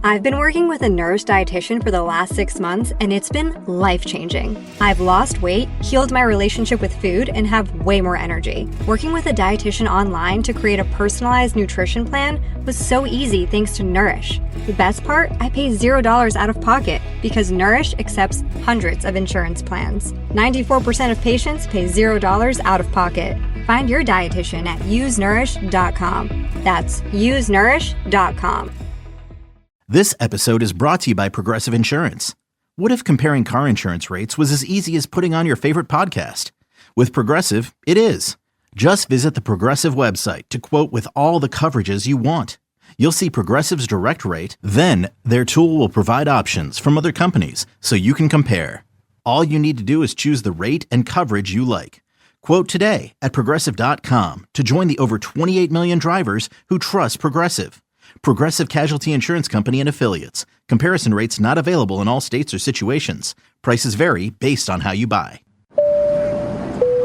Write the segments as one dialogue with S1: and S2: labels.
S1: I've been working with a nurse dietitian for the last 6 months, and it's been life-changing. I've lost weight, healed my relationship with food, and have way more energy. Working with a dietitian online to create a personalized nutrition plan was so easy thanks to Nourish. The best part? I pay $0 out of pocket because Nourish accepts hundreds of insurance plans. 94% of patients pay $0 out of pocket. Find your dietitian at usenourish.com. That's usenourish.com.
S2: This episode is brought to you by Progressive Insurance. What if comparing car insurance rates was as easy as putting on your favorite podcast? With Progressive, it is. Just visit the Progressive website to quote with all the coverages you want. You'll see Progressive's direct rate, then their tool will provide options from other companies so you can compare. All you need to do is choose the rate and coverage you like. Quote today at Progressive.com to join the over 28 million drivers who trust Progressive. Progressive Casualty Insurance Company and Affiliates. Comparison rates not available in all states or situations. Prices vary based on how you buy.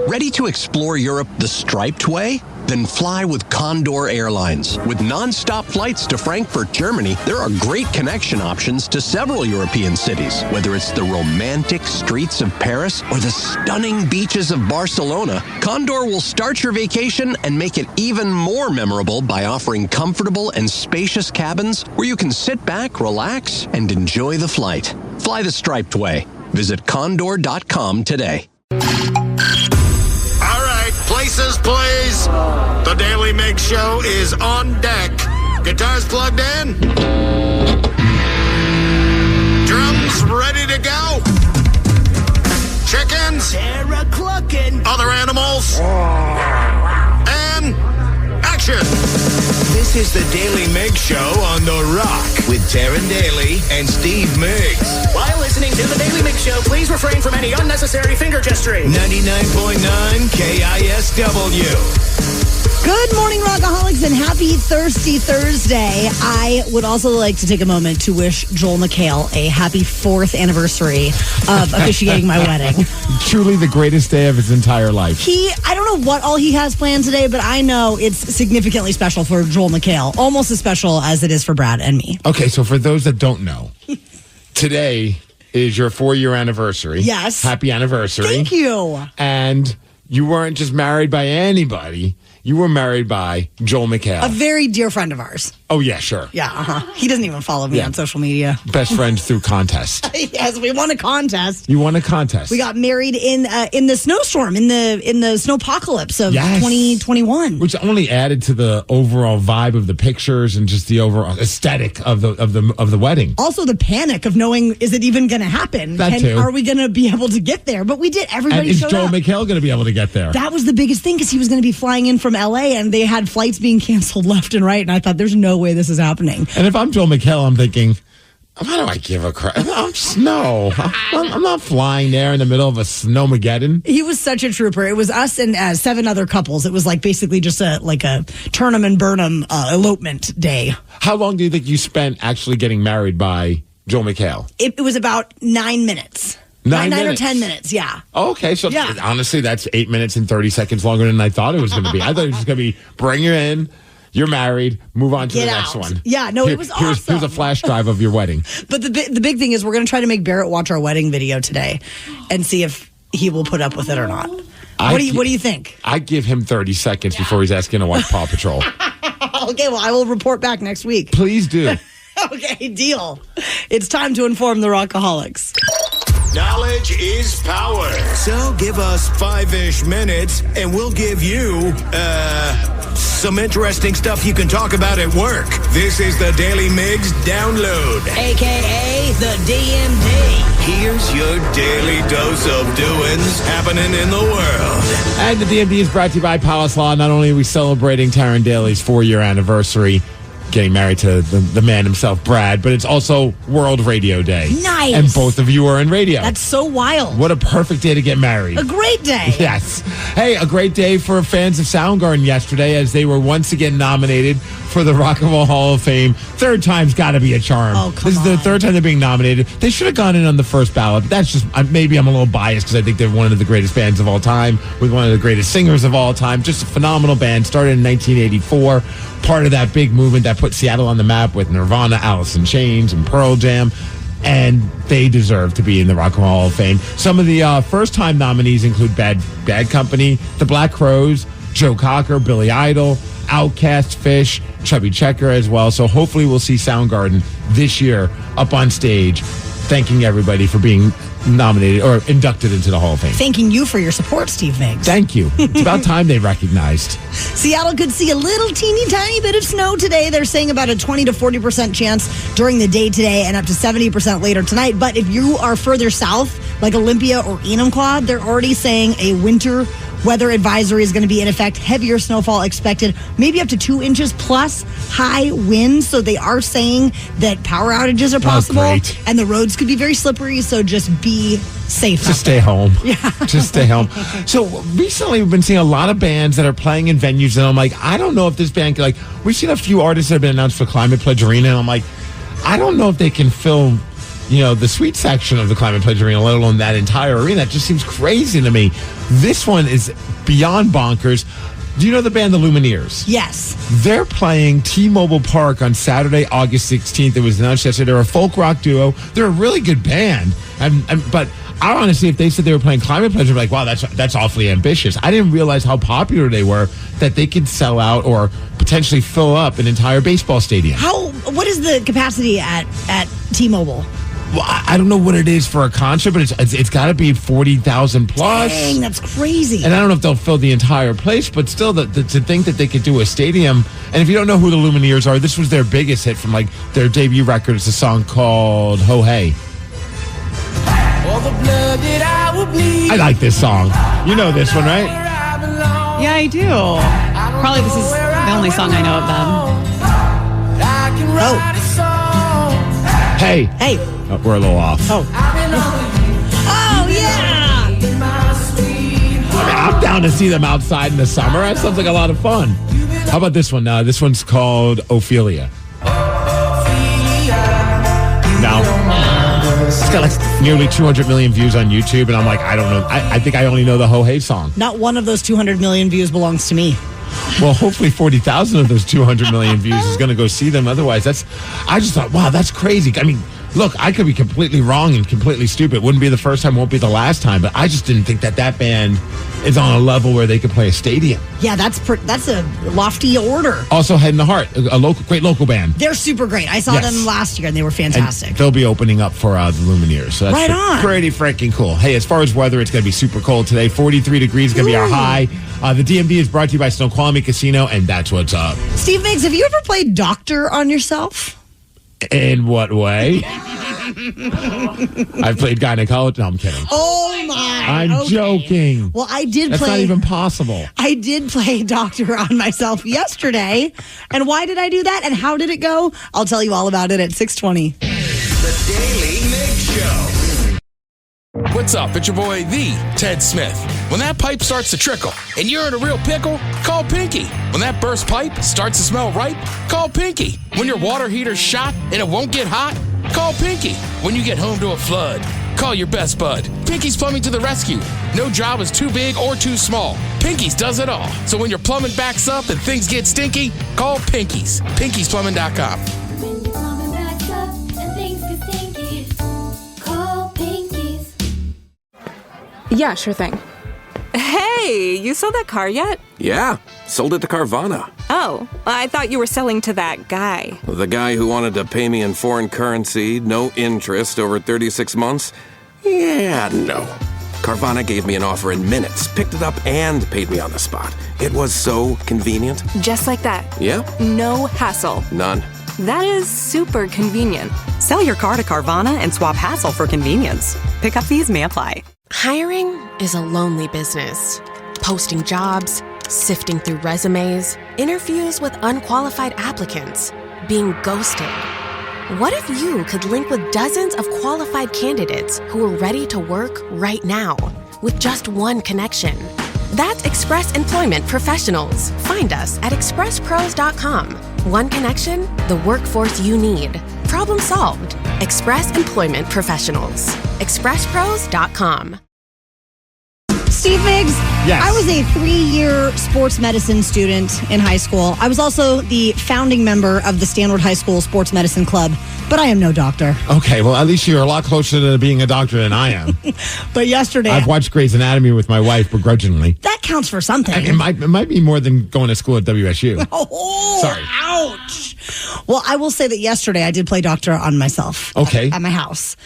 S3: Ready to explore Europe the striped way? Then fly with Condor Airlines. With non-stop flights to Frankfurt, Germany, there are great connection options to several European cities. Whether it's the romantic streets of Paris or the stunning beaches of Barcelona, Condor will start your vacation and make it even more memorable by offering comfortable and spacious cabins where you can sit back, relax, and enjoy the flight. Fly the striped way. Visit condor.com today.
S4: Places, please. The Daly Migs Show is on deck. Guitars plugged in. Drums ready to go. Chickens.
S5: They're a-clucking.
S4: Other animals. And action. This is the Daly Migs Show on The Rock with Taryn Daly and Steve Migs.
S5: While listening to the Daly Migs Show, please refrain from any unnecessary finger gesturing.
S4: 99.9 KISW.
S6: Good morning, Rockaholics, and happy Thirsty Thursday. I would also like to take a moment to wish Joel McHale a happy 4th anniversary of officiating my wedding.
S7: Truly the greatest day of his entire life.
S6: I don't know what all he has planned today, but I know it's significantly special for Joel McHale. Almost as special as it is for Brad and me.
S7: Okay, so for those that don't know, today is your 4-year anniversary.
S6: Yes.
S7: Happy anniversary.
S6: Thank you.
S7: And you weren't just married by anybody. You were married by Joel McHale.
S6: A very dear friend of ours.
S7: Oh, yeah, sure.
S6: Yeah, He doesn't even follow me on social media.
S7: Best friends through contest.
S6: Yes, we won a contest.
S7: You won a contest.
S6: We got married in the snowstorm, in the snowpocalypse of 2021.
S7: Which only added to the overall vibe of the pictures and just the overall aesthetic of the wedding.
S6: Also the panic of knowing, is it even going to happen?
S7: That too.
S6: Are we going to be able to get there? But we did. Everybody
S7: showed
S6: up.
S7: And is Joel McHale going to be able to get there?
S6: That was the biggest thing because he was going to be flying in from LA and they had flights being canceled left and right. And I thought, there's no way this is happening.
S7: And if I'm Joel McHale, I'm thinking, why do I give a crap? I'm not flying there in the middle of a snowmageddon.
S6: He was such a trooper. It was us and 7 other couples. It was like basically just a turn 'em and burn 'em elopement day.
S7: How long do you think you spent actually getting married by Joel McHale?
S6: It was about 9 minutes. 9 or 10 minutes, yeah.
S7: Oh, okay, so honestly, that's 8 minutes and 30 seconds longer than I thought it was going to be. I thought it was just going to be bring you in, you're married, move on to the next one.
S6: Yeah, no, it was awesome.
S7: Here's a flash drive of your wedding.
S6: But the big thing is we're going to try to make Barrett watch our wedding video today and see if he will put up with it or not. What do you think?
S7: I give him 30 seconds before he's asking to watch Paw Patrol.
S6: Okay, well, I will report back next week.
S7: Please do.
S6: Okay, deal. It's time to inform the Rockaholics.
S4: Knowledge is power. So give us 5-ish minutes and we'll give you, some interesting stuff you can talk about at work. This is the Daly Migs Download.
S5: AKA the DMD.
S4: Here's your daily dose of doings happening in the world.
S7: And the DMD is brought to you by Palace Law. Not only are we celebrating Taryn Daly's 4-year anniversary, getting married to the man himself, Brad, but it's also World Radio Day.
S6: Nice.
S7: And both of you are in radio.
S6: That's so wild.
S7: What a perfect day to get married.
S6: A great day.
S7: Yes. Hey, a great day for fans of Soundgarden yesterday as they were once again nominated for the Rock and Roll Hall of Fame. 3rd time's got to be a charm.
S6: Oh, come
S7: This is the 3rd time they're being nominated. They should have gone in on the first ballot. But that's just, maybe I'm a little biased because I think they're one of the greatest bands of all time with one of the greatest singers of all time. Just a phenomenal band. Started in 1984. part of that big movement that put Seattle on the map with Nirvana, Alice in Chains, and Pearl Jam. And they deserve to be in the Rock and Roll Hall of Fame. Some of the first-time nominees include Bad Company, The Black Crowes, Joe Cocker, Billy Idol, Outkast, Fish, Chubby Checker as well. So hopefully we'll see Soundgarden this year up on stage thanking everybody for being nominated or inducted into the Hall of Fame.
S6: Thanking you for your support, Steve Migs.
S7: Thank you. It's about time they recognized.
S6: Seattle could see a little teeny tiny bit of snow today. They're saying about a 20 to 40% chance during the day today and up to 70% later tonight. But if you are further south, like Olympia or Enumclaw, they're already saying a winter weather advisory is going to be in effect. Heavier snowfall expected, maybe up to 2 inches plus high winds. So they are saying that power outages are possible and the roads could be very slippery. So just be safe.
S7: Just stay home. Yeah. Just stay home. So recently we've been seeing a lot of bands that are playing in venues and I'm like, I don't know if this band can, we've seen a few artists that have been announced for Climate Pledge Arena and I'm like, I don't know if they can fill the suite section of the Climate Pledge Arena, let alone that entire arena. It just seems crazy to me. This one is beyond bonkers. Do you know the band The Lumineers?
S6: Yes.
S7: They're playing T-Mobile Park on Saturday, August 16th. It was announced yesterday. They're a folk rock duo. They're a really good band. But I honestly, if they said they were playing Climate Pledge, I'd be like, wow, that's awfully ambitious. I didn't realize how popular they were, that they could sell out or potentially fill up an entire baseball stadium.
S6: What is the capacity at T-Mobile?
S7: Well, I don't know what it is for a concert, but it's got to be 40,000 plus.
S6: Dang, that's crazy.
S7: And I don't know if they'll fill the entire place, but still, to think that they could do a stadium. And if you don't know who the Lumineers are, this was their biggest hit from their debut record. It's a song called Ho Hey. I like this song. You know this one, right?
S8: Yeah, I do. Probably this is the only song I know of them.
S6: Oh.
S7: Hey. Oh, we're a little off.
S6: Oh, yeah.
S7: I'm down to see them outside in the summer. That sounds like a lot of fun. How about this one? This one's called Ophelia. Now, it's got nearly 200 million views on YouTube, and I'm like, I don't know. I think I only know the Ho Hey song.
S6: Not one of those 200 million views belongs to me.
S7: Well, hopefully 40,000 of those 200 million views is going to go see them. Otherwise, I just thought, wow, that's crazy. I mean, look, I could be completely wrong and completely stupid. Wouldn't be the first time, won't be the last time. But I just didn't think that band is on a level where they could play a stadium.
S6: Yeah, that's a lofty order.
S7: Also, Head in the Heart, a great local band.
S6: They're super great. I saw them last year, and they were fantastic.
S7: And they'll be opening up for the Lumineers. So that's pretty freaking cool. Hey, as far as weather, it's going to be super cold today. 43 degrees is going to be our high. The DMV is brought to you by Snoqualmie Casino, and that's what's up.
S6: Steve Migs, have you ever played doctor on yourself?
S7: In what way? I've played gynecology. No, I'm kidding.
S6: Oh, my.
S7: I'm joking.
S6: Well, That's
S7: not even possible.
S6: I did play doctor on myself yesterday. And why did I do that? And how did it go? I'll tell you all about it at 6:20.
S4: The Daly Migs Show.
S9: What's up? It's your boy, the Ted Smith. When that pipe starts to trickle and you're in a real pickle, call Pinky. When that burst pipe starts to smell ripe, call Pinky. When your water heater's shot and it won't get hot, call Pinky. When you get home to a flood, call your best bud. Pinky's Plumbing to the rescue. No job is too big or too small. Pinky's does it all. So when your plumbing backs up and things get stinky, call Pinky's. Pinky'sPlumbing.com.
S10: When your plumbing backs up and things get stinky, call Pinky's.
S11: Yeah, sure thing. Hey, you sold that car yet?
S12: Yeah, sold it to Carvana.
S11: Oh, I thought you were selling to that guy.
S12: The guy who wanted to pay me in foreign currency, no interest, over 36 months? Yeah, no. Carvana gave me an offer in minutes, picked it up, and paid me on the spot. It was so convenient.
S11: Just like that.
S12: Yeah?
S11: No hassle.
S12: None.
S11: That is super convenient.
S13: Sell your car to Carvana and swap hassle for convenience. Pickup fees may apply.
S14: Hiring is a lonely business. Posting jobs, sifting through resumes, interviews with unqualified applicants, being ghosted. What if you could link with dozens of qualified candidates who are ready to work right now with just one connection? That's Express Employment Professionals. Find us at expresspros.com. One connection, the workforce you need. Problem solved. Express Employment Professionals. expresspros.com.
S6: Steve Migs?
S7: Yes.
S6: I was a 3-year sports medicine student in high school. I was also the founding member of the Stanford High School Sports Medicine Club, but I am no doctor.
S7: Okay, well, at least you're a lot closer to being a doctor than I am.
S6: But yesterday...
S7: I've watched Grey's Anatomy with my wife begrudgingly.
S6: That counts for something.
S7: I mean, it might be more than going to school at WSU.
S6: Oh,
S7: sorry.
S6: Ouch. Well, I will say that yesterday I did play doctor on myself.
S7: Okay.
S6: At my house.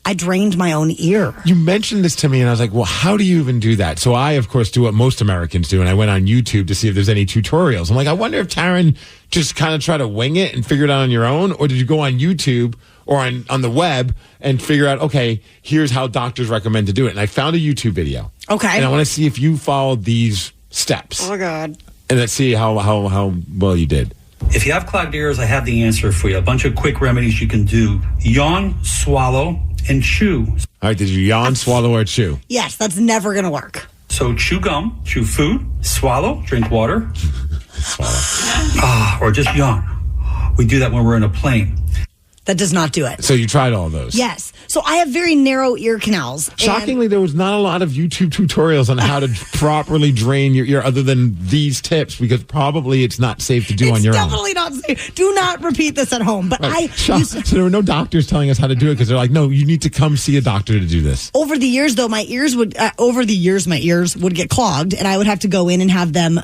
S6: I drained my own ear.
S7: You mentioned this to me, and I was like, well, how do you even do that? So I, of course, do what most Americans do, and I went on YouTube to see if there's any tutorials. I'm like, I wonder if Taryn just kind of tried to wing it and figure it out on your own, or did you go on YouTube or on the web and figure out, okay, here's how doctors recommend to do it. And I found a YouTube video.
S6: Okay.
S7: And I want to see if you followed these steps.
S6: Oh, my God.
S7: And let's see how well you did.
S15: If you have clogged ears, I have the answer for you. A bunch of quick remedies you can do. Yawn, swallow, and chew.
S7: All right, did you yawn, swallow, or chew?
S6: Yes, that's never going to work.
S15: So chew gum, chew food, swallow, drink water. Or just yawn. We do that when we're in a plane.
S6: That does not do it.
S7: So you tried all those?
S6: Yes. So I have very narrow ear canals.
S7: Shockingly, there was not a lot of YouTube tutorials on how to properly drain your ear other than these tips, because probably it's not safe to do on your own.
S6: It's definitely not safe. Do not repeat this at home. But
S7: Right. So there were no doctors telling us how to do it, because they're like, no, you need to come see a doctor to do this.
S6: Over the years, though, my ears would get clogged, and I would have to go in and have them,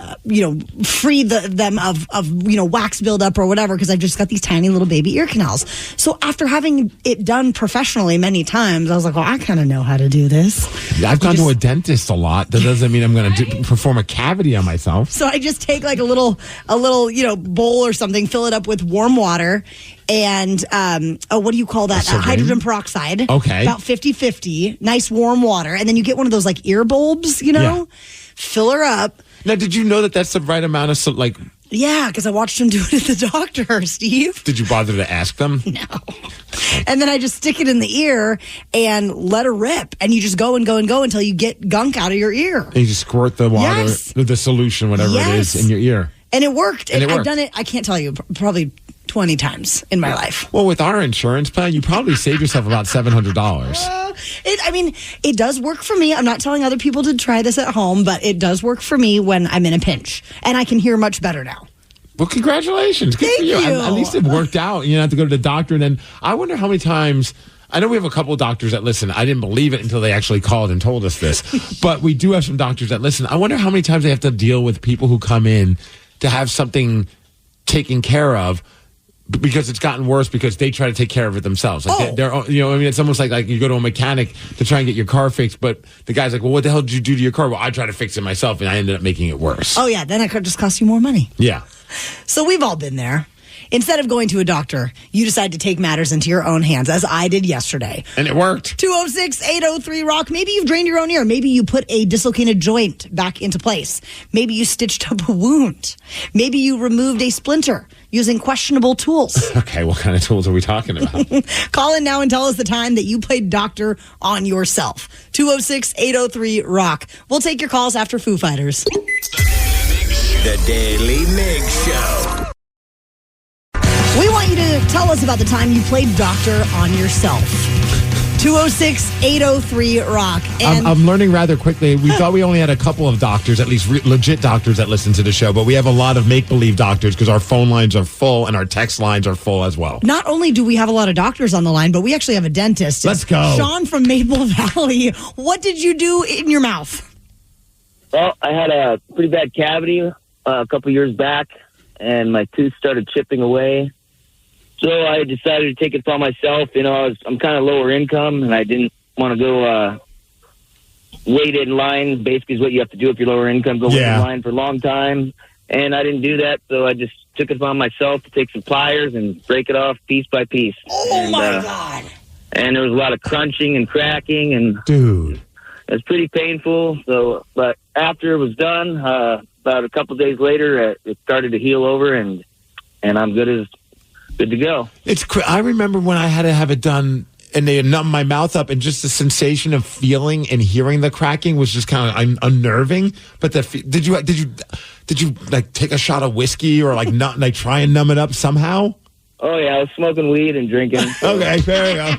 S6: free them of wax buildup or whatever, because I've just got these tiny little baby ear canals. So after having it done professionally many times, I was like, well, I kind of know how to do this.
S7: Yeah, I've gone to a dentist a lot. That doesn't mean I'm going to perform a cavity on myself.
S6: So I just take like a little bowl or something, fill it up with warm water, and what do you call that? Hydrogen peroxide.
S7: Okay.
S6: About 50-50. Nice warm water. And then you get one of those like ear bulbs, fill her up.
S7: Now, did you know that that's the right amount of
S6: Yeah, because I watched him do it at the doctor, Steve.
S7: Did you bother to ask them?
S6: No. And then I just stick it in the ear and let her rip. And you just go and go and go until you get gunk out of your ear.
S7: And you just squirt the water, the solution, whatever it is, in your ear.
S6: And it worked.
S7: And
S6: I've done it, I can't tell you, probably 20 times in my life.
S7: Well, with our insurance plan, you probably saved yourself about $700.
S6: It does work for me. I'm not telling other people to try this at home, but it does work for me when I'm in a pinch. And I can hear much better now.
S7: Well, congratulations. Good for you. At least it worked out. You don't have to go to the doctor. And then I wonder how many times... I know we have a couple of doctors that listen. I didn't believe it until they actually called and told us this. But we do have some doctors that listen. I wonder how many times they have to deal with people who come in to have something taken care of, because it's gotten worse because they try to take care of it themselves. Like it's almost like you go to a mechanic to try and get your car fixed, but the guy's like, well, what the hell did you do to your car? Well, I tried to fix it myself, and I ended up making it worse.
S6: Oh, yeah. Then it could just cost you more money.
S7: Yeah.
S6: So we've all been there. Instead of going to a doctor, you decide to take matters into your own hands, as I did yesterday.
S7: And it worked.
S6: 206-803-ROCK. Maybe you've drained your own ear. Maybe you put a dislocated joint back into place. Maybe you stitched up a wound. Maybe you removed a splinter using questionable tools.
S7: Okay, what kind of tools are we talking about?
S6: Call in now and tell us the time that you played doctor on yourself. 206-803-ROCK. We'll take your calls after Foo Fighters.
S4: The Daily Migs Show.
S6: We want you to tell us about the time you played doctor on yourself. 206-803-ROCK.
S7: I'm learning rather quickly. We thought we only had a couple of doctors, at least legit doctors that listen to the show, but we have a lot of make-believe doctors because our phone lines are full and our text lines are full as well.
S6: Not only do we have a lot of doctors on the line, but we actually have a dentist.
S7: Let's go.
S6: Sean from Maple Valley. What did you do in your mouth?
S16: Well, I had a pretty bad cavity a couple years back, and my tooth started chipping away. So I decided to take it upon myself. I'm kind of lower income, and I didn't want to go wait in line. Basically, is what you have to do if you're lower income. Go wait in line for a long time, and I didn't do that. So I just took it upon myself to take some pliers and break it off piece by piece.
S6: Oh my God!
S16: And there was a lot of crunching and cracking, and
S7: dude,
S16: it was pretty painful. So, but after it was done, about a couple days later, it started to heal over, and I'm good to go.
S7: I remember when I had to have it done, and they had numbed my mouth up, and just the sensation of feeling and hearing the cracking was just kind of unnerving. But did you like take a shot of whiskey or like try and numb it up somehow?
S16: Oh yeah, I was smoking weed and drinking.
S7: Okay, there you go.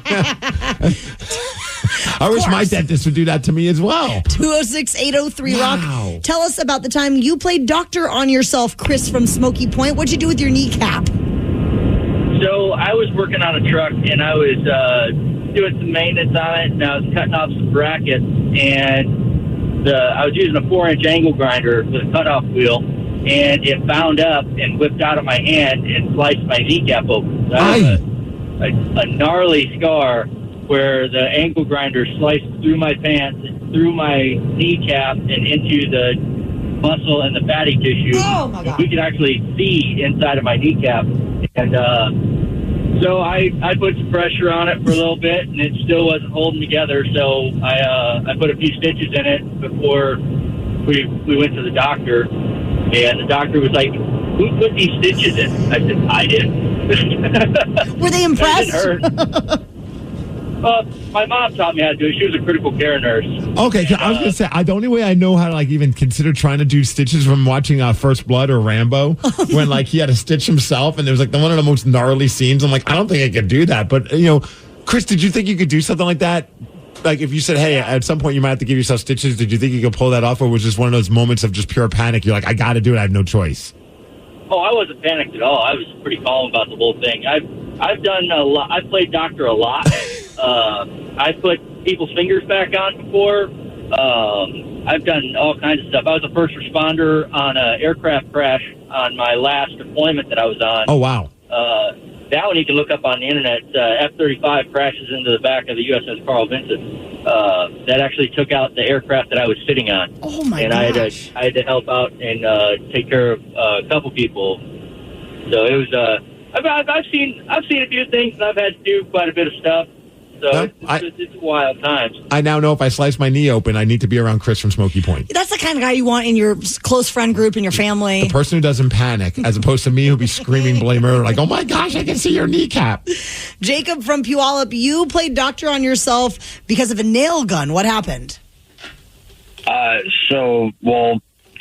S7: I wish my dentist would do that to me as well.
S6: 206-803-ROCK.
S7: Wow.
S6: Tell us about the time you played doctor on yourself, Chris from Smoky Point. What'd you do with your kneecap?
S17: So I was working on a truck, and I was doing some maintenance on it, and I was cutting off some brackets, and I was using a 4-inch angle grinder with a cutoff wheel, and it bound up and whipped out of my hand and sliced my kneecap open. So I have a gnarly scar where the angle grinder sliced through my pants, through my kneecap, and into the muscle and the fatty tissue.
S6: Oh, my God.
S17: We could actually see inside of my kneecap. And so I put some pressure on it for a little bit, and it still wasn't holding together. So I put a few stitches in it before we went to the doctor. And the doctor was like, "Who put these stitches in?" I said, "I did."
S6: Were they impressed?
S17: It didn't hurt. My mom taught me how to do it. She was a critical care nurse.
S7: Okay, I was going to say, the only way I know how to even consider trying to do stitches from watching First Blood or Rambo, when he had to stitch himself, and there was one of the most gnarly scenes. I'm like, I don't think I could do that. But Chris, did you think you could do something like that? Like if you said, hey, at some point you might have to give yourself stitches, did you think you could pull that off, or was it just one of those moments of just pure panic? You're like, I got to do it. I have no choice.
S17: Oh, I wasn't panicked at all. I was pretty calm about the whole thing. I've done a lot. I've played doctor a lot. I put people's fingers back on before. I've done all kinds of stuff. I was a first responder on an aircraft crash on my last deployment that I was on.
S7: Oh, wow.
S17: That one you can look up on the internet. F-35 crashes into the back of the USS Carl Vinson. That actually took out the aircraft that I was sitting on.
S6: Oh, my
S17: and
S6: gosh.
S17: I had to help out and take care of a couple people. So it was. I've seen a few things, and I've had to do quite a bit of stuff. So it's wild times.
S7: I now know if I slice my knee open, I need to be around Chris from Smoky Point.
S6: That's the kind of guy you want in your close friend group, in your family.
S7: The person who doesn't panic, as opposed to me who'll be screaming blame murder, like, oh my gosh, I can see your kneecap.
S6: Jacob from Puyallup, you played doctor on yourself because of a nail gun. What happened?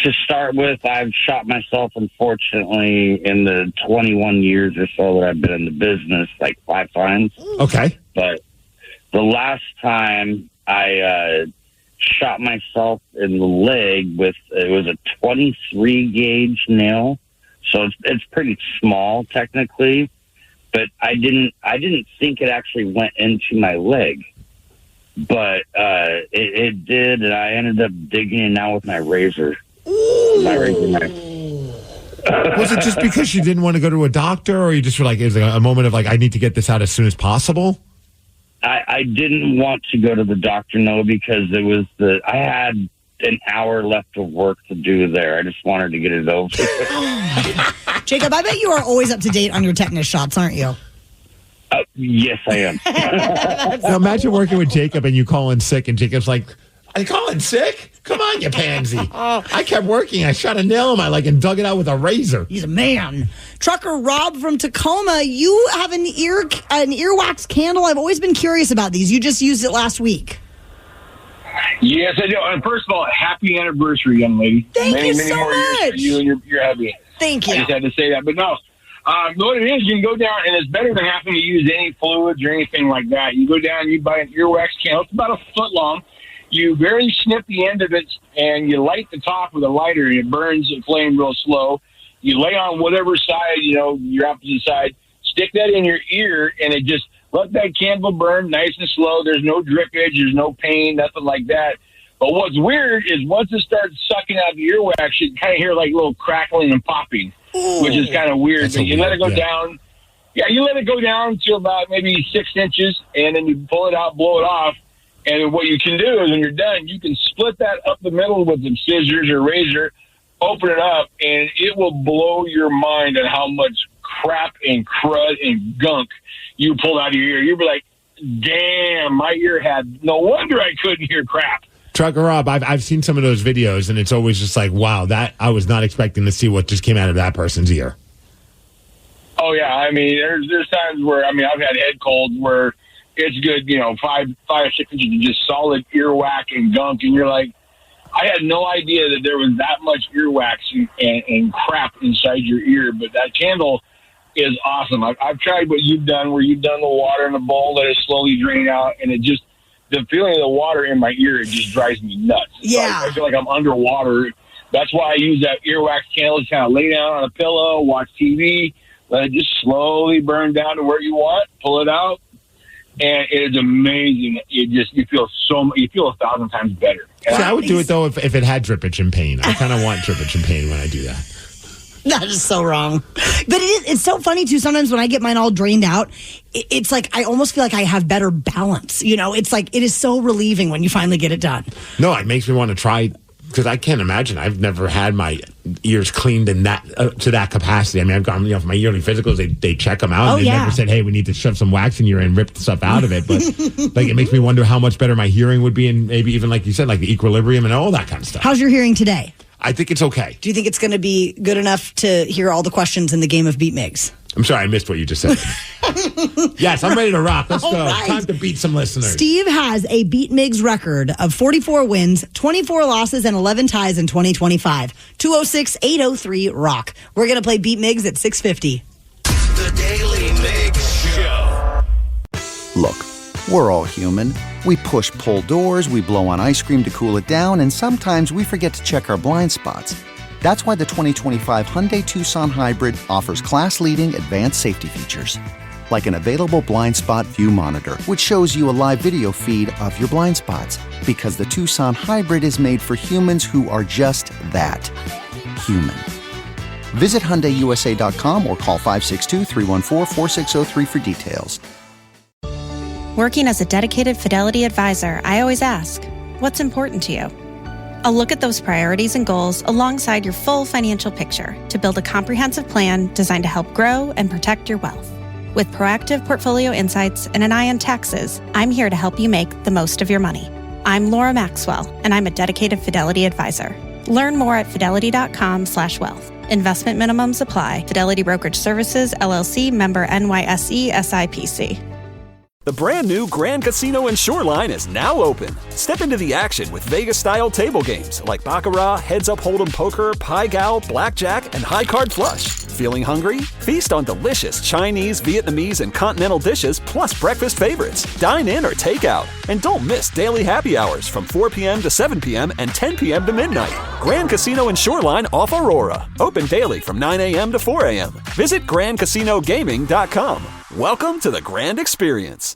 S18: To start with, I've shot myself, unfortunately, in the 21 years or so that I've been in the business, 5 times.
S7: Okay.
S18: But the last time I shot myself in the leg it was a 23 gauge nail, so it's pretty small technically, but I didn't think it actually went into my leg, but it did, and I ended up digging it out with my razor. My razor knife.
S7: Was it just because you didn't want to go to a doctor, or you just were like, it was a moment of I need to get this out as soon as possible?
S18: I didn't want to go to the doctor, no, because I had an hour left of work to do there. I just wanted to get it over.
S6: Jacob, I bet you are always up to date on your tetanus shots, aren't you?
S18: Yes, I am.
S7: Now imagine working with Jacob and you call in sick, and Jacob's like, I call in sick? Come on, you pansy. I kept working. I shot a nail in my leg and dug it out with a razor.
S6: He's a man. Trucker Rob from Tacoma, you have an earwax candle. I've always been curious about these. You just used it last week.
S19: Yes, I do. And first of all, happy anniversary, young lady.
S6: Thank you
S19: many
S6: so
S19: more
S6: much.
S19: years for you and your hubby.
S6: Thank you.
S19: I just had to say that. But no, what it is, you can go down, and it's better than having to use any fluids or anything like that. You go down, you buy an earwax candle. It's about a foot long. You barely snip the end of it, and you light the top with a lighter, and it burns the flame real slow. You lay on whatever side, your opposite side, stick that in your ear, and it just let that candle burn nice and slow. There's no drippage, there's no pain, nothing like that. But what's weird is once it starts sucking out the earwax, you kind of hear like little crackling and popping, which is kind of weird. But you let it go down. Yeah, you let it go down to about maybe 6 inches, and then you pull it out, blow it off. And what you can do is when you're done, you can split that up the middle with some scissors or razor, open it up, and it will blow your mind on how much crap and crud and gunk you pulled out of your ear. You'll be like, damn, my ear had, no wonder I couldn't hear crap.
S7: Trucker Rob, I've seen some of those videos, and it's always just like, wow, that I was not expecting to see what just came out of that person's ear.
S19: Oh, yeah. I mean, there's times where, I've had head colds where it's good, 5 or 6 inches of just solid earwax and gunk. And you're like, I had no idea that there was that much earwax and crap inside your ear. But that candle is awesome. I've tried what you've done, where you've done the water in a bowl, let it slowly drain out, and it just the feeling of the water in my ear, it just drives me nuts.
S6: Yeah.
S19: I feel like I'm underwater. That's why I use that earwax candle to kind of lay down on a pillow, watch TV, let it just slowly burn down to where you want, pull it out, and it is amazing. You feel 1,000 times better.
S7: See, I would do it though if it had drippage and pain. I kind of want drippage and pain when I do that.
S6: That is so wrong. But it's so funny, too. Sometimes when I get mine all drained out, it's like I almost feel like I have better balance. It's like it is so relieving when you finally get it done.
S7: No, it makes me want to try, because I can't imagine. I've never had my ears cleaned in that to that capacity. I mean, I've gone, for my yearly physicals, they check them out. And they never said, hey, we need to shove some wax in your ear and rip the stuff out of it. But it makes me wonder how much better my hearing would be, and maybe even, like you said, like the equilibrium and all that kind of stuff.
S6: How's your hearing today?
S7: I think it's okay.
S6: Do you think it's going to be good enough to hear all the questions in the game of Beat Migs?
S7: I'm sorry, I missed what you just said. Yes, I'm ready to rock. Let's go.
S6: Right.
S7: Time to beat some listeners.
S6: Steve has a Beat Migs record of 44 wins, 24 losses, and 11 ties in 2025. 206-803-ROCK. We're going to play Beat Migs at 6:50.
S4: The Daily Migs Show.
S20: Look, we're all human. We pull doors, we blow on ice cream to cool it down, and sometimes we forget to check our blind spots. That's why the 2025 Hyundai Tucson Hybrid offers class-leading advanced safety features. Like an available blind spot view monitor, which shows you a live video feed of your blind spots. Because the Tucson Hybrid is made for humans who are just that, human. Visit HyundaiUSA.com or call 562-314-4603 for details.
S21: Working as a dedicated Fidelity advisor, I always ask, what's important to you? I'll look at those priorities and goals alongside your full financial picture to build a comprehensive plan designed to help grow and protect your wealth. With proactive portfolio insights and an eye on taxes, I'm here to help you make the most of your money. I'm Laura Maxwell, and I'm a dedicated Fidelity advisor. Learn more at fidelity.com/wealth. Investment minimums apply. Fidelity Brokerage Services, LLC, member NYSE, SIPC.
S22: The brand new Grand Casino and Shoreline is now open. Step into the action with Vegas-style table games like Baccarat, Heads Up Hold'em Poker, Pai Gow, Blackjack, and High Card Flush. Feeling hungry? Feast on delicious Chinese, Vietnamese, and continental dishes plus breakfast favorites. Dine in or take out. And don't miss daily happy hours from 4 p.m. to 7 p.m. and 10 p.m. to midnight. Grand Casino and Shoreline off Aurora. Open daily from 9 a.m. to 4 a.m. Visit GrandCasinoGaming.com. Welcome to the Grand Experience.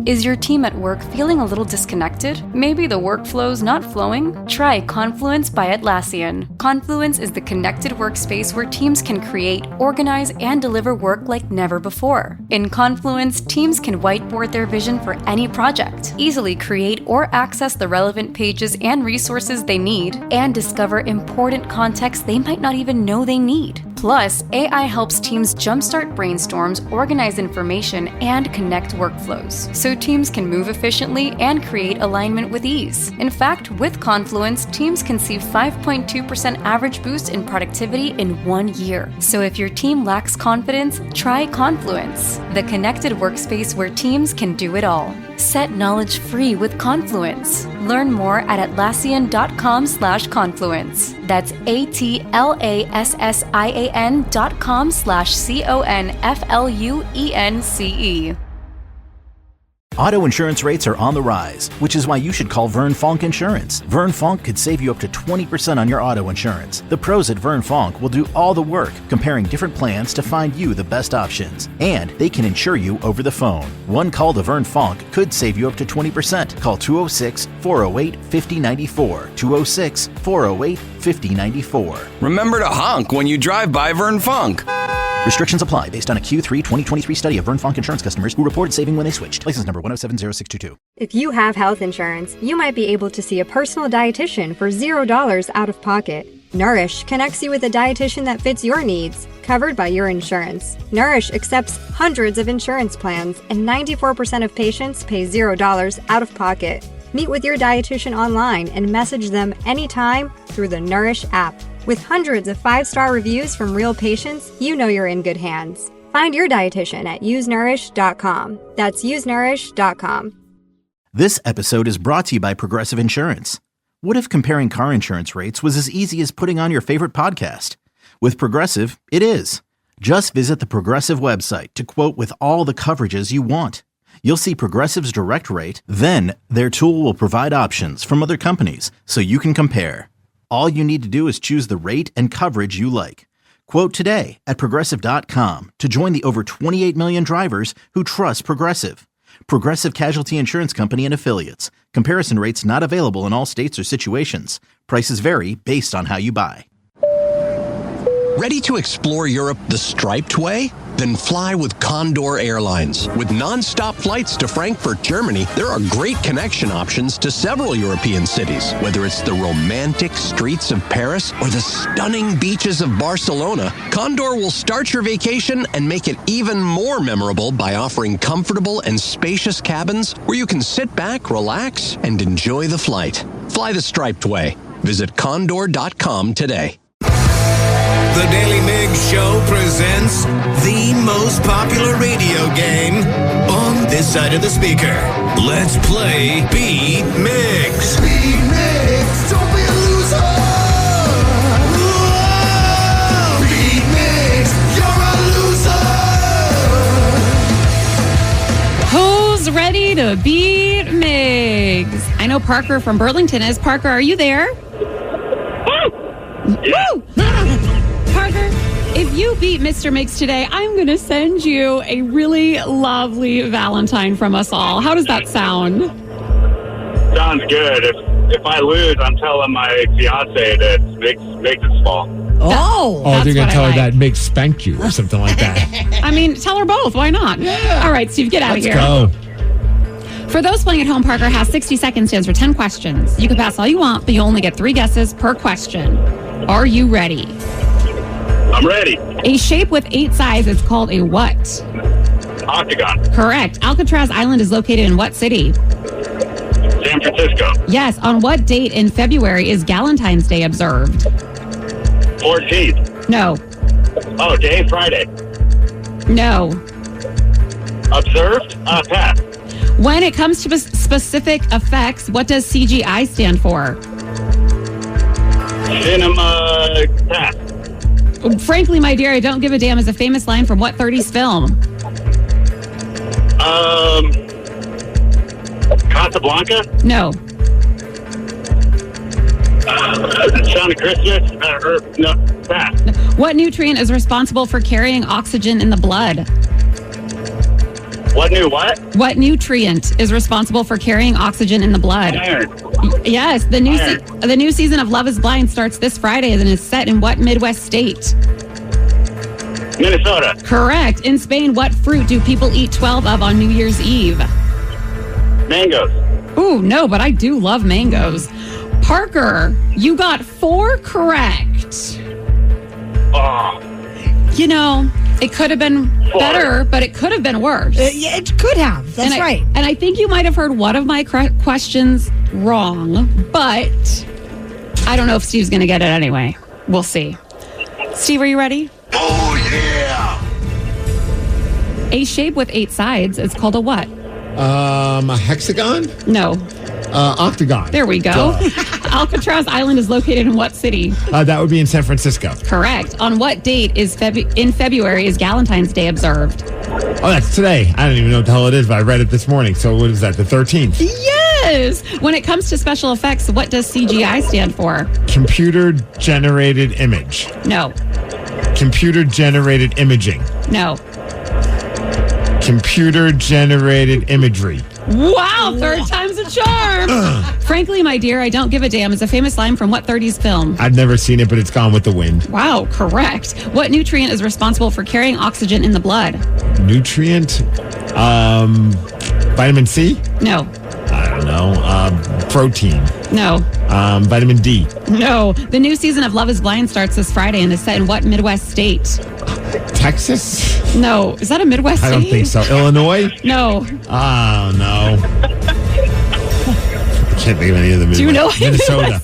S23: Is your team at work feeling a little disconnected? Maybe the workflow's not flowing? Try Confluence by Atlassian. Confluence is the connected workspace where teams can create, organize, and deliver work like never before. In Confluence, teams can whiteboard their vision for any project, easily create or access the relevant pages and resources they need, and discover important context they might not even know they need. Plus, AI helps teams jumpstart brainstorms, organize information, and connect workflows, so teams can move efficiently and create alignment with ease. In fact, with Confluence, teams can see 5.2% average boost in productivity in 1 year. So if your team lacks confidence, try Confluence, the connected workspace where teams can do it all. Set knowledge free with Confluence. Learn more at Atlassian.com/confluence. That's Atlassian.com/CONFLUENCE.
S2: Auto insurance rates are on the rise, which is why you should call Vern Fonk Insurance. Vern Fonk could save you up to 20% on your auto insurance. The pros at Vern Fonk will do all the work, comparing different plans to find you the best options. And they can insure you over the phone. One call to Vern Fonk could save you up to 20%. Call 206-408-5094. 206-408-5094.
S24: Remember to honk when you drive by Vern Fonk.
S2: Restrictions apply based on a Q3 2023 study of Vern Fonk insurance customers who reported saving when they switched. License number 1070622.
S1: If you have health insurance, you might be able to see a personal dietitian for $0 out of pocket. Nourish connects you with a dietitian that fits your needs, covered by your insurance. Nourish accepts hundreds of insurance plans, and 94% of patients pay $0 out of pocket. Meet with your dietitian online and message them anytime through the Nourish app. With hundreds of 5-star reviews from real patients, you know you're in good hands. Find your dietitian at usenourish.com. That's usenourish.com.
S2: This episode is brought to you by Progressive Insurance. What if comparing car insurance rates was as easy as putting on your favorite podcast? With Progressive, it is. Just visit the Progressive website to quote with all the coverages you want. You'll see Progressive's direct rate, then their tool will provide options from other companies so you can compare. All you need to do is choose the rate and coverage you like. Quote today at Progressive.com to join the over 28 million drivers who trust Progressive. Progressive Casualty Insurance Company and Affiliates. Comparison rates not available in all states or situations. Prices vary based on how you buy.
S3: Ready to explore Europe the striped way? Then fly with Condor Airlines. With non-stop flights to Frankfurt, Germany, there are great connection options to several European cities. Whether it's the romantic streets of Paris or the stunning beaches of Barcelona, Condor will start your vacation and make it even more memorable by offering comfortable and spacious cabins where you can sit back, relax, and enjoy the flight. Fly the striped way. Visit condor.com today.
S4: The Daily Migs Show presents the most popular radio game on this side of the speaker. Let's play Beat Migs. Beat Migs, don't be a loser. Whoa! Beat Migs, you're a loser.
S5: Who's ready to beat Migs? I know Parker from Burlington is. Parker, are you there?
S19: Yeah.
S5: Woo! Parker, if you beat Mr. Migs today, I'm going to send you a really lovely Valentine from us all. How does that sound?
S19: Sounds good. If I lose, I'm telling my fiance that Migs' fault.
S7: Oh, they're going to tell her that Migs spanked you or something like that.
S5: I mean, tell her both. Why not? Yeah. All right, Steve, get out of here.
S7: Let's go.
S5: For those playing at home, Parker has 60 seconds to answer 10 questions. You can pass all you want, but you only get 3 guesses per question. Are you ready?
S19: I'm ready.
S5: A shape with 8 sides is called a what?
S19: Octagon.
S5: Correct. Alcatraz Island is located in what city?
S19: San Francisco.
S5: Yes. On what date in February is Galentine's Day observed?
S19: 14th.
S5: No.
S19: Oh, day Friday.
S5: No.
S19: Observed? Pass.
S5: When it comes to specific effects, what does CGI stand for?
S19: Cinema. Pass.
S5: Frankly, my dear, I don't give a damn is a famous line from what 30s film?
S19: Casablanca?
S5: No.
S19: Sound of Christmas? No, pass.
S5: What nutrient is responsible for carrying oxygen in the blood?
S19: What new what?
S5: What nutrient is responsible for carrying oxygen in the blood?
S19: Iron.
S5: Yes, the new season of Love is Blind starts this Friday and is set in what Midwest state?
S19: Minnesota.
S5: Correct. In Spain, what fruit do people eat 12 of on New Year's Eve?
S19: Mangoes.
S5: Ooh, no, but I do love mangoes. Parker, you got 4 correct.
S19: Oh.
S5: You know, it could have been better, but it could have been worse.
S6: Yeah, it could have. That's right.
S5: And I think you might have heard one of my questions wrong, but I don't know if Steve's going to get it anyway. We'll see. Steve, are you ready?
S4: Oh, yeah!
S5: A shape with 8 sides is called a what?
S7: A hexagon?
S5: No.
S7: Octagon.
S5: There we go. Alcatraz Island is located in what city?
S7: That would be in San Francisco.
S5: Correct. On what date is in February is Galentine's Day observed?
S7: Oh, that's today. I don't even know what the hell it is, but I read it this morning. So what is that, the 13th?
S5: Yes! When it comes to special effects, what does CGI stand for?
S7: Computer-generated image.
S5: No.
S7: Computer-generated imaging.
S5: No.
S7: Computer-generated imagery.
S5: Wow, third time's a charm. Frankly, my dear, I don't give a damn is a famous line from what 30s film?
S7: I've never seen it, but it's Gone with the Wind.
S5: Wow, correct. What nutrient is responsible for carrying oxygen in the blood?
S7: Nutrient? Vitamin C?
S5: No.
S7: I don't know. Protein?
S5: No.
S7: Vitamin D?
S5: No. The new season of Love is Blind starts this Friday and is set in what Midwest state?
S7: Texas?
S5: No. Is that a Midwest state?
S7: I don't think so. Illinois?
S5: No.
S7: Oh, no. I can't think of any of the Midwest.
S5: Do you know
S7: Minnesota.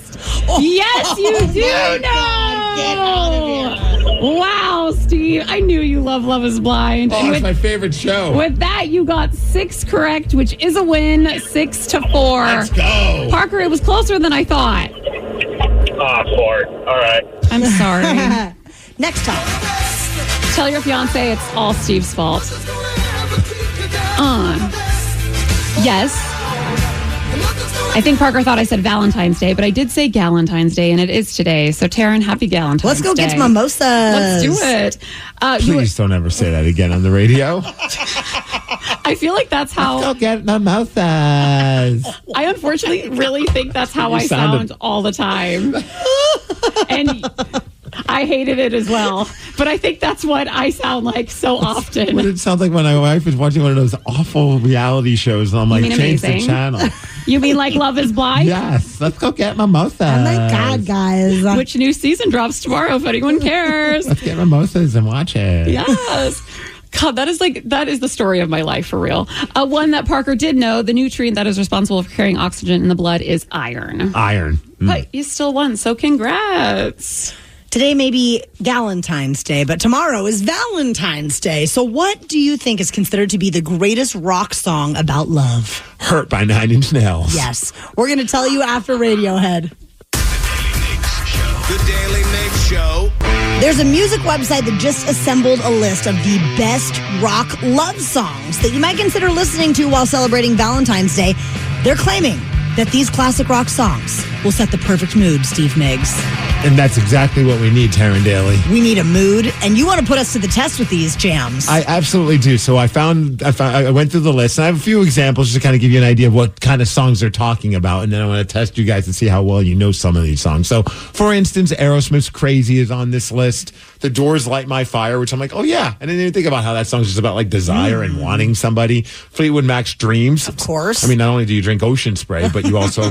S5: Yes, you do know.
S6: God, get out of here.
S5: Wow, Steve. I knew you love Love is Blind.
S7: Oh, it's my favorite show.
S5: With that, you got 6 correct, which is a win, 6-4.
S7: Let's go.
S5: Parker, it was closer than I thought.
S19: 4. All right.
S5: I'm sorry.
S6: Next time.
S5: Tell your fiance it's all Steve's fault. Yes. I think Parker thought I said Valentine's Day, but I did say Galentine's Day, and it is today. So, Taryn, happy Galentine's Day.
S6: Let's go get mimosas.
S5: Let's do it.
S7: Please don't ever say that again on the radio.
S5: I feel like that's how...
S7: Let's go get mimosas.
S5: I unfortunately really think that's how I sound all the time. And I hated it as well. But I think that's what I sound like so often.
S7: What it sounds like when my wife is watching one of those awful reality shows, and I'm like, change the channel.
S5: You mean like Love is Blind?
S7: Yes. Let's go get mimosas.
S6: Oh my God, guys.
S5: Which new season drops tomorrow, if anyone cares?
S7: Let's get mimosas and watch it.
S5: Yes. God, that is the story of my life for real. One that Parker did know, the nutrient that is responsible for carrying oxygen in the blood is iron.
S7: Iron.
S5: But you still won, so congrats.
S6: Today may be Galentine's Day, but tomorrow is Valentine's Day. So what do you think is considered to be the greatest rock song about love?
S7: Hurt by 9 Inch Nails.
S6: Yes. We're going to tell you after Radiohead.
S4: The Daily Migs Show.
S6: There's a music website that just assembled a list of the best rock love songs that you might consider listening to while celebrating Valentine's Day. They're claiming that these classic rock songs will set the perfect mood, Steve Migs.
S7: And that's exactly what we need, Taryn Daly.
S6: We need a mood, and you want to put us to the test with these jams.
S7: I absolutely do. So I went through the list, and I have a few examples just to kind of give you an idea of what kind of songs they're talking about, and then I want to test you guys to see how well you know some of these songs. So, for instance, Aerosmith's Crazy is on this list. The Doors' Light My Fire, which I'm like, oh yeah. I didn't even think about how that song's just about like desire and wanting somebody. Fleetwood Mac's Dreams.
S6: Of course.
S7: I mean, not only do you drink ocean spray, but you also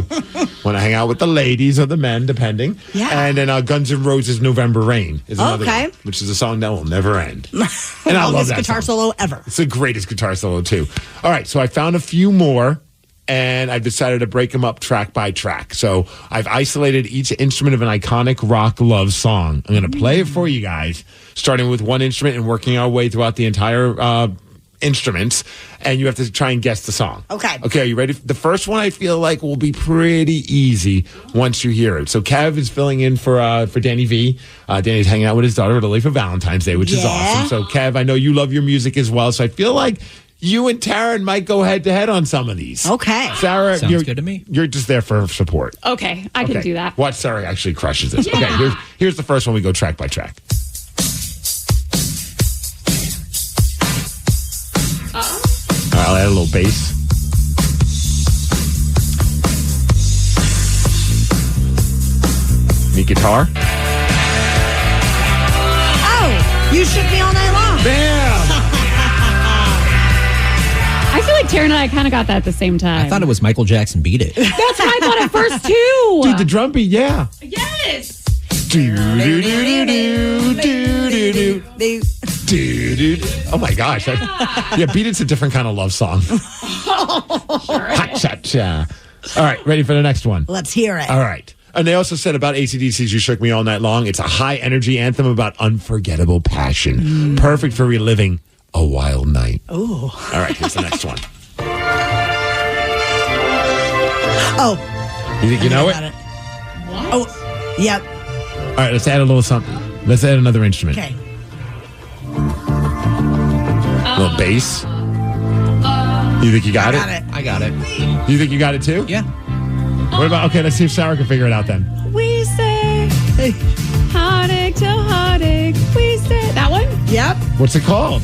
S7: want to hang out with the ladies or the men, depending.
S6: Yeah.
S7: And then Guns N' Roses' November Rain is another one, which is a song that will never end. And I love that
S6: guitar solo ever.
S7: It's the greatest guitar solo, too. All right, so I found a few more, and I've decided to break them up track by track. So I've isolated each instrument of an iconic rock love song. I'm going to play it for you guys, starting with one instrument and working our way throughout the entire instruments, and you have to try and guess the song.
S6: Okay.
S7: Okay, are you ready? The first one I feel like will be pretty easy once you hear it. So Kev is filling in for Danny V. Danny's hanging out with his daughter Daly for Valentine's Day, which is awesome. So Kev, I know you love your music as well, so I feel like you and Taryn might go head to head on some of these.
S6: Okay.
S7: Sarah,
S8: Sounds good to me.
S7: You're just there for support.
S5: Okay, I can do that.
S7: Watch Sarah actually crushes this.
S5: Yeah.
S7: Okay, here's the first one. We go track by track. I'll add a little bass. Need guitar?
S6: Oh, You Shook Me All Night Long.
S7: Bam!
S5: I feel like Taryn and I kind of got that at the same time.
S8: I thought it was Michael Jackson Beat It.
S5: That's what I thought at first, too.
S7: Dude, the drum beat, yeah.
S5: Yes. Oh
S7: my gosh. Beat It's a different kind of love song. Cha-cha. All right, ready for the next one?
S6: Let's hear it.
S7: All right. And they also said about AC/DC's You Shook Me All Night Long, it's a high-energy anthem about unforgettable passion. Perfect for reliving a wild night.
S6: Oh.
S7: All right, here's the next one.
S6: Oh.
S7: You think you know it?
S6: What? Oh, yep.
S7: All right, let's add a little something. Let's add another instrument.
S6: Okay.
S7: A little bass. You think you got it?
S8: I got it.
S7: You think you got it too?
S8: Yeah.
S7: What about, okay, let's see if Sarah can figure it out then.
S5: We say heartache to heartache. We say that one?
S6: Yep.
S7: What's it called?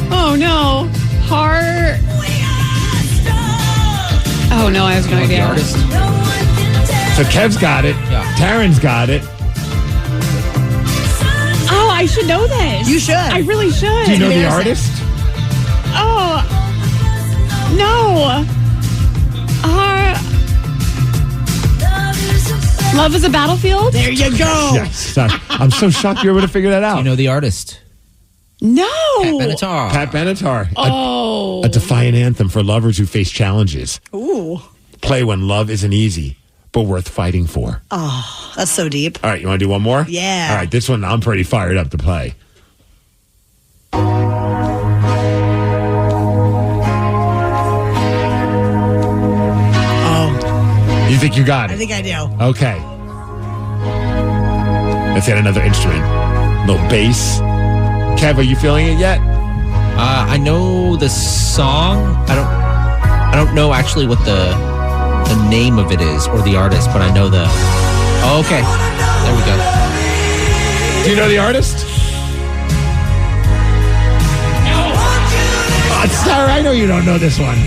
S5: Oh no. Heart. Oh no, I have no idea.
S8: The artist.
S7: So Kev's got it.
S8: Yeah.
S7: Taryn's got it.
S5: Oh, I should know this.
S6: You should.
S5: I really should.
S7: Do you know the artist?
S5: Oh. No. Love is a Battlefield?
S6: There you go.
S7: Yes. I'm so shocked you were able to figure that out.
S8: Do you know the artist?
S5: No.
S8: Pat Benatar.
S5: Oh.
S7: A defiant anthem for lovers who face challenges.
S6: Ooh.
S7: Play when love isn't easy, but worth fighting for.
S6: Oh, that's so deep.
S7: All right, you want to do one more?
S6: Yeah.
S7: All right, this one I'm pretty fired up to play. You think you got it?
S6: I think I do.
S7: Okay. Let's add another instrument. A little bass. Kev, are you feeling it yet?
S8: I I know the song. I don't know actually what the name of it is or the artist, but I know the. Oh, okay, there we go.
S7: Do you know the artist? Oh, sorry, I know you don't know this one.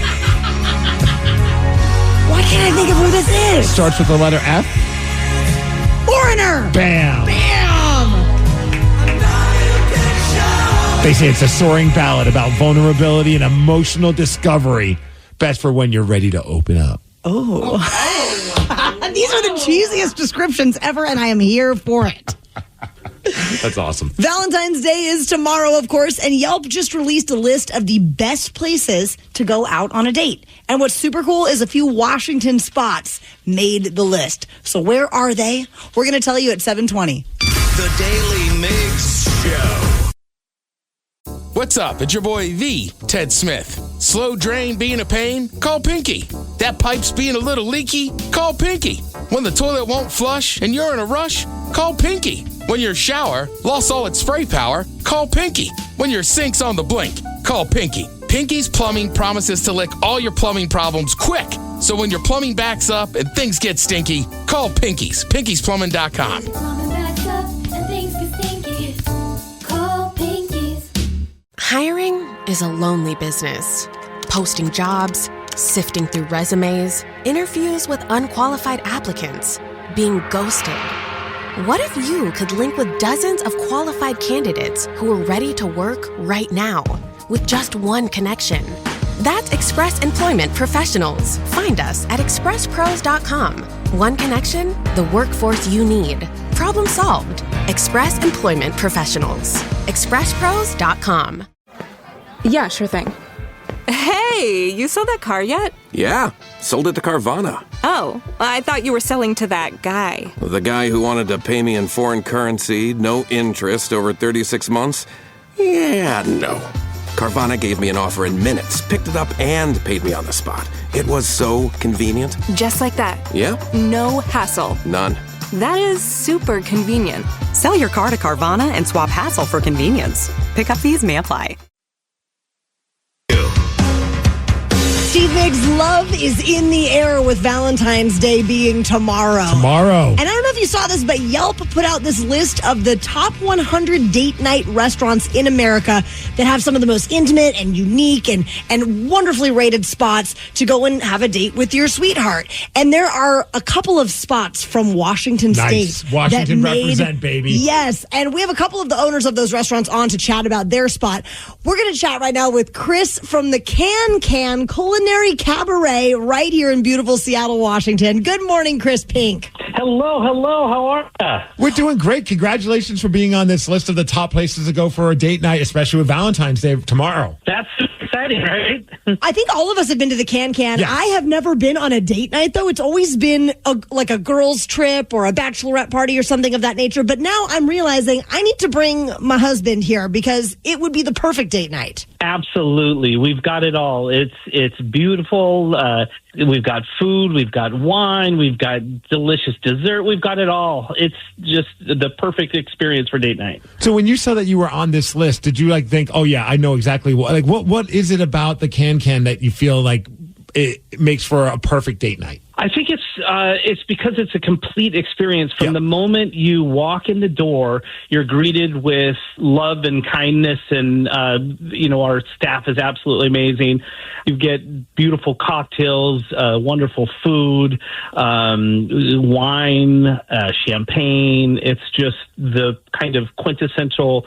S6: Why can't I think of who this is?
S7: Starts with the letter F.
S6: Foreigner.
S7: Bam.
S6: Bam.
S7: They say it's a soaring ballad about vulnerability and emotional discovery. Best for when you're ready to open up.
S6: Oh. These are the cheesiest descriptions ever, and I am here for it.
S7: That's awesome.
S6: Valentine's Day is tomorrow, of course, and Yelp just released a list of the best places to go out on a date. And what's super cool is a few Washington spots made the list. So where are they? We're going to tell you at 7:20.
S4: The Daily Migs Show.
S9: What's up? It's your boy, the Ted Smith. Slow drain being a pain? Call Pinky. That pipe's being a little leaky? Call Pinky. When the toilet won't flush and you're in a rush? Call Pinky. When your shower lost all its spray power? Call Pinky. When your sink's on the blink? Call Pinky. Pinky's Plumbing promises to lick all your plumbing problems quick. So when your plumbing backs up and things get stinky, call Pinky's. Pinky'sPlumbing.com.
S14: Hiring is a lonely business. Posting jobs, sifting through resumes, interviews with unqualified applicants, being ghosted. What if you could link with dozens of qualified candidates who are ready to work right now with just one connection? That's Express Employment Professionals. Find us at expresspros.com. One connection, the workforce you need. Problem solved. Express Employment Professionals. expresspros.com.
S10: Yeah, sure thing. Hey, you sold that car yet?
S11: Yeah, sold it to Carvana.
S10: Oh, I thought you were selling to that guy.
S11: The guy who wanted to pay me in foreign currency, no interest, over 36 months? Yeah, no. Carvana gave me an offer in minutes, picked it up, and paid me on the spot. It was so convenient.
S10: Just like that.
S11: Yeah?
S10: No hassle.
S11: None.
S10: That is super convenient.
S13: Sell your car to Carvana and swap hassle for convenience. Pickup fees may apply.
S6: Steve Migs, love is in the air with Valentine's Day being tomorrow. And I don't know if you saw this, but Yelp put out this list of the top 100 date night restaurants in America that have some of the most intimate and unique and wonderfully rated spots to go and have a date with your sweetheart. And there are a couple of spots from Washington State.
S7: Washington represent, baby.
S6: Yes. And we have a couple of the owners of those restaurants on to chat about their spot. We're going to chat right now with Chris from the Can Culinary Cabaret right here in beautiful Seattle, Washington. Good morning, Chris Pink.
S12: Hello. How are you?
S7: We're doing great. Congratulations for being on this list of the top places to go for a date night, especially with Valentine's Day tomorrow.
S12: That's exciting, right?
S6: I think all of us have been to the Can.
S7: Yes.
S6: I have never been on a date night, though. It's always been like a girls' trip or a bachelorette party or something of that nature. But now I'm realizing I need to bring my husband here because it would be the perfect date night.
S12: Absolutely. We've got it all. It's beautiful. We've got food. We've got wine. We've got delicious dessert. We've got it all. It's just the perfect experience for date night.
S7: So when you saw that you were on this list, did you think, oh yeah, I know exactly what is it about the Can that you feel like it makes for a perfect date night?
S12: I think it's because it's a complete experience. From the moment you walk in the door, you're greeted with love and kindness, and our staff is absolutely amazing. You get beautiful cocktails, wonderful food, wine, champagne. It's just the kind of quintessential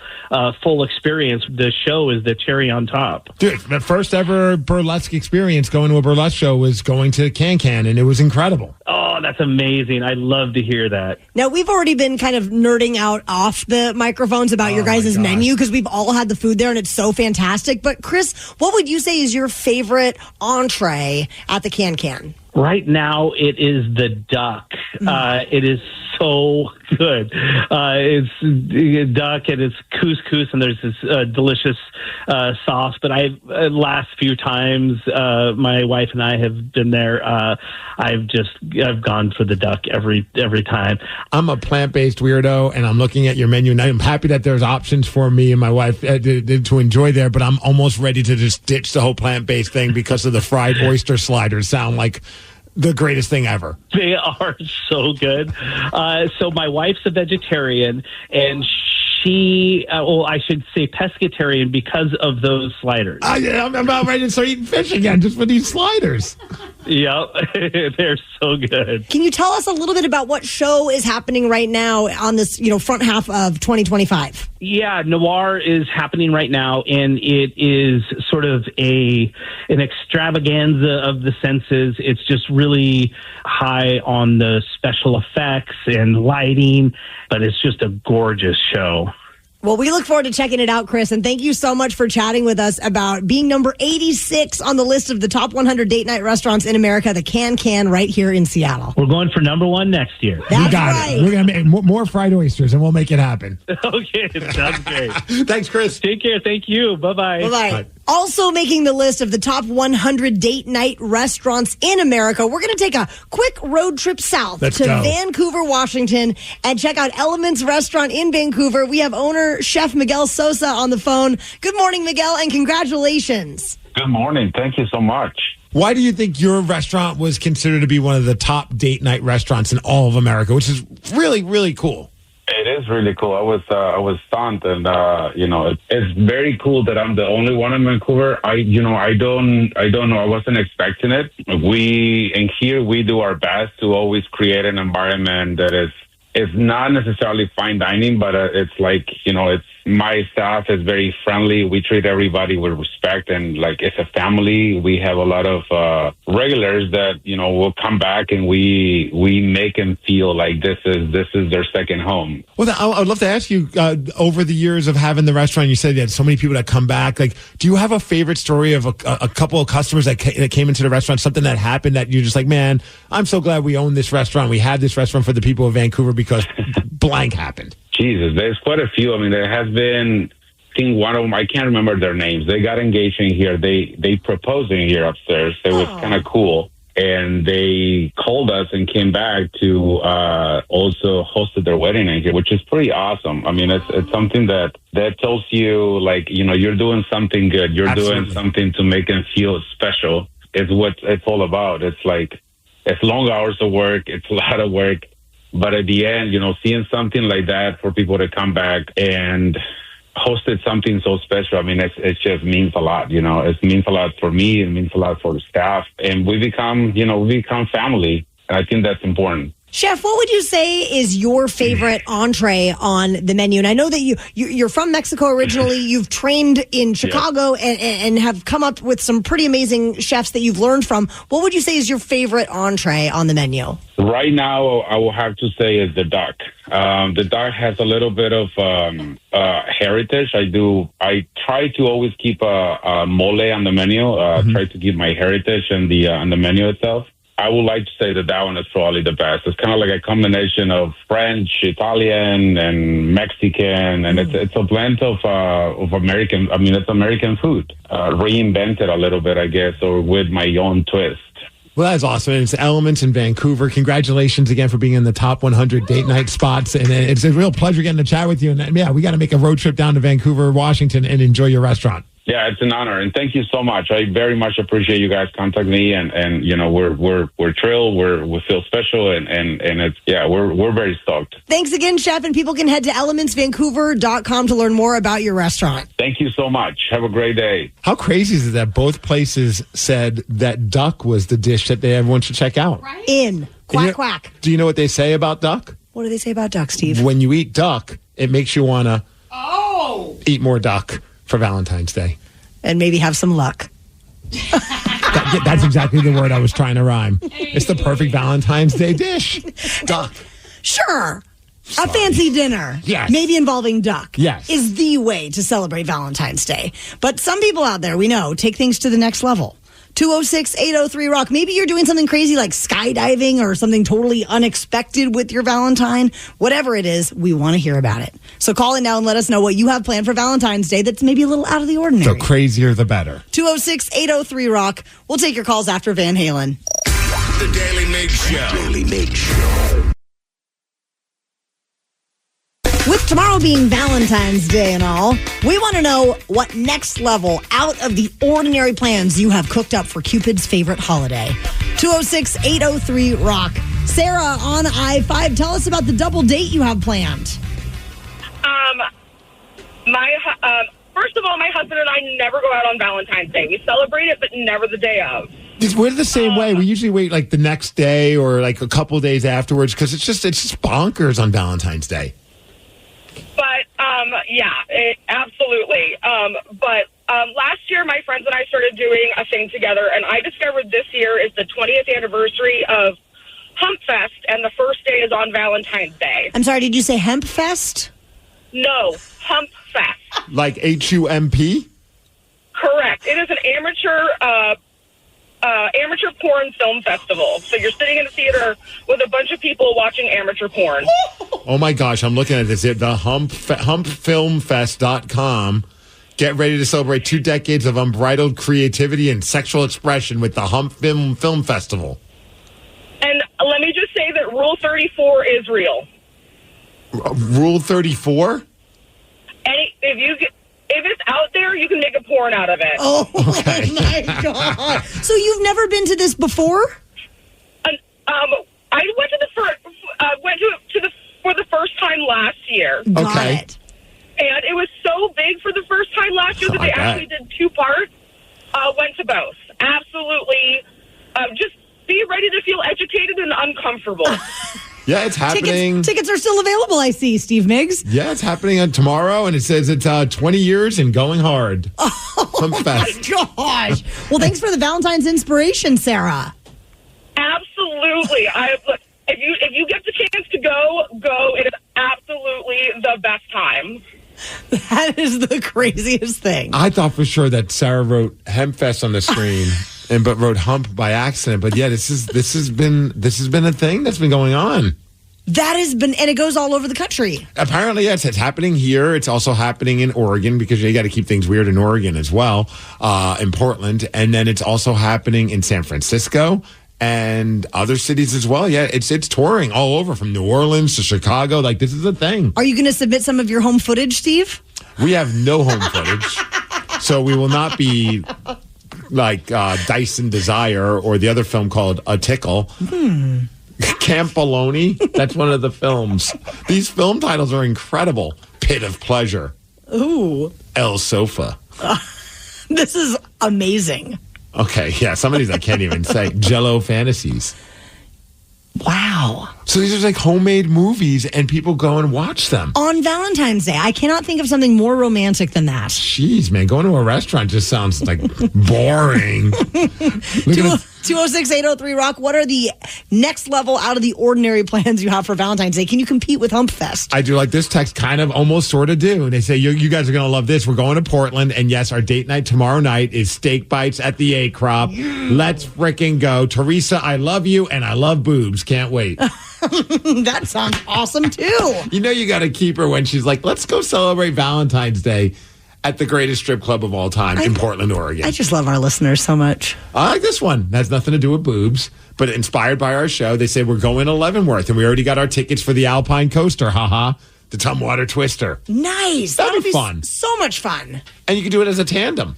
S12: full experience. The show is the cherry on top.
S7: Dude, the first ever burlesque experience going to a burlesque show was going to Can, and it was incredible.
S12: Oh, that's amazing. I love to hear that.
S6: Now, we've already been kind of nerding out off the microphones about your guys' menu because we've all had the food there and it's so fantastic. But Chris, what would you say is your favorite entree at the Can?
S12: Right now, it is the duck. It is so good. It's duck and it's couscous, and there's this delicious sauce. But last few times my wife and I have been there, I've gone for the duck every time.
S7: I'm a plant-based weirdo, and I'm looking at your menu, and I'm happy that there's options for me and my wife to enjoy there, but I'm almost ready to just ditch the whole plant-based thing because of the fried oyster sliders sound like the greatest thing ever.
S12: They are so good. So my wife's a vegetarian, and she, I should say pescatarian because of those sliders.
S7: I'm about ready to start eating fish again just for these sliders.
S12: Yep, they're so good.
S6: Can you tell us a little bit about what show is happening right now on this, front half of 2025?
S12: Yeah, Noir is happening right now, and it is sort of an extravaganza of the senses. It's just really high on the special effects and lighting, but it's just a gorgeous show.
S6: Well, we look forward to checking it out, Chris, and thank you so much for chatting with us about being number 86 on the list of the top 100 date night restaurants in America, the Can right here in Seattle.
S12: We're going for number 1 next year.
S7: You got it. We're going to make more fried oysters, and we'll make it happen.
S12: Okay, sounds great.
S7: Thanks, Chris.
S12: Take care. Thank you. Bye-bye.
S6: Bye-bye. Bye. Also making the list of the top 100 date night restaurants in America, we're going to take a quick road trip south to Vancouver, Washington, and check out Elements Restaurant in Vancouver. We have owner Chef Miguel Sosa on the phone. Good morning, Miguel, and congratulations.
S15: Good morning. Thank you so much.
S7: Why do you think your restaurant was considered to be one of the top date night restaurants in all of America, which is really, really cool?
S15: It is really cool. I was stunned, and it's very cool that I'm the only one in Vancouver. I don't know. I wasn't expecting it. We do our best to always create an environment that is not necessarily fine dining, but it's like, it's my staff is very friendly. We treat everybody with respect, and like it's a family. We have a lot of regulars that will come back, and we make them feel like this is their second home.
S7: Well, I would love to ask you, over the years of having the restaurant, you said you had so many people that come back. Like, do you have a favorite story of a couple of customers that came into the restaurant, something that happened that you're just like, man, I'm so glad we own this restaurant. We had this restaurant for the people of Vancouver because blank happened.
S15: Jesus, there's quite a few. I mean, there has been, I think one of them, I can't remember their names. They got engaged in here. They proposed in here upstairs. It was kind of cool. And they called us and came back to also hosted their wedding in here, which is pretty awesome. I mean, it's something that tells you, like, you're doing something good. You're doing something to make them feel special. It's what it's all about. It's like, it's long hours of work. It's a lot of work. But at the end, seeing something like that for people to come back and hosted something so special, I mean, it just means a lot, It means a lot for me. It means a lot for the staff. And we become family. And I think that's important.
S6: Chef, what would you say is your favorite entree on the menu? And I know that you're from Mexico originally. You've trained in Chicago and have come up with some pretty amazing chefs that you've learned from. What would you say is your favorite entree on the menu?
S15: Right now, I will have to say is the duck. The duck has a little bit of heritage. I try to always keep a mole on the menu. Try to keep my heritage on the menu itself. I would like to say that one is probably the best. It's kind of like a combination of French, Italian, and Mexican, and it's a blend of American. I mean, it's American food, reinvented a little bit, I guess, or with my own twist.
S7: Well, that's awesome. It's Elements in Vancouver. Congratulations again for being in the top 100 date night spots. And it's a real pleasure getting to chat with you. And we got to make a road trip down to Vancouver, Washington, and enjoy your restaurant.
S15: Yeah, it's an honor, and thank you so much. I very much appreciate you guys contacting me, and we're thrilled, we feel special, and it's we're very stoked.
S6: Thanks again, Chef, and people can head to elementsvancouver.com to learn more about your restaurant.
S15: Thank you so much. Have a great day.
S7: How crazy is it that both places said that duck was the dish that everyone should check out?
S6: Right. Quack, quack.
S7: Do you know what they say about duck?
S6: What do they say about duck, Steve?
S7: When you eat duck, it makes you want to eat more duck for Valentine's Day.
S6: And maybe have some luck.
S7: That's exactly the word I was trying to rhyme. It's the perfect Valentine's Day dish. Duck.
S6: Sure. A fancy dinner, maybe involving duck, is the way to celebrate Valentine's Day. But some people out there, we know, take things to the next level. 206-803-ROCK. Maybe you're doing something crazy like skydiving or something totally unexpected with your Valentine. Whatever it is, we want to hear about it. So call in now and let us know what you have planned for Valentine's Day that's maybe a little out of the ordinary.
S7: The crazier, the better.
S6: 206-803-ROCK. We'll take your calls after Van Halen.
S4: The Daily Migs Show. Daily Migs Show.
S6: With tomorrow being Valentine's Day and all, we want to know what next level out of the ordinary plans you have cooked up for Cupid's favorite holiday. 206-803-ROCK. Sarah on I-5, tell us about the double date you have planned.
S16: First of all, my husband and I never go out on Valentine's Day. We celebrate it, but never the day of.
S7: We're the same way. We usually wait like the next day or like a couple of days afterwards because it's just bonkers on Valentine's Day.
S16: But, absolutely. But last year, my friends and I started doing a thing together, and I discovered this year is the 20th anniversary of Hump Fest, and the first day is on Valentine's Day.
S6: I'm sorry, did you say Hemp Fest?
S16: No, Hump Fest.
S7: Like HUMP?
S16: Correct. It is an amateur porn film festival. So you're sitting in a theater with a bunch of people watching amateur porn.
S7: Oh my gosh, I'm looking at this. The humpfilmfest.com. Get ready to celebrate 2 decades of unbridled creativity and sexual expression with the Hump Film Festival.
S16: And let me just say that Rule 34 is real.
S7: Rule 34?
S16: If it's out there, you can make a porn out of it.
S6: Oh, okay. My God. So you've never been to this before?
S16: I went to for the first time last year.
S6: Got it.
S16: And it was so big for the first time last year that they actually did 2 parts. Went to both. Absolutely. Just be ready to feel educated and uncomfortable.
S7: Yeah, it's happening.
S6: Tickets are still available, I see, Steve Migs.
S7: Yeah, it's happening on tomorrow, and it says it's 20 years and going hard.
S6: Oh, my gosh. Well, thanks for the Valentine's inspiration, Sarah.
S16: Absolutely. If you get the chance to go. It is absolutely the best time.
S6: That is the craziest thing.
S7: I thought for sure that Sarah wrote Hempfest on the screen. But wrote hump by accident. But yeah, this has been a thing that's been going on.
S6: That has been, and it goes all over the country.
S7: Apparently, yes, it's happening here. It's also happening in Oregon because you got to keep things weird in Oregon as well, in Portland, and then it's also happening in San Francisco and other cities as well. Yeah, it's touring all over from New Orleans to Chicago. Like, this is a thing.
S6: Are you going to submit some of your home footage, Steve?
S7: We have no home footage, so we will not be like Dyson Desire or the other film called A Tickle. Camp Baloney. That's one of the films. These film titles are incredible. Pit of Pleasure.
S6: Ooh.
S7: El Sofa.
S6: This is amazing.
S7: Okay, yeah, some of these I can't even say. Jello Fantasies.
S6: Wow.
S7: So these are like homemade movies, and people go and watch them.
S6: On Valentine's Day. I cannot think of something more romantic than that.
S7: Jeez, man, going to a restaurant just sounds like boring.
S6: 206-803-ROCK. What are the next level out of the ordinary plans you have for Valentine's Day? Can you compete with Hump Fest?
S7: I do like this text kind of almost sort of do. And they say, you guys are going to love this. We're going to Portland. And yes, our date night tomorrow night is steak bites at the A-Crop. Let's fricking go. Teresa, I love you and I love boobs. Can't wait.
S6: That sounds awesome too.
S7: You know you got to keep her when she's like, let's go celebrate Valentine's Day at the greatest strip club of all time in Portland, Oregon.
S6: I just love our listeners so much.
S7: I like this one. It has nothing to do with boobs, but inspired by our show. They say we're going to Leavenworth, and we already got our tickets for the Alpine Coaster. Haha. The Tumwater Twister.
S6: Nice.
S7: That'll be fun.
S6: So much fun.
S7: And you can do it as a tandem.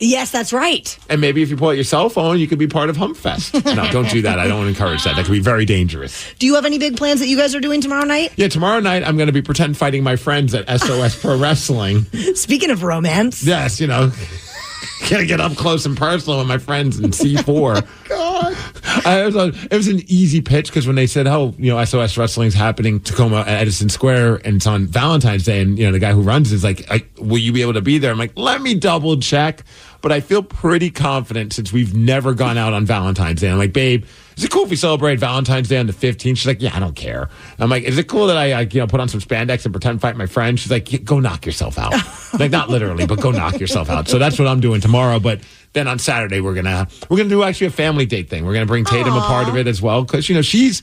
S6: Yes, that's right.
S7: And maybe if you pull out your cell phone, you could be part of Humpfest. No, don't do that. I don't encourage that. That could be very dangerous.
S6: Do you have any big plans that you guys are doing tomorrow night?
S7: Yeah, tomorrow night I'm going to be pretend fighting my friends at SOS Pro Wrestling.
S6: Speaking of romance.
S7: Yes, you know. Gonna get up close and personal with my friends in C4.
S6: God.
S7: It was an easy pitch because when they said, SOS Wrestling's happening Tacoma at Edison Square and it's on Valentine's Day, and the guy who runs it is like, will you be able to be there? I'm like, let me double check. But I feel pretty confident since we've never gone out on Valentine's Day. I'm like, babe, is it cool if we celebrate Valentine's Day on the 15th? She's like, yeah, I don't care. I'm like, is it cool that I put on some spandex and pretend fight my friend? She's like, go knock yourself out. Like, not literally, but go knock yourself out. So that's what I'm doing tomorrow. But then on Saturday we're gonna do actually a family date thing. We're gonna bring Tatum a part of it as well because she's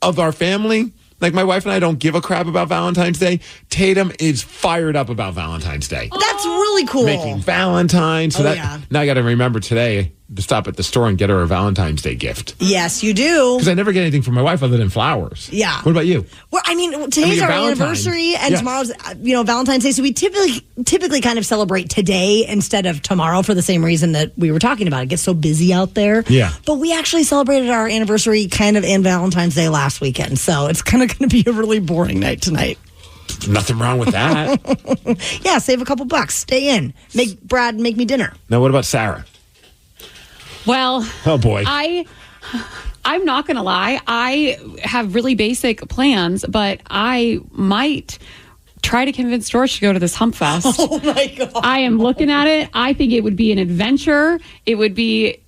S7: of our family. Like, my wife and I don't give a crap about Valentine's Day. Tatum is fired up about Valentine's Day.
S6: That's really cool.
S7: Making Valentine's. So now I got to remember today to stop at the store and get her a Valentine's Day gift.
S6: Yes, you do.
S7: Because I never get anything from my wife other than flowers.
S6: Yeah.
S7: What about you?
S6: Well, today's our anniversary, and tomorrow's, Valentine's Day. So we typically kind of celebrate today instead of tomorrow for the same reason that we were talking about. It gets so busy out there.
S7: Yeah.
S6: But we actually celebrated our anniversary kind of and Valentine's Day last weekend. So it's kind of going to be a really boring night tonight.
S7: Nothing wrong with that.
S6: Yeah, save a couple bucks. Stay in. Make Brad make me dinner.
S7: Now, what about Sarah?
S5: Well,
S7: oh boy.
S5: I'm not going to lie. I have really basic plans, but I might try to convince George to go to this Hump Fest.
S6: Oh my God.
S5: I am looking at it. I think it would be an adventure. It would be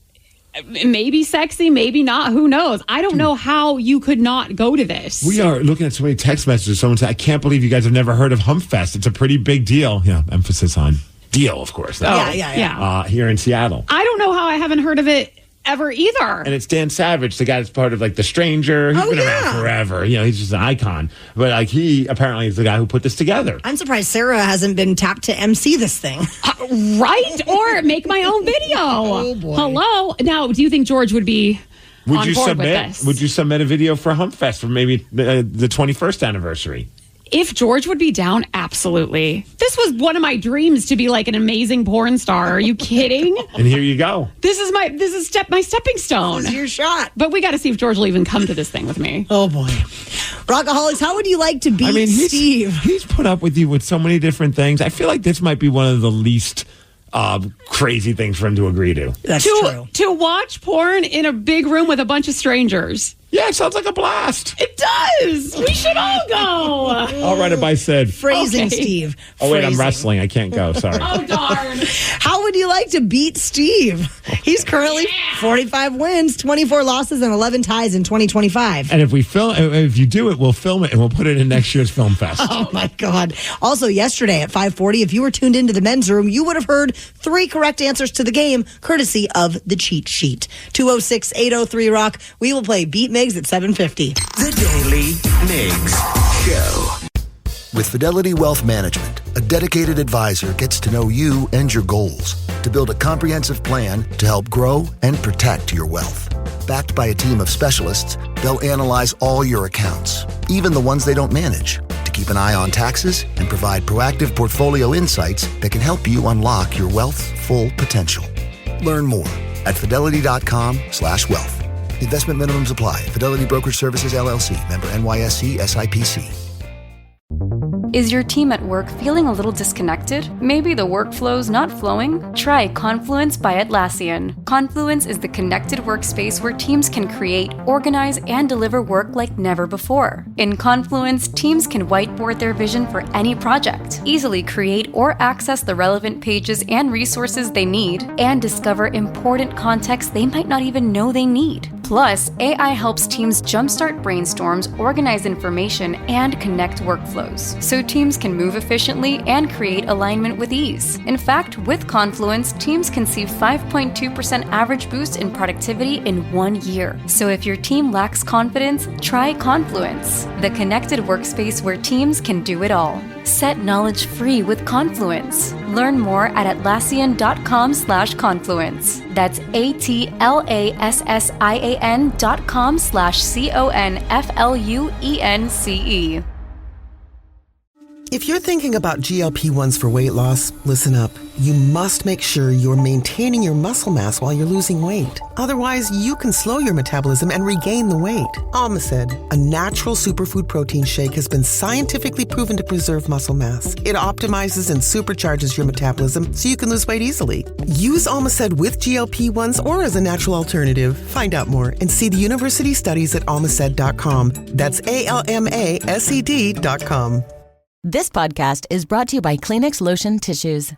S5: maybe sexy, maybe not. Who knows? I don't know how you could not go to this.
S7: We are looking at so many text messages. Someone said, I can't believe you guys have never heard of Hump Fest. It's a pretty big deal. Yeah, emphasis on deal, of course.
S5: Yeah.
S7: Here in Seattle.
S5: I don't know how I haven't heard of it ever either.
S7: And it's Dan Savage, the guy that's part of The Stranger. He's been around forever. He's just an icon. But he apparently is the guy who put this together.
S6: I'm surprised Sarah hasn't been tapped to MC this thing.
S5: Right? Or make my own video.
S6: Oh, boy.
S5: Hello? Now, do you think George would be on board with this?
S7: Would you submit a video for Hump Fest for maybe the 21st anniversary?
S5: If George would be down, absolutely. This was one of my dreams, to be like an amazing porn star. Are you kidding?
S7: And here you go.
S5: This is my stepping stone.
S6: This is your shot.
S5: But we got to see if George will even come to this thing with me.
S6: Oh boy. Rockaholics, how would you like to beat Steve?
S7: He's put up with you with so many different things. I feel like this might be one of the least crazy things for him to agree to.
S6: That's true.
S5: To watch porn in a big room with a bunch of strangers.
S7: Yeah, it sounds like a blast.
S5: It does. We should all go.
S7: I'll run it by Sid.
S6: Phrasing, okay. Steve.
S7: Oh, wait, I'm wrestling. I can't go. Sorry.
S5: Oh, darn.
S6: How would you like to beat Steve? He's currently 45 wins, 24 losses, and 11 ties in 2025.
S7: And if you do it, we'll film it and we'll put it in next year's Film Fest.
S6: Oh, my God. Also, yesterday at 5:40, if you were tuned into the men's room, you would have heard 3 correct answers to the game, courtesy of the cheat sheet. 206-803-ROCK. We will play Beat Migs at 7:50.
S4: The Daily Migs Show.
S17: With Fidelity Wealth Management, a dedicated advisor gets to know you and your goals to build a comprehensive plan to help grow and protect your wealth. Backed by a team of specialists, they'll analyze all your accounts, even the ones they don't manage, to keep an eye on taxes and provide proactive portfolio insights that can help you unlock your wealth's full potential. Learn more at fidelity.com/wealth. Investment minimums apply. Fidelity Brokerage Services, LLC. Member NYSE SIPC.
S23: Is your team at work feeling a little disconnected? Maybe the workflow's not flowing? Try Confluence by Atlassian. Confluence is the connected workspace where teams can create, organize, and deliver work like never before. In Confluence, teams can whiteboard their vision for any project, easily create or access the relevant pages and resources they need, and discover important context they might not even know they need. Plus, AI helps teams jumpstart brainstorms, organize information, and connect workflows, so teams can move efficiently and create alignment with ease. In fact, with Confluence, teams can see 5.2% average boost in productivity in 1 year. So if your team lacks confidence, try Confluence, the connected workspace where teams can do it all. Set knowledge free with Confluence. Learn more at Atlassian.com/confluence. That's ATLASSIAN.com/CONFLUENCE.
S18: If you're thinking about GLP-1s for weight loss, listen up. You must make sure you're maintaining your muscle mass while you're losing weight. Otherwise, you can slow your metabolism and regain the weight. Almacid, a natural superfood protein shake, has been scientifically proven to preserve muscle mass. It optimizes and supercharges your metabolism so you can lose weight easily. Use Almacid with GLP-1s or as a natural alternative. Find out more and see the university studies at almacid.com. That's ALMASED.com.
S20: This podcast is brought to you by Kleenex Lotion Tissues.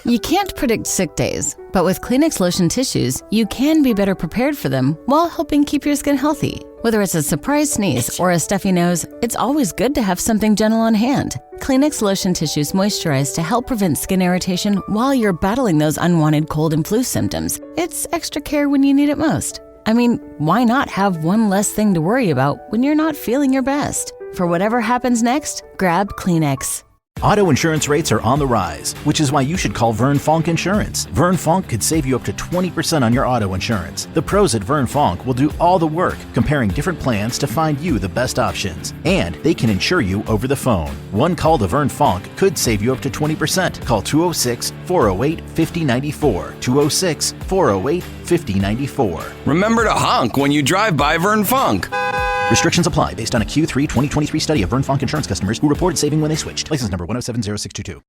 S20: You can't predict sick days, but with Kleenex Lotion Tissues, you can be better prepared for them while helping keep your skin healthy. Whether it's a surprise sneeze or a stuffy nose, it's always good to have something gentle on hand. Kleenex Lotion Tissues moisturize to help prevent skin irritation while you're battling those unwanted cold and flu symptoms. It's extra care when you need it most. I mean, why not have one less thing to worry about when you're not feeling your best? For whatever happens next, grab Kleenex.
S2: Auto insurance rates are on the rise, which is why you should call Vern Fonk Insurance. Vern Fonk could save you up to 20% on your auto insurance. The pros at Vern Fonk will do all the work, comparing different plans to find you the best options. And they can insure you over the phone. One call to Vern Fonk could save you up to 20%. Call 206-408-5094. 206-408-5094.
S1: Remember to honk when you drive by Vern Fonk.
S2: Restrictions apply based on a Q3 2023 study of Vern Fonk Insurance customers who reported saving when they switched. License number 1070622.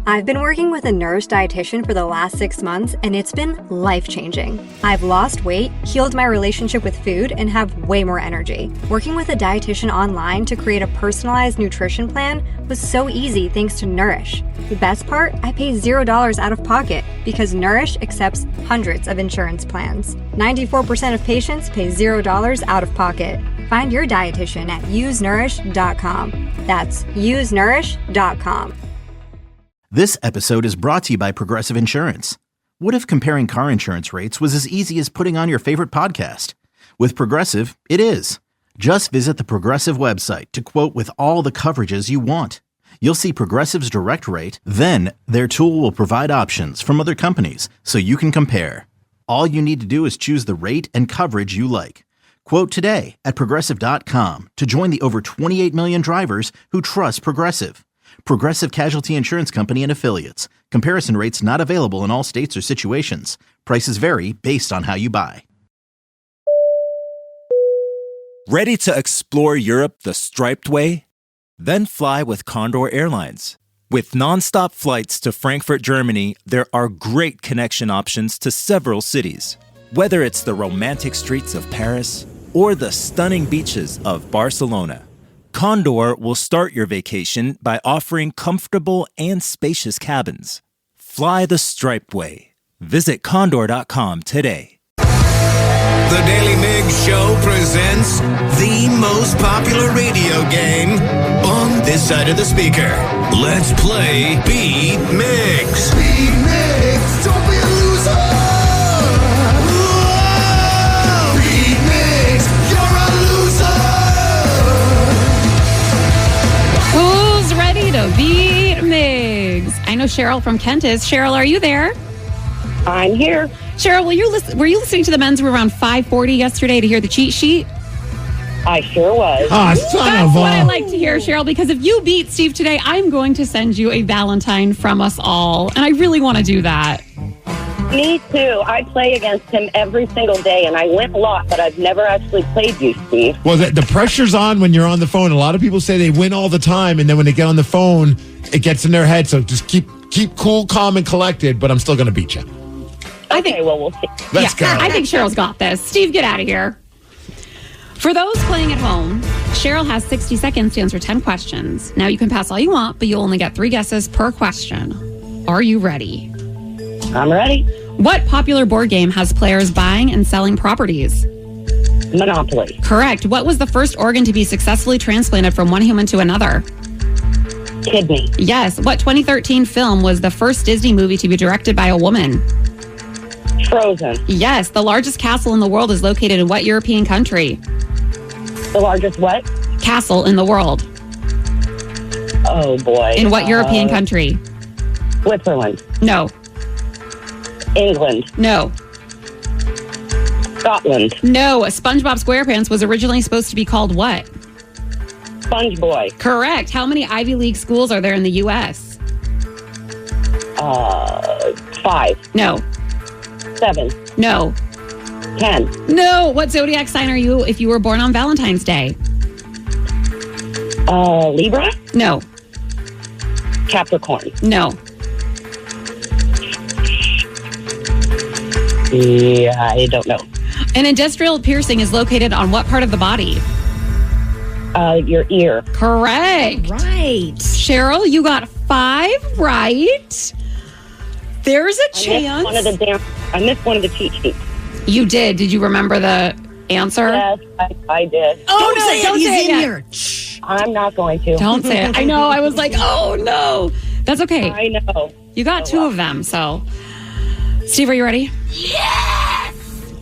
S21: I've been working with a nurse dietitian for the last 6 months, and it's been life-changing. I've lost weight, healed my relationship with food, and have way more energy. Working with a dietitian online to create a personalized nutrition plan was so easy thanks to Nourish. The best part? I pay $0 out of pocket because Nourish accepts hundreds of insurance plans. 94% of patients pay $0 out of pocket. Find your dietitian at usenourish.com. That's usenourish.com.
S2: This episode is brought to you by Progressive Insurance. What if comparing car insurance rates was as easy as putting on your favorite podcast? With Progressive, it is. Just visit the Progressive website to quote with all the coverages you want. You'll see Progressive's direct rate, then their tool will provide options from other companies so you can compare. All you need to do is choose the rate and coverage you like. Quote today at Progressive.com to join the over 28 million drivers who trust Progressive. Progressive Casualty Insurance Company and Affiliates. Comparison rates not available in all states or situations. Prices vary based on how you buy.
S22: Ready to explore Europe the striped way? Then fly with Condor Airlines. With nonstop flights to Frankfurt, Germany, there are great connection options to several cities. Whether it's the romantic streets of Paris or the stunning beaches of Barcelona, Condor will start your vacation by offering comfortable and spacious cabins. Fly the striped way. Visit condor.com today.
S4: The Daly Migs Show presents the most popular radio game on this side of the speaker. Let's play Beat Migs. Beat Migs, don't be a loser.
S5: Who's ready to beat Migs? I know Cheryl from Kent is. Cheryl, are you there?
S16: I'm here.
S5: Cheryl, were you listening to the men's room around 5:40 yesterday to hear the cheat sheet?
S16: I sure was.
S5: That's what I like to hear, Cheryl, because if you beat Steve today, I'm going to send you a Valentine from us all. And I really want to do that.
S16: Me too. I play against him every single day, and I win a lot, but I've never actually played you, Steve.
S7: Well, the pressure's on when you're on the phone. A lot of people say they win all the time, and then when they get on the phone, it gets in their head. So just keep cool, calm, and collected, but I'm still going to beat you.
S16: Well, we'll see.
S7: Let's go.
S5: I think Cheryl's got this. Steve, get out of here. For those playing at home, Cheryl has 60 seconds to answer 10 questions. Now, you can pass all you want, but you'll only get 3 guesses per question. Are you ready?
S16: I'm ready.
S5: What popular board game has players buying and selling properties?
S16: Monopoly.
S5: Correct. What was the first organ to be successfully transplanted from one human to another?
S16: Kidney.
S5: Yes. What 2013 film was the first Disney movie to be directed by a woman?
S16: Frozen.
S5: Yes. The largest castle in the world is located in what European country?
S16: The largest what?
S5: Castle in the world.
S16: Oh, boy.
S5: In what European country?
S16: Switzerland.
S5: No.
S16: England.
S5: No.
S16: Scotland.
S5: No. SpongeBob SquarePants was originally supposed to be called what?
S16: Sponge Boy.
S5: Correct. How many Ivy League schools are there in the U.S.?
S16: 5.
S5: No.
S16: 7.
S5: No.
S16: 10.
S5: No. What zodiac sign are you if you were born on Valentine's Day?
S16: Libra?
S5: No.
S16: Capricorn.
S5: No.
S16: Yeah, I don't know.
S5: An industrial piercing is located on what part of the body?
S16: Your ear.
S5: Correct.
S6: Right.
S5: Cheryl, you got 5 right. There's a chance.
S16: I missed one of the cheat sheets.
S5: You did. Did you remember the answer?
S3: Yes, I did.
S6: Oh, don't say it. He's in
S5: yet.
S6: here.
S3: I'm not going to.
S5: Don't say it. I know. I was like, oh, no. That's okay.
S3: I know.
S5: You got two of them, so. Steve, are you ready? Yes!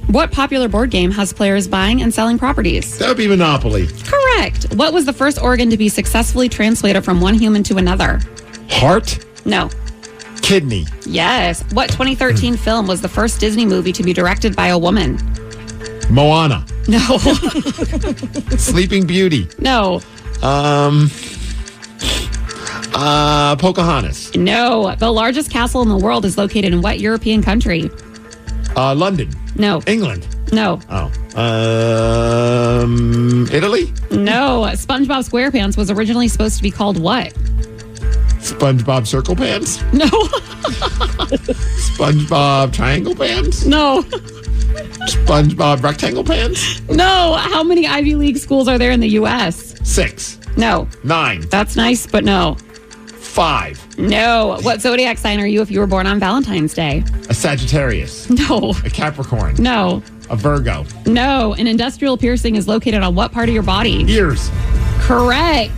S5: What popular board game has players buying and selling properties?
S7: That would be Monopoly.
S5: Correct. What was the first organ to be successfully translated from one human to another?
S7: Heart?
S5: No.
S7: Kidney.
S5: Yes. What 2013 film was the first Disney movie to be directed by a woman?
S7: Moana.
S5: No.
S7: Sleeping Beauty.
S5: No.
S7: Pocahontas.
S5: No. The largest castle in the world is located in what European country?
S7: London.
S5: No.
S7: England.
S5: No.
S7: Oh. Italy?
S5: No. SpongeBob SquarePants was originally supposed to be called what?
S7: SpongeBob Circle Pants?
S5: No.
S7: SpongeBob Triangle Pants?
S5: No.
S7: SpongeBob Rectangle Pants?
S5: No. How many Ivy League schools are there in the U.S.?
S7: 6.
S5: No.
S7: 9.
S5: That's nice, but no.
S7: 5.
S5: No. What zodiac sign are you if you were born on Valentine's Day?
S7: A Sagittarius.
S5: No.
S7: A Capricorn.
S5: No.
S7: A Virgo.
S5: No. An industrial piercing is located on what part of your body?
S7: Ears.
S5: Correct.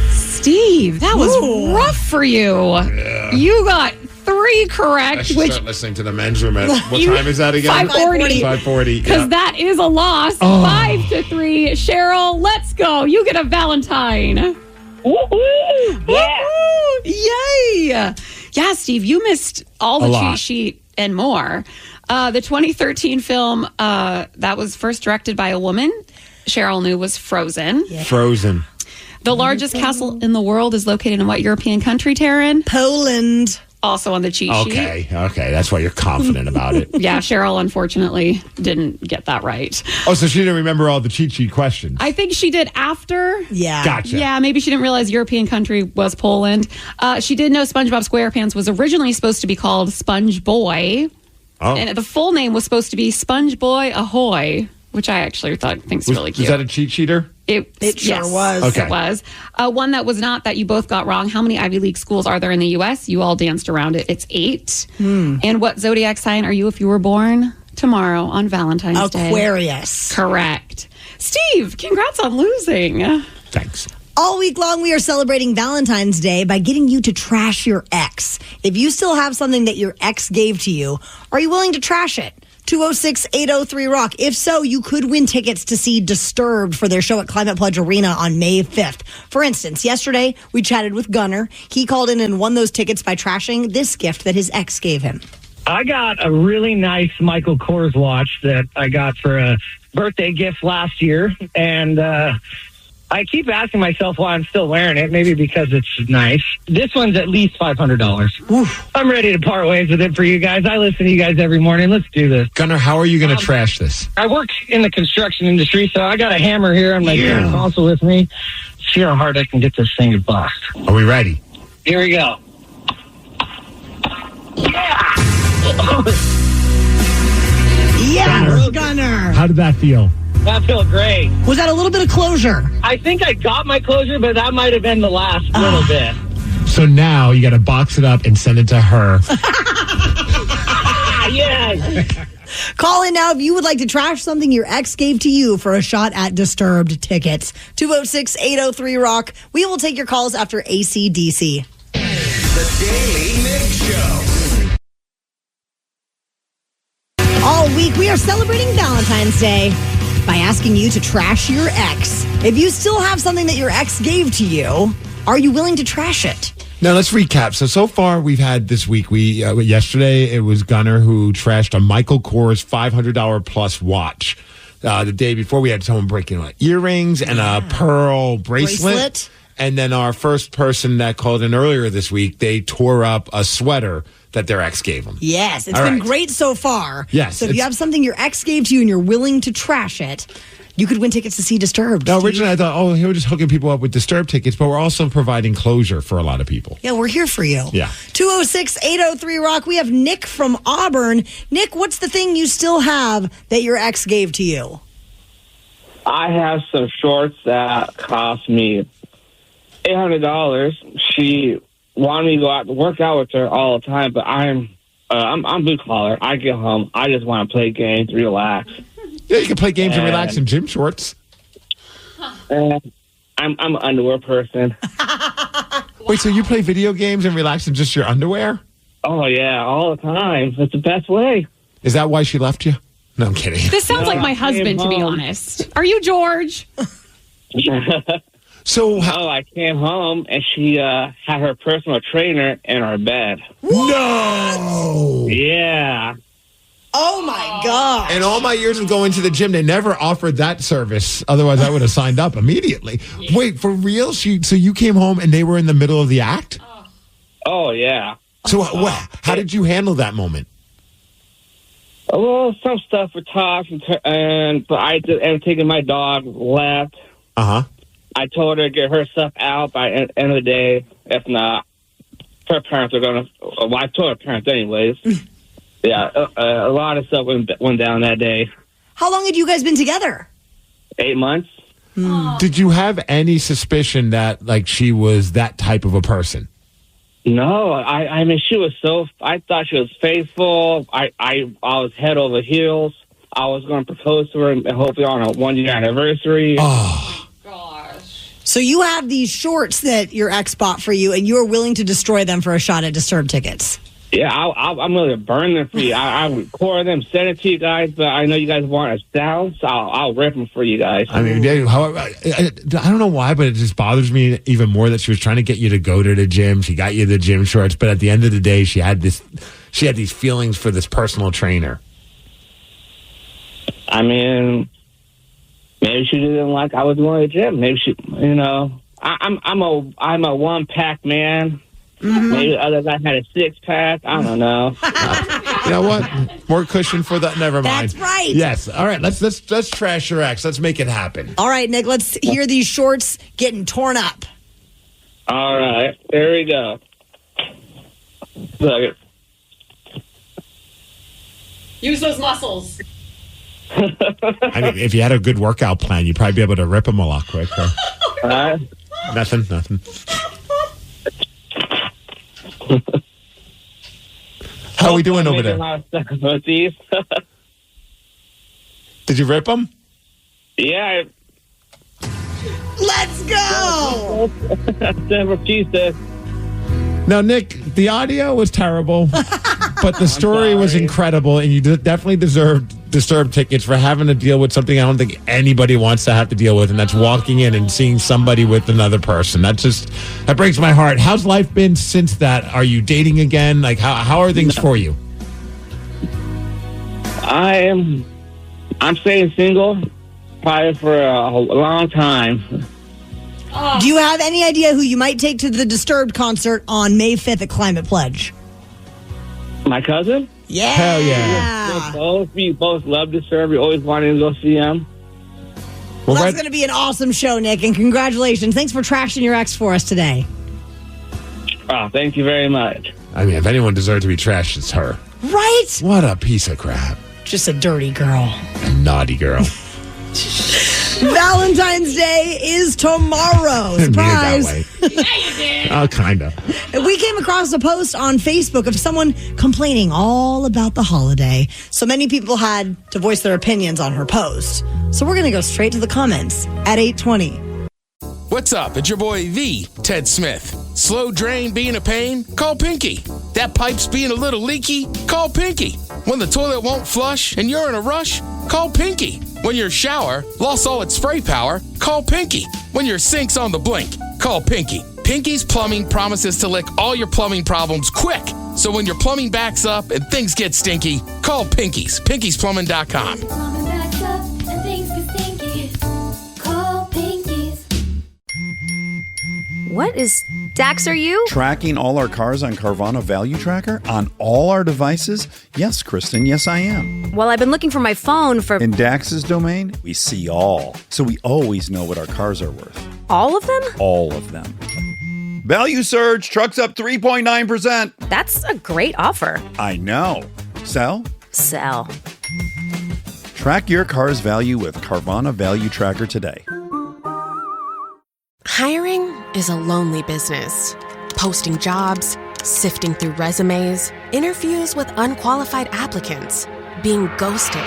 S5: Steve, that was rough for you.
S7: Yeah.
S5: You got 3 correct,
S7: I should
S5: which
S7: start listening to the men's room at what time is that again?
S5: 5:40.
S7: 5:40.
S5: Because
S7: Yeah.
S5: that is a loss. 5-3. Cheryl, let's go. You get a Valentine.
S3: Woo-hoo! Yeah.
S5: Woo-hoo! Yay. Yeah, Steve, you missed all the
S7: A
S5: cheat
S7: lot.
S5: sheet and more. The 2013 film that was first directed by a woman, Cheryl knew, was Frozen.
S7: Frozen.
S5: The largest castle in the world is located in what European country, Taryn?
S6: Poland.
S5: Also on the cheat sheet.
S7: Okay. That's why you're confident about it.
S5: Yeah, Cheryl unfortunately didn't get that right.
S7: Oh, so she didn't remember all the cheat sheet questions.
S5: I think she did after.
S6: Yeah.
S7: Gotcha.
S5: Yeah, maybe she didn't realize European country was Poland. She did know SpongeBob SquarePants was originally supposed to be called Sponge Boy.
S7: Oh.
S5: And the full name was supposed to be Sponge Boy Ahoy, which I actually think's really cute.
S7: Was that a cheat sheeter?
S6: It sure was.
S7: Okay.
S5: It was. One that was not that you both got wrong. How many Ivy League schools are there in the U.S.? You all danced around it. It's 8. And what zodiac sign are you if you were born tomorrow on Valentine's Day?
S6: Aquarius.
S5: Correct. Steve, congrats on losing.
S7: Thanks.
S6: All week long, we are celebrating Valentine's Day by getting you to trash your ex. If you still have something that your ex gave to you, are you willing to trash it? 206-803-ROCK. If so, you could win tickets to see Disturbed for their show at Climate Pledge Arena on May 5th. For instance, yesterday, we chatted with Gunnar. He called in and won those tickets by trashing this gift that his ex gave him.
S8: I got a really nice Michael Kors watch that I got for a birthday gift last year, and I keep asking myself why I'm still wearing it, maybe because it's nice. This one's at least $500. Oof. I'm ready to part ways with it for you guys. I listen to you guys every morning. Let's do this.
S7: Gunnar, how are you going to trash this?
S8: I work in the construction industry, so I got a hammer here on my console with me. See how hard I can get this thing to bust.
S7: Are we ready?
S8: Here we go.
S6: Yeah, Gunnar.
S7: How did that feel?
S8: That feels great.
S6: Was that a little bit of closure?
S8: I think I got my closure, but that might have been the last little bit.
S7: So now you got to box it up and send it to her.
S8: Yes.
S6: Call in now if you would like to trash something your ex gave to you for a shot at Disturbed tickets. 206-803-ROCK. We will take your calls after AC/DC.
S4: The Daily Migs Show.
S6: All week, we are celebrating Valentine's Day by asking you to trash your ex. If you still have something that your ex gave to you, are you willing to trash it?
S7: Now, let's recap. So far, we've had this week, yesterday, it was Gunnar who trashed a Michael Kors $500 plus watch. The day before, we had someone breaking earrings and a pearl bracelet. And then our first person that called in earlier this week, they tore up a sweater that their ex gave them.
S6: Yes, it's
S7: All
S6: been
S7: right.
S6: great so far.
S7: Yes,
S6: So if you have something your ex gave to you and you're willing to trash it, you could win tickets to see Disturbed.
S7: Now, originally I thought, we're just hooking people up with Disturbed tickets, but we're also providing closure for a lot of people.
S6: Yeah, we're here for you.
S7: Yeah.
S6: 206-803-ROCK. We have Nick from Auburn. Nick, what's the thing you still have that your ex gave to you?
S19: I have some shorts that cost me $800. She wanted me to go out to work out with her all the time, but I'm blue collar. I get home, I just want to play games, relax.
S7: Yeah, you can play games and relax in gym shorts.
S19: I'm an underwear person.
S7: Wait, so you play video games and relax in just your underwear?
S19: Oh, yeah, all the time. That's the best way.
S7: Is that why she left you? No, I'm kidding.
S5: This sounds like my husband, to be honest. Are you George?
S7: So
S19: I came home and she had her personal trainer in our bed.
S7: No!
S19: Yeah.
S6: Oh, my God.
S7: In all my years of going to the gym, they never offered that service. Otherwise, I would have signed up immediately. Yeah. Wait, for real? So you came home and they were in the middle of the act?
S19: Oh, yeah.
S7: So how did you handle that moment?
S19: Well, some stuff were talked, but I just ended up taking my dog, left.
S7: Uh-huh.
S19: I told her to get her stuff out by the end of the day. If not, her parents are going to... Well, I told her parents anyways. Yeah, a lot of stuff went down that day.
S6: How long had you guys been together?
S19: 8 months.
S7: Did you have any suspicion that, like, she was that type of a person?
S19: No, I mean, she was so... I thought she was faithful. I was head over heels. I was going to propose to her and hopefully on a 1-year anniversary.
S7: Oh.
S6: So you have these shorts that your ex bought for you, and you are willing to destroy them for a shot at Disturbed tickets.
S19: Yeah, I'm going to burn them for you. I record them, send it to you guys, but I know you guys want a sound, so I'll rip them for you guys.
S7: I mean, I don't know why, but it just bothers me even more that she was trying to get you to go to the gym. She got you the gym shorts, but at the end of the day, she had these feelings for this personal trainer.
S19: I mean, maybe she didn't like I was going to the gym. Maybe she, I'm a one-pack man. Mm-hmm. Maybe the other guy had a 6-pack. I don't know.
S7: You know what? More cushion for that. Never mind.
S6: That's right.
S7: Yes. All right. Let's trash your ex. Let's make it happen.
S6: All right, Nick. Let's hear these shorts getting torn up.
S19: All right. There we go. Look.
S5: Use those muscles.
S7: I mean, if you had a good workout plan, you'd probably be able to rip them a lot quicker. Nothing. How are we doing over there? Did you rip them?
S19: Yeah.
S6: Let's go!
S19: Never pieces.
S7: Now, Nick, the audio was terrible, but the story was incredible, and you definitely deserved Disturbed tickets for having to deal with something I don't think anybody wants to have to deal with, and that's walking in and seeing somebody with another person. That breaks my heart. How's life been since that? Are you dating again? Like, how are things for you?
S19: I'm staying single probably for a long time.
S6: Do you have any idea who you might take to the Disturbed concert on May 5th at Climate Pledge?
S19: My cousin?
S6: Yeah.
S7: Hell yeah.
S19: We both love Disturbed. We always wanted to go see him.
S6: Well, that's going to be an awesome show, Nick, and congratulations. Thanks for trashing your ex for us today.
S19: Oh, thank you very much.
S7: I mean, if anyone deserved to be trashed, it's her.
S6: Right?
S7: What a piece of crap.
S6: Just a dirty girl.
S7: A naughty girl.
S6: Valentine's Day is tomorrow. Surprise.
S7: Yeah, you did. Oh, kind of.
S6: We came across a post on Facebook of someone complaining all about the holiday. So many people had to voice their opinions on her post. So we're going to go straight to the comments at 8:20.
S9: What's up? It's your boy, the Ted Smith. Slow drain being a pain? Call Pinky. That pipe's being a little leaky? Call Pinky. When the toilet won't flush and you're in a rush? Call Pinky. When your shower lost all its spray power? Call Pinky. When your sink's on the blink? Call Pinky. Pinky's Plumbing promises to lick all your plumbing problems quick. So when your plumbing backs up and things get stinky, call Pinky's. Pinky'sPlumbing.com.
S11: What is... Dax, are you?
S14: Tracking all our cars on Carvana Value Tracker on all our devices? Yes, Kristen, yes, I am.
S11: Well, I've been looking for my phone for...
S14: In Dax's domain, we see all. So we always know what our cars are worth.
S11: All of them?
S14: All of them. Value surge, trucks up 3.9%.
S11: That's a great offer.
S14: I know. Sell?
S11: Sell.
S14: Track your car's value with Carvana Value Tracker today.
S24: Hiring is a lonely business. Posting jobs, sifting through resumes, interviews with unqualified applicants, being ghosted.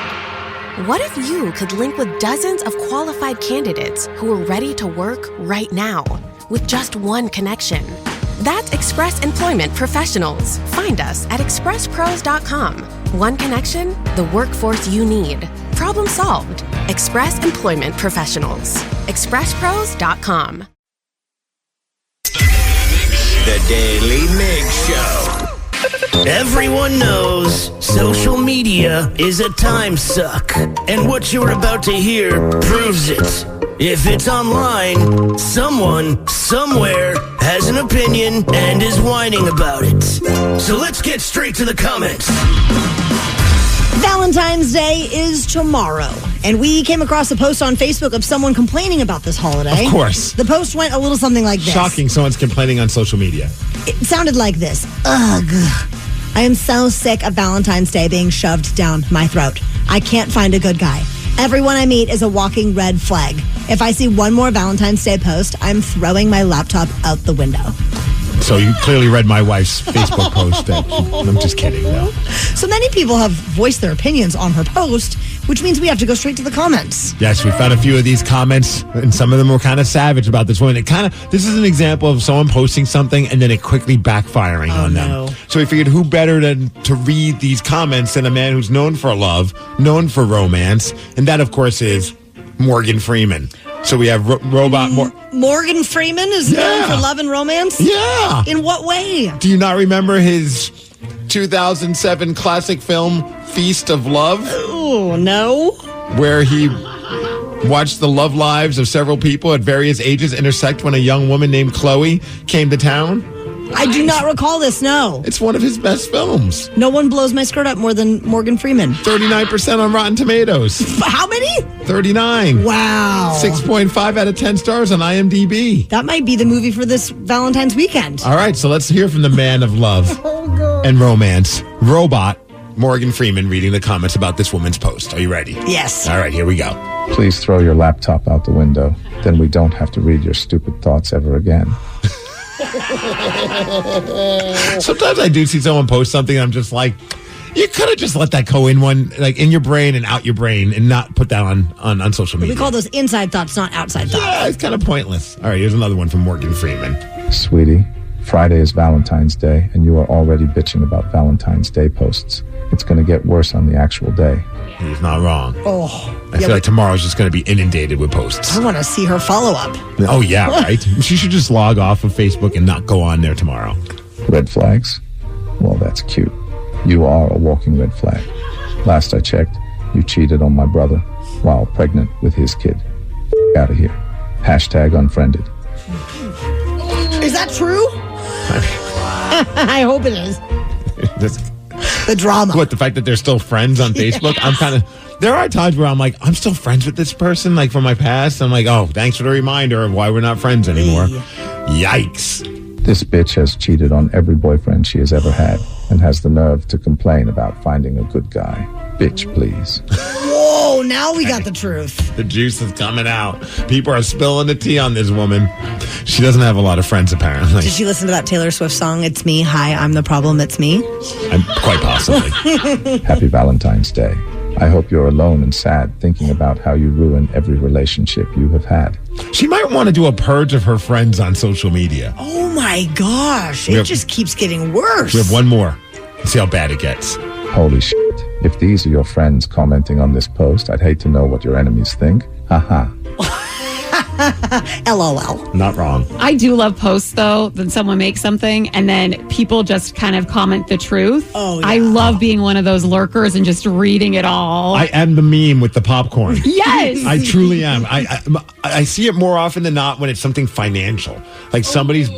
S24: What if you could link with dozens of qualified candidates who are ready to work right now with just one connection? That's Express Employment Professionals. Find us at expresspros.com. One connection, the workforce you need. Problem solved. Express Employment Professionals. expresspros.com.
S4: The Daily Migs Show.
S10: Everyone knows social media is a time suck, and what you're about to hear proves it. If it's online, someone, somewhere, has an opinion and is whining about it. So let's get straight to the comments.
S6: Valentine's Day is tomorrow, and we came across a post on Facebook of someone complaining about this holiday.
S7: Of course.
S6: The post went a little something like this.
S7: Shocking someone's complaining on social media.
S6: It sounded like this. Ugh. I am so sick of Valentine's Day being shoved down my throat. I can't find a good guy. Everyone I meet is a walking red flag. If I see one more Valentine's Day post, I'm throwing my laptop out the window.
S7: So you clearly read my wife's Facebook post. I'm just kidding, though.
S6: So many people have voiced their opinions on her post, which means we have to go straight to the comments.
S7: Yes, we found a few of these comments, and some of them were kind of savage about this woman. This is an example of someone posting something and then it quickly backfiring on them. So we figured who better than to read these comments than a man who's known for love, known for romance, and that, of course, is Morgan Freeman. So we have
S6: Morgan Freeman is known for love and romance?
S7: Yeah.
S6: In what way?
S7: Do you not remember his 2007 classic film, Feast of Love?
S6: Oh, no.
S7: Where he watched the love lives of several people at various ages intersect when a young woman named Chloe came to town?
S6: I do not recall this, no.
S7: It's one of his best films.
S6: No one blows my skirt up more than Morgan Freeman.
S7: 39% on Rotten Tomatoes.
S6: How many?
S7: 39.
S6: Wow.
S7: 6.5 out of 10 stars on IMDb.
S6: That might be the movie for this Valentine's weekend.
S7: All right, so let's hear from the man of love and romance, Robot Morgan Freeman, reading the comments about this woman's post. Are you ready?
S6: Yes.
S7: All right, here we go.
S12: Please throw your laptop out the window. Then we don't have to read your stupid thoughts ever again.
S7: Sometimes I do see someone post something and I'm just like, you could have just let that go in in your brain and out your brain and not put that on social media.
S6: We call those inside thoughts, not outside thoughts.
S7: Yeah, it's kind of pointless. All right, here's another one from Morgan Freeman.
S12: Sweetie, Friday is Valentine's Day, and you are already bitching about Valentine's Day posts. It's going to get worse on the actual day.
S7: He's not wrong.
S6: Oh.
S7: I feel like tomorrow's just going to be inundated with posts.
S6: I want to see her follow-up.
S7: Oh, yeah, right? She should just log off of Facebook and not go on there tomorrow.
S12: Red flags? Well, that's cute. You are a walking red flag. Last I checked, you cheated on my brother while pregnant with his kid. Out of here. Hashtag unfriended.
S6: Is that true? I hope it is. The drama.
S7: What, the fact that they're still friends on Facebook? Yeah. There are times where I'm like, I'm still friends with this person, like from my past. I'm like, oh, thanks for the reminder of why we're not friends anymore. Yikes.
S12: This bitch has cheated on every boyfriend she has ever had and has the nerve to complain about finding a good guy. Bitch, please.
S6: Whoa, now we got the truth.
S7: The juice is coming out. People are spilling the tea on this woman. She doesn't have a lot of friends, apparently.
S6: Did she listen to that Taylor Swift song, It's Me, Hi, I'm the Problem, It's Me?
S7: Quite possibly.
S12: Happy Valentine's Day. I hope you're alone and sad thinking about how you ruin every relationship you have had.
S7: She might want to do a purge of her friends on social media.
S6: Oh my gosh. It just keeps getting worse.
S7: We have one more. Let's see how bad it gets.
S12: Holy shit. If these are your friends commenting on this post, I'd hate to know what your enemies think. Haha.
S6: LOL.
S7: Not wrong.
S5: I do love posts, though, when someone makes something and then people just kind of comment the truth.
S6: Oh, yeah.
S5: I love being one of those lurkers and just reading it all.
S7: I am the meme with the popcorn.
S5: Yes.
S7: I truly am. I see it more often than not when it's something financial. Like somebody's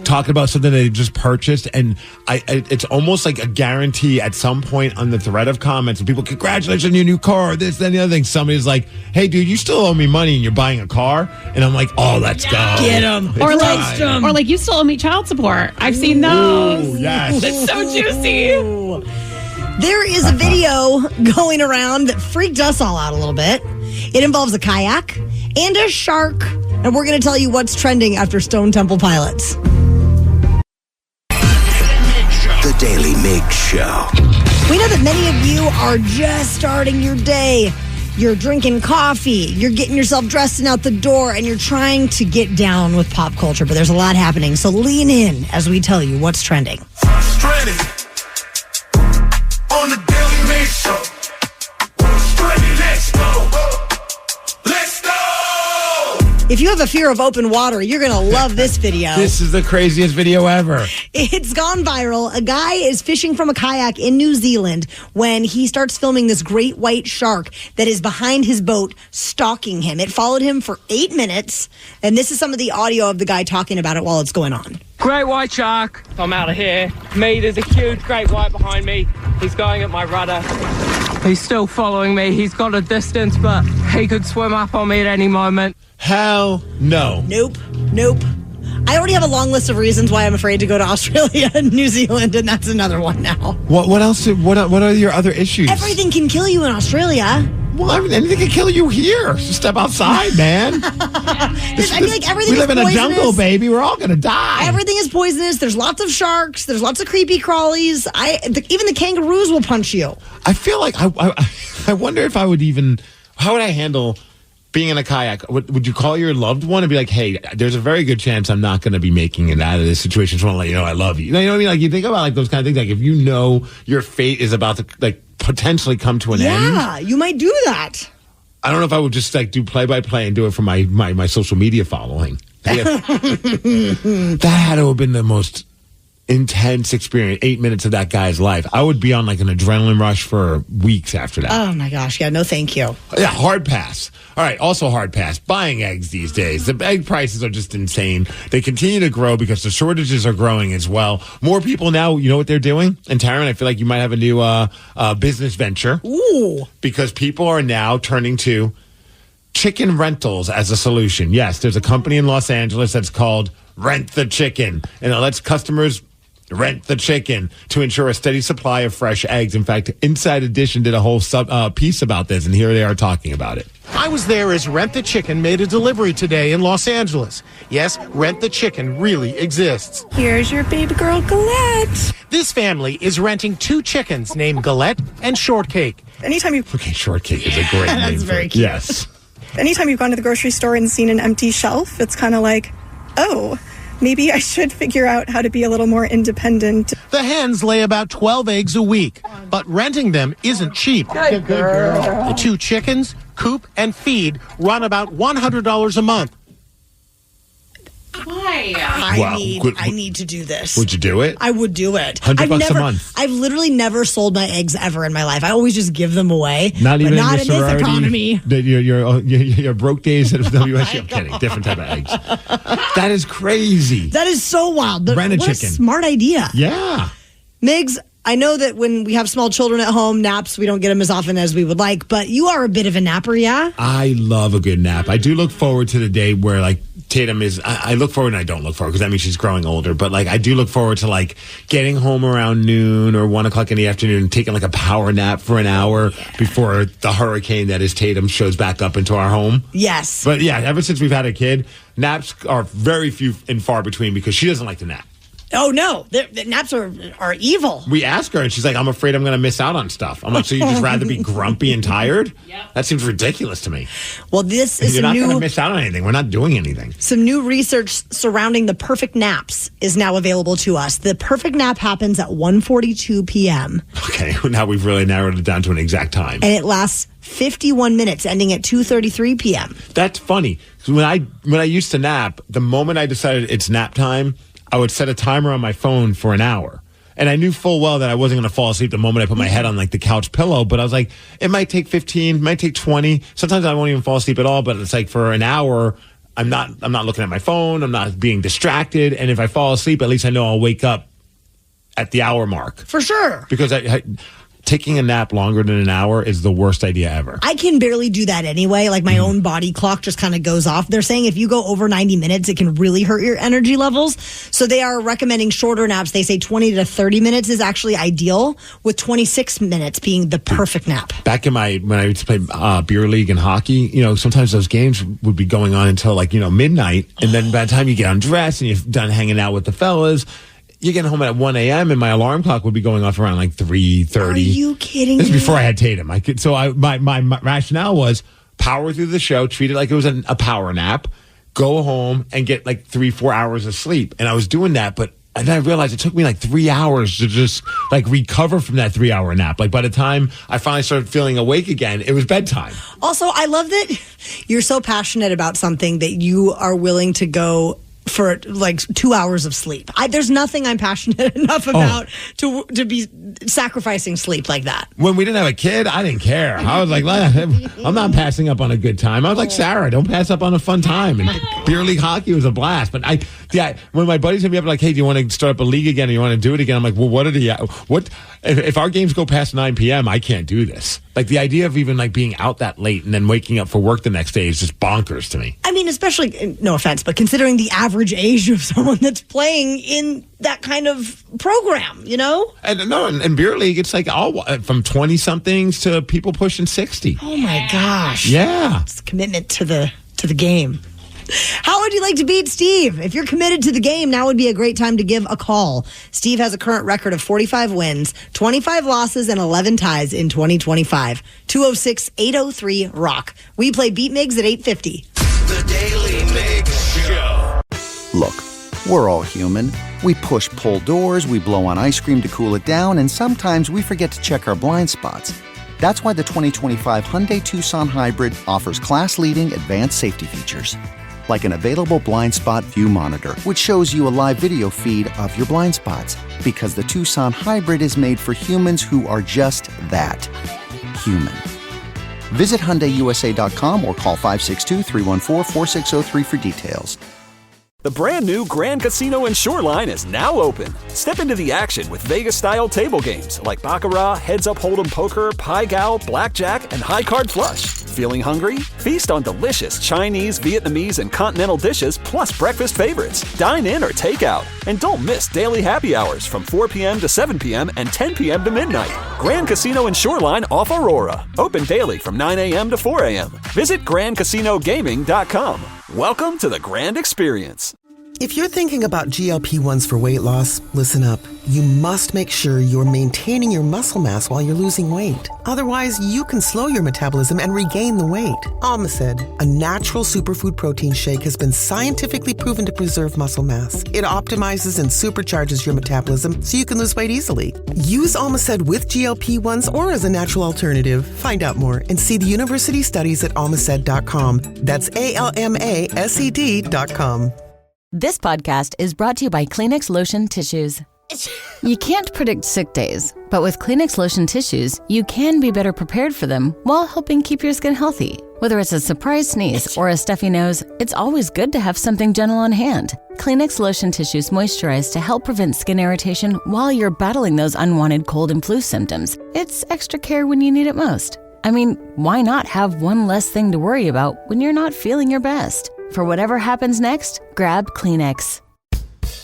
S7: talking about something they just purchased, and it's almost like a guarantee at some point on the thread of comments and people, congratulations on your new car, this, then the other thing. Somebody's like, hey dude, you still owe me money and you're buying a car, and I'm like, oh, let's go,
S6: get him,
S5: or like you still owe me child support. I've seen those.
S7: Ooh, yes.
S5: It's so juicy.
S6: There is a video going around that freaked us all out a little bit. It involves a kayak and a shark, and we're going to tell you what's trending after Stone Temple Pilots.
S4: The Daily Migs Show.
S6: We know that many of you are just starting your day. you're drinking coffee, you're getting yourself dressed and out the door, and you're trying to get down with pop culture. But there's a lot happening. So lean in as we tell you what's trending.
S13: Trending on the Daily Migs Show. Trending, let's go. Let's go.
S6: If you have a fear of open water, you're going to love this video.
S7: This is the craziest video ever.
S6: It's gone viral. A guy is fishing from a kayak in New Zealand when he starts filming this great white shark that is behind his boat, stalking him. It followed him for 8 minutes, and this is some of the audio of the guy talking about it while it's going on.
S15: Great white shark. I'm out of here. There's a huge great white behind me. He's going at my rudder. He's still following me. He's got a distance, but he could swim up on me at any moment.
S7: Hell no.
S6: Nope. I already have a long list of reasons why I'm afraid to go to Australia and New Zealand, and that's another one now.
S7: What else? What are your other issues?
S6: Everything can kill you in Australia.
S7: Well, anything can kill you here. Just step outside, man.
S6: I feel like everything
S7: we live in a jungle, baby. We're all going to die.
S6: Everything is poisonous. There's lots of sharks. There's lots of creepy crawlies. Even the kangaroos will punch you.
S7: I feel like I wonder if I would even... How would I handle being in a kayak? Would you call your loved one and be like, hey, there's a very good chance I'm not going to be making it out of this situation. Just want to let you know I love you. You know what I mean? Like, you think about like those kind of things. Like, if you know your fate is about to like potentially come to an end.
S6: Yeah, you might do that.
S7: I don't know if I would just like do play-by-play and do it for my social media following. That had to have been the most intense experience. 8 minutes of that guy's life. I would be on like an adrenaline rush for weeks after that.
S6: Oh my gosh. Yeah, no thank you.
S7: Yeah, hard pass. All right, also hard pass. Buying eggs these days. The egg prices are just insane. They continue to grow because the shortages are growing as well. More people now, you know what they're doing? And Taryn, I feel like you might have a new business venture.
S6: Ooh. Because
S7: people are now turning to chicken rentals as a solution. Yes, there's a company in Los Angeles that's called Rent the Chicken, and it lets customers rent the chicken to ensure a steady supply of fresh eggs. In fact, Inside Edition did a whole piece about this, and here they are talking about it.
S17: I was there as Rent the Chicken made a delivery today in Los Angeles. Yes, Rent the Chicken really exists.
S23: Here's your baby girl, Galette.
S17: This family is renting 2 chickens named Galette and Shortcake.
S7: Okay, Shortcake is a great name.
S23: That's very cute.
S7: Yes.
S23: Anytime you've gone to the grocery store and seen an empty shelf, it's kind of like, oh, maybe I should figure out how to be a little more independent.
S17: The hens lay about 12 eggs a week, but renting them isn't cheap.
S23: Good girl.
S17: The 2 chickens, coop, and feed run about $100 a month.
S6: Why? I need to do this.
S7: Would you do it?
S6: I would do it.
S7: $100 a month.
S6: I've literally never sold my eggs ever in my life. I always just give them away.
S7: Not even
S6: not
S7: in
S6: this
S7: sorority,
S6: economy.
S7: Your broke days at WSU. I'm kidding. Different type of eggs. That is crazy.
S6: That is so wild.
S7: Rent a
S6: what
S7: chicken.
S6: A smart idea.
S7: Yeah.
S6: Migs, I know that when we have small children at home, naps, we don't get them as often as we would like, but you are a bit of a napper, yeah?
S7: I love a good nap. I do look forward to the day where, like, Tatum is, I look forward and I don't look forward because that means she's growing older. But like, I do look forward to like getting home around noon or 1 o'clock in the afternoon and taking like a power nap for an hour before the hurricane that is Tatum shows back up into our home.
S6: Yes.
S7: But yeah, ever since we've had a kid, naps are very few and far between because she doesn't like to nap.
S6: Oh, no. The naps are evil.
S7: We ask her, and she's like, I'm afraid I'm going to miss out on stuff. I'm like, so you'd just rather be grumpy and tired? Yep. That seems ridiculous to me.
S6: Well, this is
S7: You're not going to miss out on anything. We're not doing anything.
S6: Some new research surrounding the perfect naps is now available to us. The perfect nap happens at 1:42 p.m.
S7: Okay, now we've really narrowed it down to an exact time.
S6: And it lasts 51 minutes, ending at 2:33 p.m.
S7: That's funny. When I used to nap, the moment I decided it's nap time, I would set a timer on my phone for an hour. And I knew full well that I wasn't going to fall asleep the moment I put my head on like the couch pillow. But I was like, it might take 15, it might take 20. Sometimes I won't even fall asleep at all. But it's like for an hour, I'm not looking at my phone. I'm not being distracted. And if I fall asleep, at least I know I'll wake up at the hour mark.
S6: For sure.
S7: Because taking a nap longer than an hour is the worst idea ever.
S6: I can barely do that anyway. Like my own body clock just kind of goes off. They're saying if you go over 90 minutes, it can really hurt your energy levels. So they are recommending shorter naps. They say 20 to 30 minutes is actually ideal, with 26 minutes being the perfect nap.
S7: Back in when I used to play beer league and hockey, sometimes those games would be going on until midnight. And then by the time you get undressed and you're done hanging out with the fellas, you're getting home at 1 a.m. and my alarm clock would be going off around like 3:30.
S6: Are you kidding
S7: This is
S6: me?
S7: before I had Tatum. My rationale was power through the show, treat it like it was a power nap, go home and get like 3-4 hours of sleep. And I was doing that, but and then I realized it took me like 3 hours to just like recover from that 3-hour nap. Like by the time I finally started feeling awake again, it was bedtime.
S6: Also, I love that you're so passionate about something that you are willing to go for like 2 hours of sleep. There's nothing I'm passionate enough about to be sacrificing sleep like that.
S7: When we didn't have a kid, I didn't care. I was like, I'm not passing up on a good time. I was like, Sarah, don't pass up on a fun time. And beer league hockey was a blast. But when my buddies hit me up like, hey, do you want to start up a league again? Or you want to do it again? I'm like, well, if our games go past 9 p.m., I can't do this. Like the idea of even like being out that late and then waking up for work the next day is just bonkers to me.
S6: I mean, especially, no offense, but considering the average age of someone that's playing in that kind of program, you know?
S7: And no, in beer league, it's like all from 20 somethings to people pushing 60.
S6: Oh my gosh.
S7: Yeah.
S6: It's commitment to the game. How would you like to beat Steve? If you're committed to the game, now would be a great time to give a call. Steve has a current record of 45 wins, 25 losses, and 11 ties in 2025. 206-803-ROCK. We play Beat Migs at 8:50.
S4: The Daily Migs Show.
S1: Look, we're all human. We pull doors, we blow on ice cream to cool it down, and sometimes we forget to check our blind spots. That's why the 2025 Hyundai Tucson Hybrid offers class-leading advanced safety features. Like an available blind spot view monitor, which shows you a live video feed of your blind spots. Because the Tucson Hybrid is made for humans who are just that, human. Visit HyundaiUSA.com or call 562-314-4603 for details.
S18: The brand new Grand Casino and Shoreline is now open. Step into the action with Vegas-style table games like Baccarat, Heads Up Hold'em Poker, Pai Gow, Blackjack, and High Card Flush. Feeling hungry? Feast on delicious Chinese, Vietnamese, and continental dishes, plus breakfast favorites. Dine in or take out. And don't miss daily happy hours from 4 p.m. to 7 p.m. and 10 p.m. to midnight. Grand Casino and Shoreline off Aurora. Open daily from 9 a.m. to 4 a.m. Visit GrandCasinoGaming.com. Welcome to the Grand Experience.
S20: If you're thinking about GLP-1s for weight loss, listen up. You must make sure you're maintaining your muscle mass while you're losing weight. Otherwise, you can slow your metabolism and regain the weight. Almacid, a natural superfood protein shake, has been scientifically proven to preserve muscle mass. It optimizes and supercharges your metabolism so you can lose weight easily. Use Almacid with GLP-1s or as a natural alternative. Find out more and see the university studies at almacid.com. That's ALMASED.com.
S21: This podcast is brought to you by Kleenex Lotion Tissues. You can't predict sick days, but with Kleenex Lotion Tissues, you can be better prepared for them while helping keep your skin healthy. Whether it's a surprise sneeze or a stuffy nose, it's always good to have something gentle on hand. Kleenex Lotion Tissues moisturize to help prevent skin irritation while you're battling those unwanted cold and flu symptoms. It's extra care when you need it most. I mean, why not have one less thing to worry about when you're not feeling your best? For whatever happens next, grab Kleenex.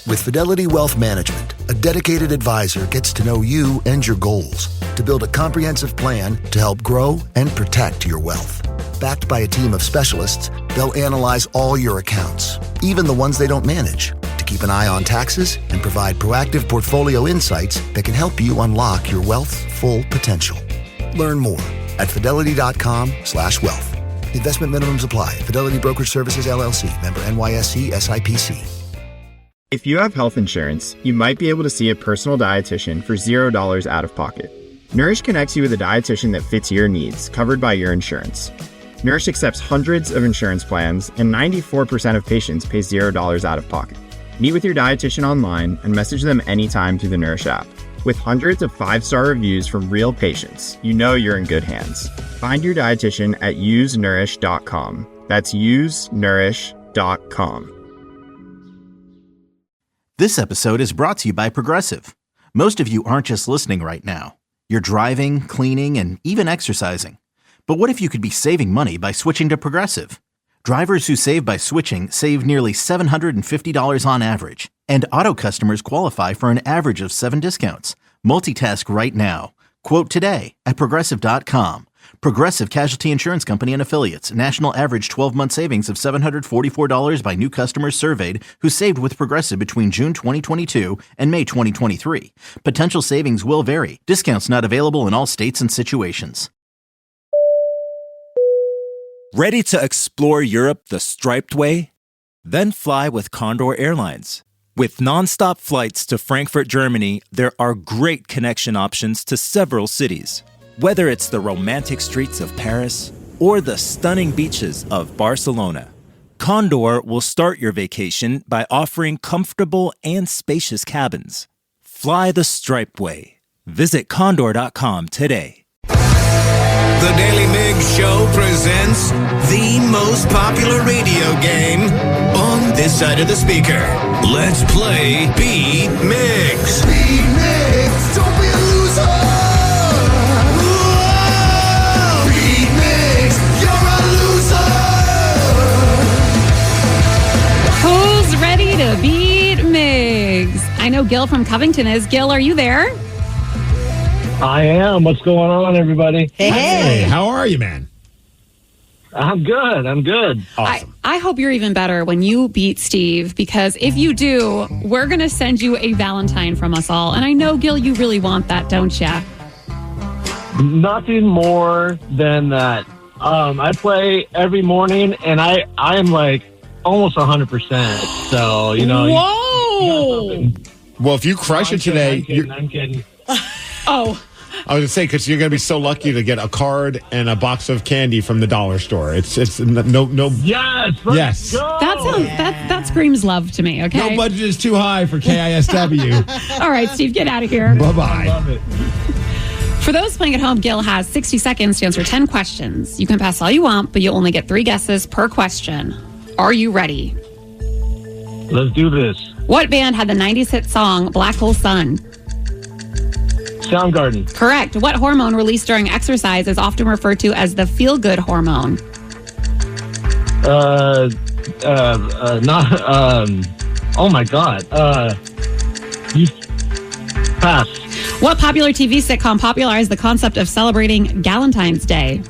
S25: With Fidelity Wealth Management, a dedicated advisor gets to know you and your goals to build a comprehensive plan to help grow and protect your wealth. Backed by a team of specialists, they'll analyze all your accounts, even the ones they don't manage, to keep an eye on taxes and provide proactive portfolio insights that can help you unlock your wealth's full potential. Learn more at fidelity.com/wealth. Investment minimums apply. Fidelity Brokerage Services, LLC. Member NYSE SIPC.
S26: If you have health insurance, you might be able to see a personal dietitian for $0 out of pocket. Nourish connects you with a dietitian that fits your needs, covered by your insurance. Nourish accepts hundreds of insurance plans, and 94% of patients pay $0 out of pocket. Meet with your dietitian online and message them anytime through the Nourish app. With hundreds of 5-star reviews from real patients, you know you're in good hands. Find your dietitian at usenourish.com. That's usenourish.com.
S2: This episode is brought to you by Progressive. Most of you aren't just listening right now. You're driving, cleaning, and even exercising. But what if you could be saving money by switching to Progressive? Drivers who save by switching save nearly $750 on average. And auto customers qualify for an average of 7 discounts. Multitask right now. Quote today at Progressive.com. Progressive Casualty Insurance Company and Affiliates. National average 12-month savings of $744 by new customers surveyed who saved with Progressive between June 2022 and May 2023. Potential savings will vary. Discounts not available in all states and situations.
S3: Ready to explore Europe the striped way? Then fly with Condor Airlines. With nonstop flights to Frankfurt, Germany, there are great connection options to several cities. Whether it's the romantic streets of Paris or the stunning beaches of Barcelona, Condor will start your vacation by offering comfortable and spacious cabins. Fly the striped way. Visit condor.com today.
S4: The Daily Migs Show presents the most popular radio game on this side of the speaker. Let's play Beat Migs. Beat Migs, don't be a loser. Whoa! Beat Migs, you're a loser.
S5: Who's ready to beat Migs? I know Gil from Covington is. Gil, are you there?
S8: I am. What's going on, everybody?
S7: Hey, how are you, man?
S8: I'm good.
S7: Awesome.
S5: I hope you're even better when you beat Steve, because if you do, we're going to send you a Valentine from us all. And I know, Gil, you really want that, don't you?
S8: Nothing more than that. I play every morning, and I'm like almost 100%. So, you know.
S5: Whoa!
S7: Well, if you crush it today,
S8: I'm kidding.
S5: Oh.
S7: I was going to say, because you're going to be so lucky to get a card and a box of candy from the dollar store. It's no.
S8: Yes.
S7: Yes.
S8: Go.
S5: That screams love to me. Okay.
S7: No budget is too high for KISW.
S5: All right, Steve, get out of here.
S7: Bye-bye.
S8: I love it.
S5: For those playing at home, Gil has 60 seconds to answer 10 questions. You can pass all you want, but you only get 3 guesses per question. Are you ready?
S8: Let's do this.
S5: What band had the 90s hit song Black Hole Sun?
S8: Soundgarden.
S5: Correct. What hormone released during exercise is often referred to as the feel-good hormone?
S8: Oh my God. You pass.
S5: What popular TV sitcom popularized the concept of celebrating Galentine's Day?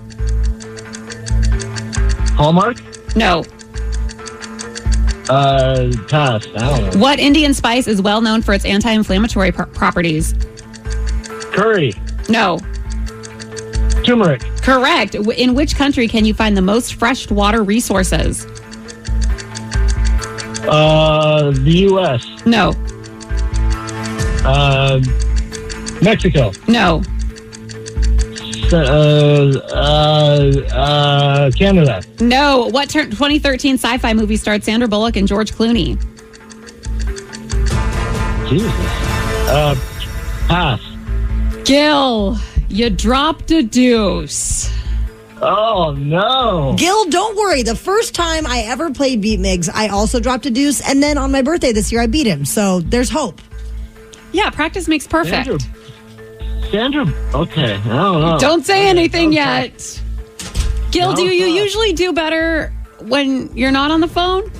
S8: Hallmark?
S5: No.
S8: Pass. I don't know.
S5: What Indian spice is well known for its anti-inflammatory properties?
S8: Curry.
S5: No.
S8: Turmeric.
S5: Correct. In which country can you find the most fresh water resources?
S8: The U.S.
S5: No.
S8: Mexico.
S5: No.
S8: Canada.
S5: No. What 2013 sci-fi movie starred Sandra Bullock and George Clooney?
S8: Jesus. Pass.
S5: Gil, you dropped a deuce.
S8: Oh, no.
S6: Gil, don't worry. The first time I ever played Beat Migs, I also dropped a deuce. And then on my birthday this year, I beat him. So there's hope.
S5: Yeah, practice makes perfect.
S8: Sandra, okay. I don't know.
S5: Don't say anything yet. Gil, do you usually do better when you're not on the phone?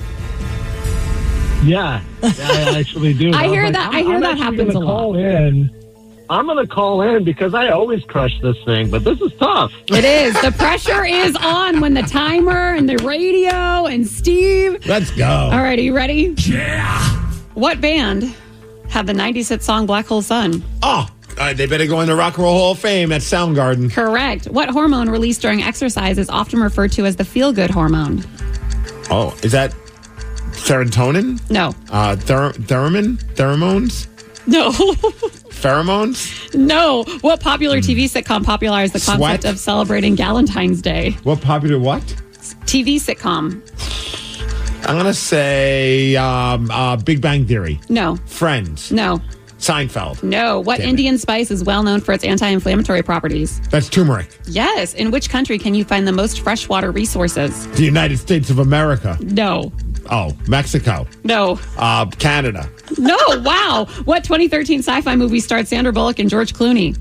S8: Yeah, I actually do.
S5: I hear that happens a lot.
S8: I'm going to call in because I always crush this thing, but this is tough.
S5: It is. The pressure is on when the timer and the radio and Steve.
S7: Let's go.
S5: All right, are you ready?
S7: Yeah.
S5: What band had the 90s hit song Black Hole Sun?
S7: Oh, they better go in the Rock and Roll Hall of Fame. That's Soundgarden.
S5: Correct. What hormone released during exercise is often referred to as the feel-good hormone?
S7: Oh, is that serotonin?
S5: No.
S7: Pheromones?
S5: No.
S7: Pheromones?
S5: No. What popular TV sitcom popularized the concept of celebrating Galentine's Day?
S7: What popular what?
S5: TV sitcom.
S7: I'm going to say Big Bang Theory.
S5: No.
S7: Friends.
S5: No.
S7: Seinfeld.
S5: No. What Indian spice is well known for its anti-inflammatory properties?
S7: That's turmeric.
S5: Yes. In which country can you find the most freshwater resources?
S7: The United States of America.
S5: No.
S7: Oh, Mexico.
S5: No.
S7: Canada.
S5: No. Wow. What 2013 sci-fi movie starred Sandra Bullock and George Clooney?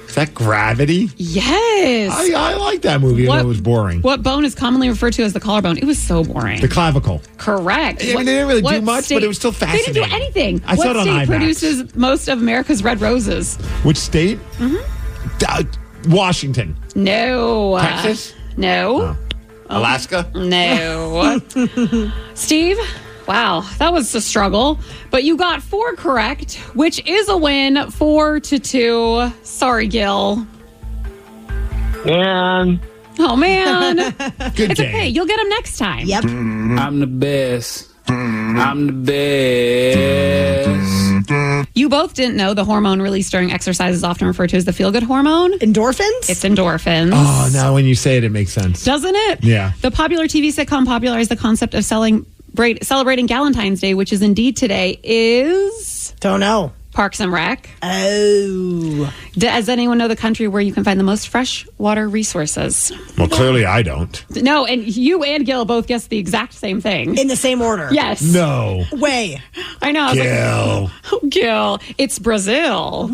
S7: Is that Gravity?
S5: Yes.
S7: I like that movie, even though it was boring.
S5: What bone is commonly referred to as the collarbone? It was so boring.
S7: The clavicle.
S5: Correct.
S7: I mean, they didn't really do much, but it was still fascinating.
S5: They didn't do anything.
S7: I saw it on
S5: What state
S7: IMAX.
S5: produces most of America's red roses?
S7: Which state?
S5: Mm-hmm.
S7: Washington.
S5: No.
S7: Texas?
S5: No.
S7: Alaska?
S5: No. Steve? Wow, that was a struggle. But you got 4 correct, which is a win, 4-2. Sorry, Gil.
S8: Man.
S5: Oh, man.
S7: Good
S5: It's
S7: game.
S5: okay. You'll get him next time.
S6: Yep.
S9: I'm the best. I'm the best.
S5: You both didn't know the hormone released during exercise is often referred to as the feel-good hormone.
S6: Endorphins?
S5: It's endorphins.
S7: Oh, now when you say it, it makes sense.
S5: Doesn't it?
S7: Yeah.
S5: The popular TV sitcom popularized the concept of celebrating Galentine's Day, which is indeed today, is...
S6: Don't know.
S5: Parks and Rec.
S6: Oh.
S5: Does anyone know the country where you can find the most freshwater resources?
S7: Well, clearly I don't.
S5: No, and you and Gil both guessed the exact same thing.
S6: In the same order?
S5: Yes.
S7: No.
S6: Way.
S5: I know. I was
S7: Gil.
S5: like, oh, Gil. It's Brazil.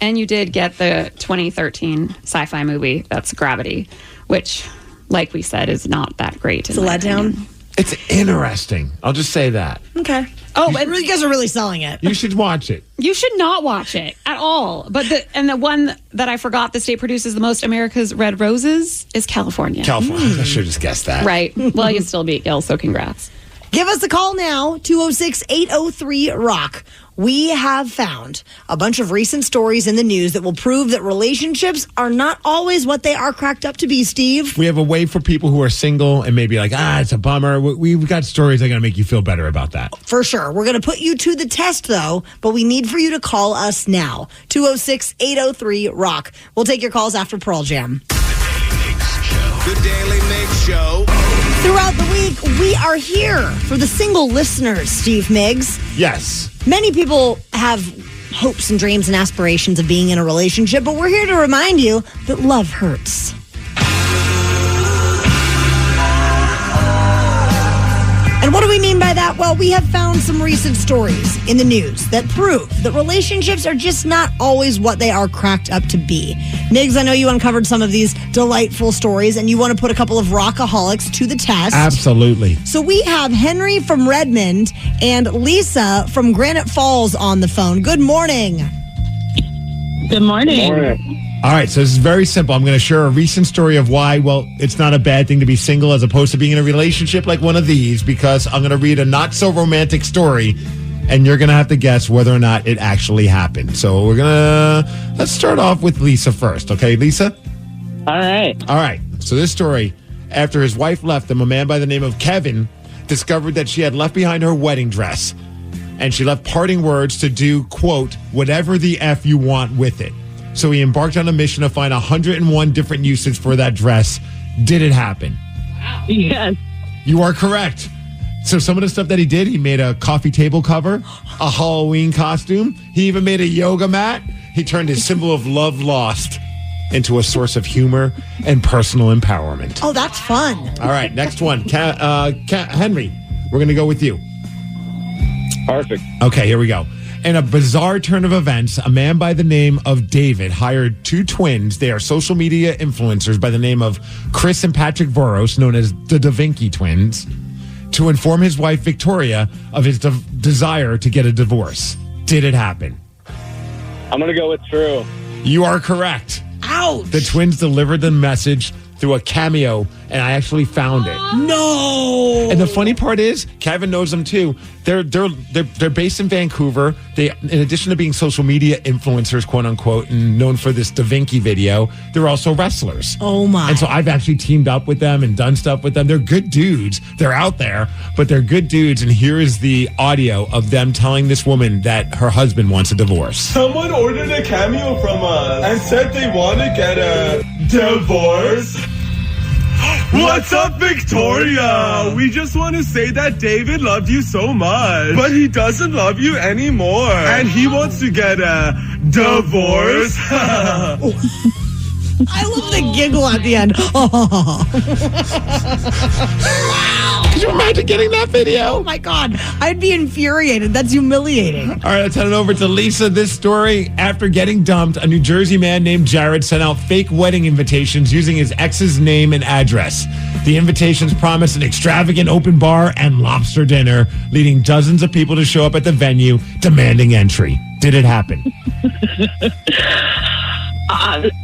S5: And you did get the 2013 sci-fi movie, that's Gravity, which, like we said, is not that great.
S6: It's a letdown.
S7: It's interesting. I'll just say that.
S6: Okay. Oh, but you guys are really selling it.
S7: You should watch it.
S5: You should not watch it at all. But the one that I forgot, the state produces the most America's Red Roses, is California.
S7: California. I should have just guessed that.
S5: Right. Well, you still beat Gil, so congrats.
S6: Give us a call now, 206-803-ROCK. We have found a bunch of recent stories in the news that will prove that relationships are not always what they are cracked up to be, Steve.
S7: We have a way for people who are single and maybe like, it's a bummer. We've got stories that are going to make you feel better about that.
S6: For sure. We're going to put you to the test, though, but we need for you to call us now, 206-803-ROCK. We'll take your calls after Pearl Jam.
S4: The Daily Migs Show.
S6: Throughout the week, we are here for the single listeners, Steve Migs.
S7: Yes.
S6: Many people have hopes and dreams and aspirations of being in a relationship, but we're here to remind you that love hurts. And what do we mean by that? Well, we have found some recent stories in the news that prove that relationships are just not always what they are cracked up to be. Migs, I know you uncovered some of these delightful stories, and you want to put a couple of rockaholics to the test.
S7: Absolutely.
S6: So we have Henry from Redmond and Lisa from Granite Falls on the phone. Good morning.
S11: Good morning.
S8: Good morning.
S7: All right, so this is very simple. I'm going to share a recent story of why, well, it's not a bad thing to be single as opposed to being in a relationship like one of these, because I'm going to read a not-so-romantic story, and you're going to have to guess whether or not it actually happened. So let's start off with Lisa first, okay, Lisa?
S11: All right.
S7: All right, so this story, after his wife left him, a man by the name of Kevin discovered that she had left behind her wedding dress, and she left parting words to do, quote, whatever the F you want with it. So he embarked on a mission to find 101 different uses for that dress. Did it happen?
S11: Wow. Yes.
S7: You are correct. So some of the stuff that he did, he made a coffee table cover, a Halloween costume. He even made a yoga mat. He turned his symbol of love lost into a source of humor and personal empowerment.
S6: Oh, that's fun.
S7: All right, next one. Henry, we're going to go with you.
S8: Perfect.
S7: Okay, here we go. In a bizarre turn of events, a man by the name of David hired 2 twins. They are social media influencers by the name of Chris and Patrick Voros, known as the Da Vinci twins, to inform his wife, Victoria, of his desire to get a divorce. Did it happen?
S8: I'm going to go with true.
S7: You are correct.
S6: Ouch.
S7: The twins delivered the message through a cameo, and I actually found it.
S6: No.
S7: And the funny part is, Kevin knows them too. They're based in Vancouver. They, in addition to being social media influencers, quote unquote, and known for this Da Vinci video, they're also wrestlers.
S6: Oh my!
S7: And so I've actually teamed up with them and done stuff with them. They're good dudes. They're out there, but they're good dudes. And here is the audio of them telling this woman that her husband wants a divorce.
S14: Someone ordered a cameo from us and said they want to get a divorce. What's up, Victoria? We just want to say that David loved you so much, but he doesn't love you anymore, and he wants to get a divorce.
S6: I love the giggle at the end.
S7: Could you imagine getting that video?
S6: Oh my God. I'd be infuriated. That's humiliating.
S7: All right, let's head on over to Lisa. This story, after getting dumped, a New Jersey man named Jared sent out fake wedding invitations using his ex's name and address. The invitations promised an extravagant open bar and lobster dinner, leading dozens of people to show up at the venue demanding entry. Did it happen?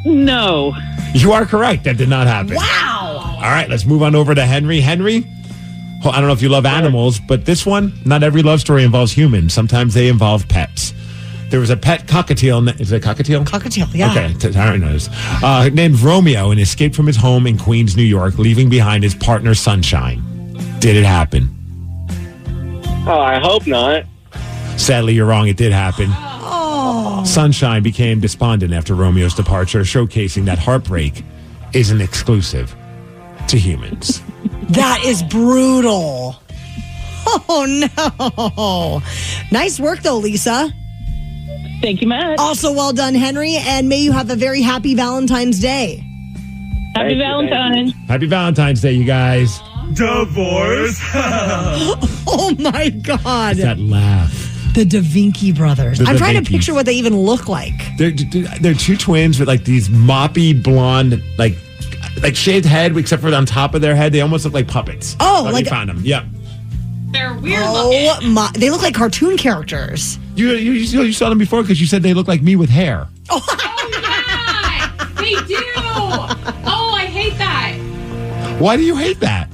S11: No.
S7: You are correct. That did not happen.
S6: Wow.
S7: All right, let's move on over to Henry. Henry, I don't know if you love animals, but this one, not every love story involves humans. Sometimes they involve pets. There was a pet cockatiel. Is it a cockatiel?
S6: Cockatiel, yeah.
S7: Okay, Tyron knows. Named Romeo, and escaped from his home in Queens, New York, leaving behind his partner, Sunshine. Did it happen?
S8: Oh, I hope not.
S7: Sadly, you're wrong. It did happen.
S6: Oh.
S7: Sunshine became despondent after Romeo's departure, showcasing that heartbreak isn't exclusive to humans.
S6: That is brutal. Oh, no. Nice work, though, Lisa.
S11: Thank you, Matt.
S6: Also, well done, Henry, and may you have a very happy Valentine's Day.
S11: Happy Valentine's.
S7: Happy Valentine's Day, you guys.
S14: Divorce.
S6: Oh, my God.
S7: That laugh.
S6: The Da Vinci brothers.
S7: The
S6: I'm trying to
S7: DaVincis.
S6: picture what they even look like.
S7: They're two twins with like these moppy blonde, like shaved head, except for on top of their head, they almost look like puppets.
S6: Oh,
S7: Thought
S6: like
S7: you found them. Yeah.
S5: They're weird
S6: Oh, my. They look like cartoon characters.
S7: You saw them before because you said they look like me with hair.
S5: Oh, yeah. They do. Oh, I hate that.
S7: Why do you hate that?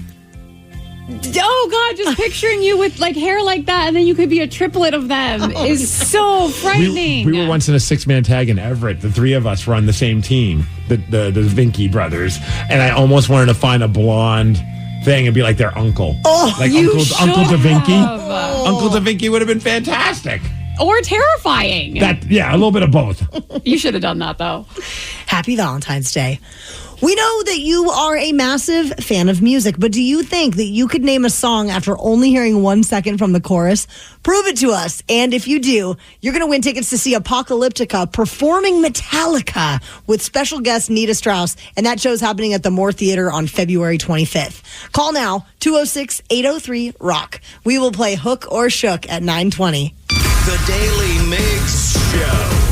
S5: Oh, God, just picturing you with like hair like that, and then you could be a triplet of them is so frightening.
S7: We were once in a 6-man tag in Everett. The three of us were on the same team, the Vinky brothers, and I almost wanted to find a blonde thing and be like their uncle.
S6: Oh,
S7: like
S6: you
S7: Uncle Da Vinci.
S5: have.
S7: Uncle Da Vinci would have been fantastic.
S5: Or terrifying.
S7: Yeah, a little bit of both.
S5: You should have done that, though.
S6: Happy Valentine's Day. We know that you are a massive fan of music, but do you think that you could name a song after only hearing 1 second from the chorus? Prove it to us. And if you do, you're going to win tickets to see Apocalyptica performing Metallica with special guest Nita Strauss. And that show's happening at the Moore Theater on February 25th. Call now, 206-803-ROCK. We will play Hook or Shook at 9:20.
S4: The Daily Migs Show.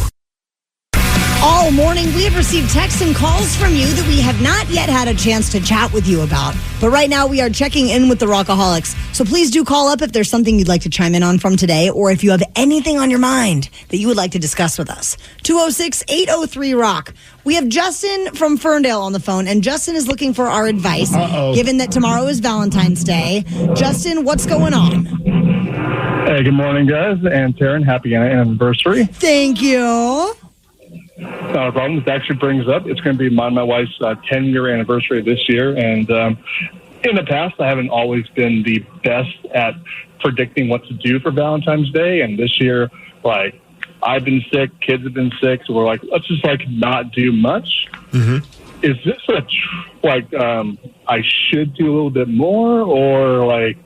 S6: All morning, we have received texts and calls from you that we have not yet had a chance to chat with you about. But right now, we are checking in with the Rockaholics. So please do call up if there's something you'd like to chime in on from today, or if you have anything on your mind that you would like to discuss with us. 206-803-ROCK. We have Justin from Ferndale on the phone, and Justin is looking for our advice, given that tomorrow is Valentine's Day. Justin, what's going on?
S8: Hey, good morning, guys. And Taryn, happy anniversary.
S6: Thank you.
S8: Not a problem. This actually brings up, it's going to be my wife's 10-year anniversary this year. And in the past, I haven't always been the best at predicting what to do for Valentine's Day. And this year, like, I've been sick, kids have been sick, so we're like, let's just, like, not do much.
S7: Mm-hmm.
S8: Is this I should do a little bit more, or, like,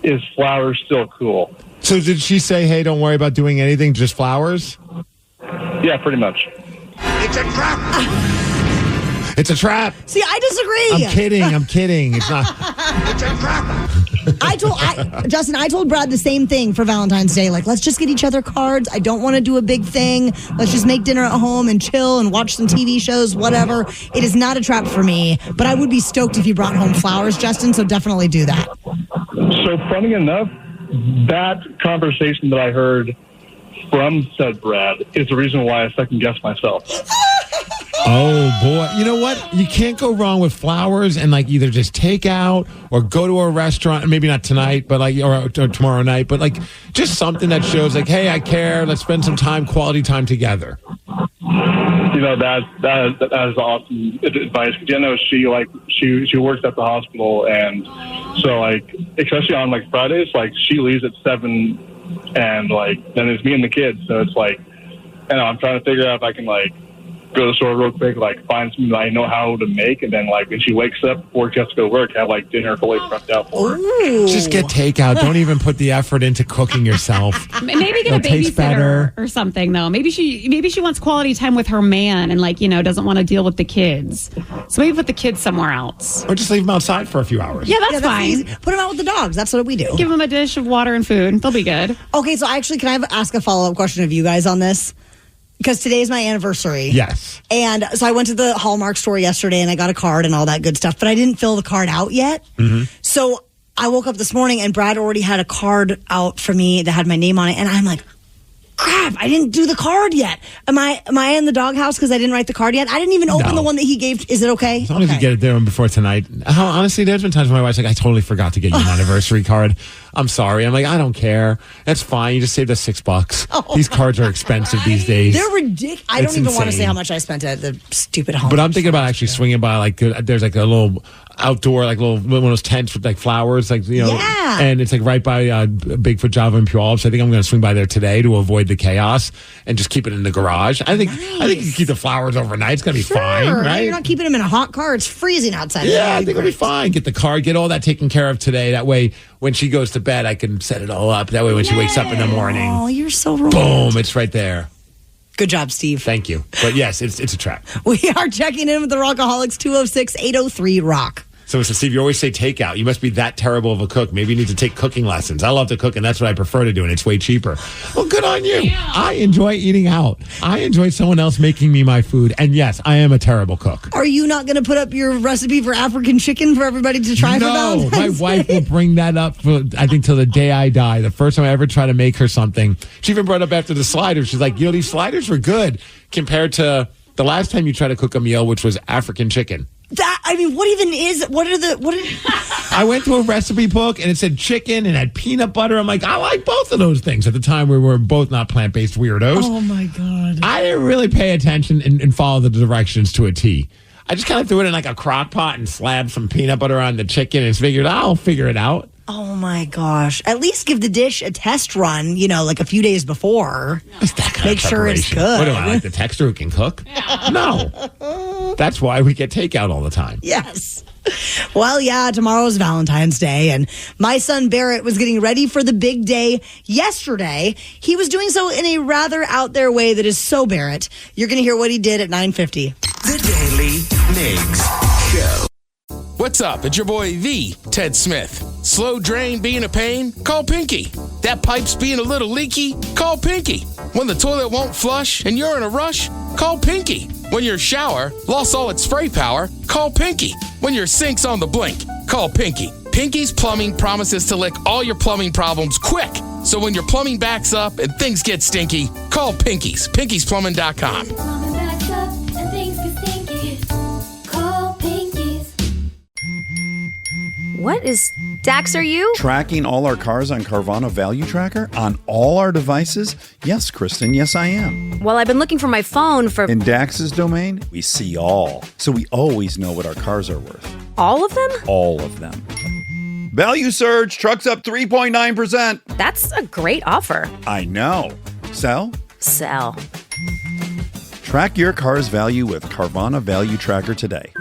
S8: is flowers still cool?
S7: So did she say, hey, don't worry about doing anything, just flowers?
S8: Yeah, pretty much.
S14: It's a trap.
S7: It's a trap.
S6: See, I disagree.
S7: I'm kidding. It's not.
S14: It's a trap.
S6: Justin, I told Brad the same thing for Valentine's Day. Like, let's just get each other cards. I don't want to do a big thing. Let's just make dinner at home and chill and watch some TV shows, whatever. It is not a trap for me, but I would be stoked if you brought home flowers, Justin, so definitely do that.
S8: So funny enough, that conversation that I heard from said Brad is the reason why I second guess myself.
S7: Oh boy, you know what? You can't go wrong with flowers and like either just take out or go to a restaurant. Maybe not tonight, but like or tomorrow night. But like just something that shows like, hey, I care. Let's spend some time, quality time together.
S8: You know that is awesome advice. You know, she works at the hospital, and so like especially on like Fridays, like she leaves at 7. And, like, then it's me and the kids. So it's like, you know, I'm trying to figure out if I can, like, go to the store real quick, like, find something that I know how to make. And then, like, when she wakes up before she has to go to work, have, like, dinner fully prepped out for her.
S6: Ooh.
S7: Just get takeout. Don't even put the effort into cooking yourself.
S5: Maybe get a babysitter or something, though. Maybe she wants quality time with her man and, like, you know, doesn't want to deal with the kids. So maybe put the kids somewhere else.
S7: Or just leave them outside for a few hours.
S5: Yeah, that's fine.
S6: Easy. Put them out with the dogs. That's what we do.
S5: Give them a dish of water and food. They'll be good.
S6: Okay, so can I ask a follow-up question of you guys on this? Because today's my anniversary.
S7: Yes.
S6: And so I went to the Hallmark store yesterday and I got a card and all that good stuff, but I didn't fill the card out yet.
S7: Mm-hmm.
S6: So I woke up this morning and Brad already had a card out for me that had my name on it. And I'm like, Crap, I didn't do the card yet. Am I in the doghouse because I didn't write the card yet? I didn't even open the one that he gave. Is it okay?
S7: As long as you get it there before tonight. Honestly, there's been times when my wife's like, I totally forgot to get you an anniversary card. I'm sorry. I'm like, I don't care. That's fine. You just saved us $6.
S6: Oh,
S7: these cards are expensive these days.
S6: They're ridiculous. I don't even want to say how much I spent at the stupid home.
S7: But I'm thinking about actually swinging by, like, there's like a little outdoor, like little one of those tents with like flowers, like, you know, and it's like right by Bigfoot, Java, and Puyallup. So I think I'm going to swing by there today to avoid the chaos and just keep it in the garage. I think you can keep the flowers overnight. It's going to be fine, right?
S6: You're not keeping them in a hot car. It's freezing outside.
S7: Yeah, I think it'll be fine. Get the card, get all that taken care of today. That way, when she goes to bed, I can set it all up. That way, when she wakes up in the morning,
S6: oh, you're so romantic.
S7: Boom, it's right there.
S6: Good job, Steve.
S7: Thank you. But yes, it's a trap.
S6: We are checking in with the Rockaholics, 206-803-ROCK.
S7: So, Mr. Steve, you always say takeout. You must be that terrible of a cook. Maybe you need to take cooking lessons. I love to cook, and that's what I prefer to do, and it's way cheaper. Well, good on you. Yeah. I enjoy eating out. I enjoy someone else making me my food. And yes, I am a terrible cook.
S6: Are you not going to put up your recipe for African chicken for everybody to try for Valentine's
S7: Day? No, my wife will bring that up, I think, till the day I die. The first time I ever try to make her something, she even brought up after the sliders. She's like, these sliders were good compared to the last time you tried to cook a meal, which was African chicken.
S6: What even is?
S7: I went to a recipe book and it said chicken and had peanut butter. I'm like, I like both of those things. At the time, we were both not plant-based weirdos.
S6: Oh my God!
S7: I didn't really pay attention and follow the directions to a T. I just kind of threw it in like a crock pot and slapped some peanut butter on the chicken and figured I'll figure it out.
S6: Oh my gosh! At least give the dish a test run. Like a few days before. Make sure it's good.
S7: What do I like the texter who can cook? Yeah. No. That's why we get takeout all the time.
S6: Yes. Well, yeah, tomorrow's Valentine's Day, and my son Barrett was getting ready for the big day yesterday. He was doing so in a rather out there way that is so Barrett. You're going to hear what he did at 9:50.
S4: The Daily Migs Show.
S10: What's up? It's your boy, the Ted Smith. Slow drain being a pain? Call Pinky. That pipe's being a little leaky? Call Pinky. When the toilet won't flush and you're in a rush? Call Pinky. When your shower lost all its spray power? Call Pinky. When your sink's on the blink? Call Pinky. Pinky's Plumbing promises to lick all your plumbing problems quick. So when your plumbing backs up and things get stinky, call Pinky's. Pinky'sPlumbing.com.
S12: What is Dax, are you?
S16: Tracking all our cars on Carvana Value Tracker on all our devices? Yes, Kristen, yes, I am.
S12: Well, I've been looking for my phone for...
S16: In Dax's domain, we see all. So we always know what our cars are worth.
S12: All of them?
S16: All of them. Value surge, trucks up 3.9%.
S12: That's a great offer.
S16: I know. Sell?
S12: Sell.
S16: Track your car's value with Carvana Value Tracker today.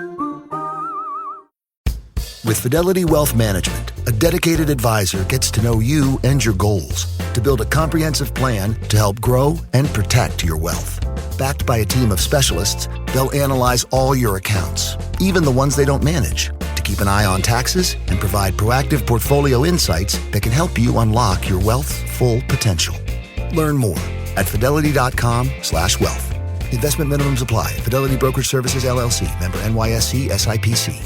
S25: With Fidelity Wealth Management, a dedicated advisor gets to know you and your goals to build a comprehensive plan to help grow and protect your wealth. Backed by a team of specialists, they'll analyze all your accounts, even the ones they don't manage, to keep an eye on taxes and provide proactive portfolio insights that can help you unlock your wealth's full potential. Learn more at fidelity.com/wealth. Investment minimums apply. Fidelity Brokerage Services, LLC. Member NYSE SIPC.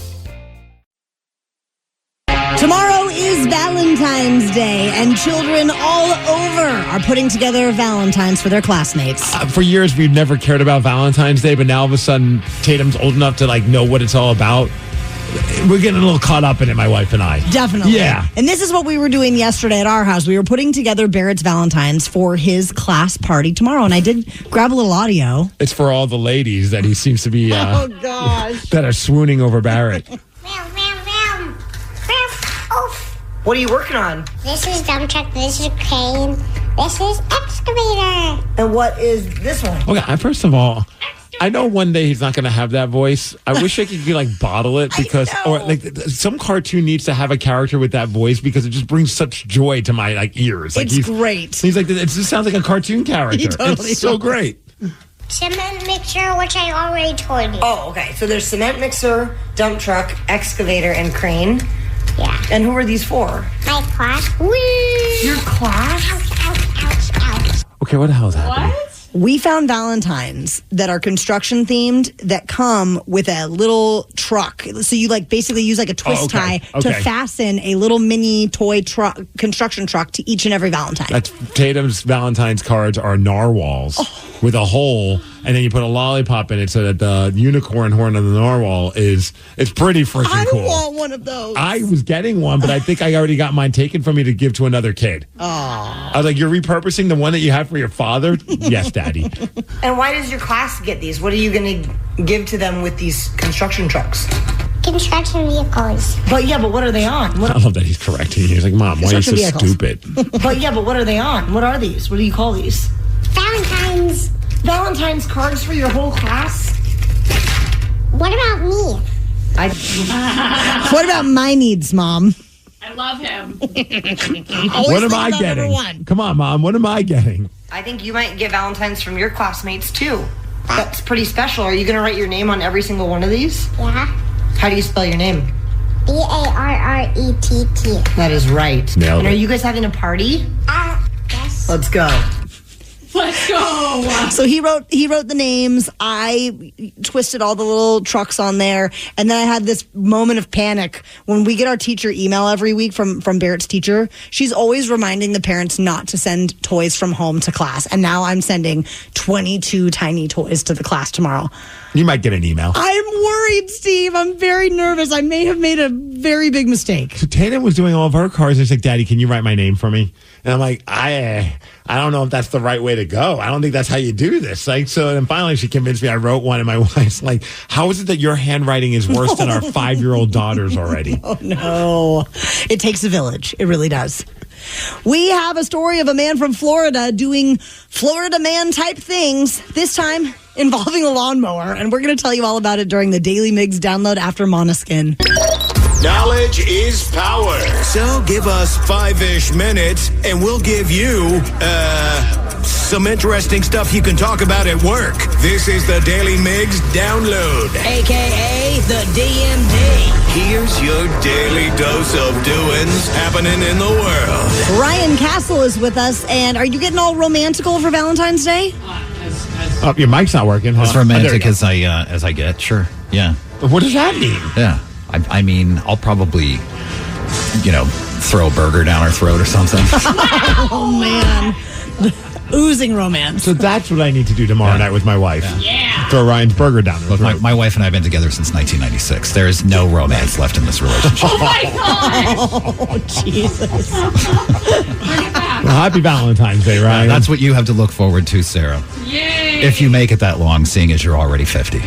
S6: Tomorrow is Valentine's Day, and children all over are putting together Valentines for their classmates.
S7: For years, we've never cared about Valentine's Day, but now all of a sudden, Tatum's old enough to know what it's all about. We're getting a little caught up in it, my wife and I.
S6: Definitely.
S7: Yeah.
S6: And this is what we were doing yesterday at our house. We were putting together Barrett's Valentines for his class party tomorrow, and I did grab a little audio.
S7: It's for all the ladies that he seems to be
S6: oh gosh,
S7: that are swooning over Barrett.
S6: What are you working on?
S19: This is dump truck, this is crane, this is excavator.
S6: And what is this one?
S7: Okay, first of all, I know one day he's not going to have that voice. I wish I could bottle it because, or some cartoon needs to have a character with that voice because it just brings such joy to my ears.
S6: It's great.
S7: He's like, it just sounds like a cartoon character.
S6: He totally
S7: it's so great.
S19: Cement mixer, which I already told you.
S6: Oh, okay. So there's cement mixer, dump truck, excavator, and crane.
S19: Yeah.
S6: And who are these for?
S19: My class. Whee!
S6: Your class?
S19: Ouch, ouch, ouch, ouch.
S7: Okay, what the hell is happening?
S6: We found Valentines that are construction themed that come with a little truck. So you basically use a twist tie to fasten a little mini toy truck, construction truck to each and every Valentine.
S7: That's Tatum's Valentine's cards are narwhals with a hole, and then you put a lollipop in it so that the unicorn horn of the narwhal it's pretty freaking cool.
S6: I want one of those.
S7: I was getting one, but I think I already got mine taken from me to give to another kid.
S6: Oh.
S7: I was like, you're repurposing the one that you have for your father? Yes, Daddy.
S6: And why does your class get these? What are you going to give to them with these construction trucks?
S19: Construction vehicles.
S6: But what are they on?
S7: I love that he's correcting you. He's like, Mom, why are you so stupid?
S6: But what are they on? What are these? What do you call these?
S19: Valentine's.
S6: Valentine's cards for your whole class?
S19: What about me?
S6: What about my needs, Mom?
S5: I love him.
S7: What am I getting? Come on, Mom. What am I getting?
S6: I think you might get Valentine's from your classmates, too. That's pretty special. Are you going to write your name on every single one of these?
S19: Yeah.
S6: How do you spell your name?
S19: Barrett.
S6: That is right.
S7: Nailed
S6: and
S7: it.
S6: are you guys having a party?
S19: Yes.
S6: Let's go.
S5: Let's go.
S6: So he wrote the names. I twisted all the little trucks on there. And then I had this moment of panic when we get our teacher email every week from Barrett's teacher. She's always reminding the parents not to send toys from home to class. And now I'm sending 22 tiny toys to the class tomorrow.
S7: You might get an email.
S6: I'm worried, Steve. I'm very nervous. I may have made a very big mistake.
S7: So Tatum was doing all of her cards. And she's like, Daddy, can you write my name for me? And I'm like, I don't know if that's the right way to go. I don't think that's how you do this. So then finally she convinced me. I wrote one, and my wife's like, how is it that your handwriting is worse than our 5-year-old daughter's already?
S6: Oh, no. It takes a village. It really does. We have a story of a man from Florida doing Florida man type things, this time involving a lawnmower. And we're going to tell you all about it during the Daily Migs download after Måneskin.
S4: Knowledge is power. So give us 5-ish minutes and we'll give you, some interesting stuff you can talk about at work. This is the Daily Migs download.
S6: AKA the DMD.
S4: Here's your daily dose of doings happening in the world.
S6: Ryan Castle is with us. And are you getting all romantical for Valentine's Day?
S7: Oh, your mic's not working. Huh?
S13: As romantic as I get, sure. Yeah.
S7: What does that mean?
S13: Yeah. I mean, I'll probably, throw a burger down her throat or something.
S6: Oh, man. Oozing romance.
S7: So that's what I need to do tomorrow night with my wife.
S5: Yeah.
S7: Throw Ryan's burger down her
S13: Look,
S7: throat.
S13: my wife and I have been together since 1996. There is no romance left in this relationship.
S5: Oh, my God.
S6: Oh, Jesus.
S7: Well, happy Valentine's Day, Ryan.
S13: That's what you have to look forward to, Sarah.
S5: Yay.
S13: If you make it that long, seeing as you're already 50.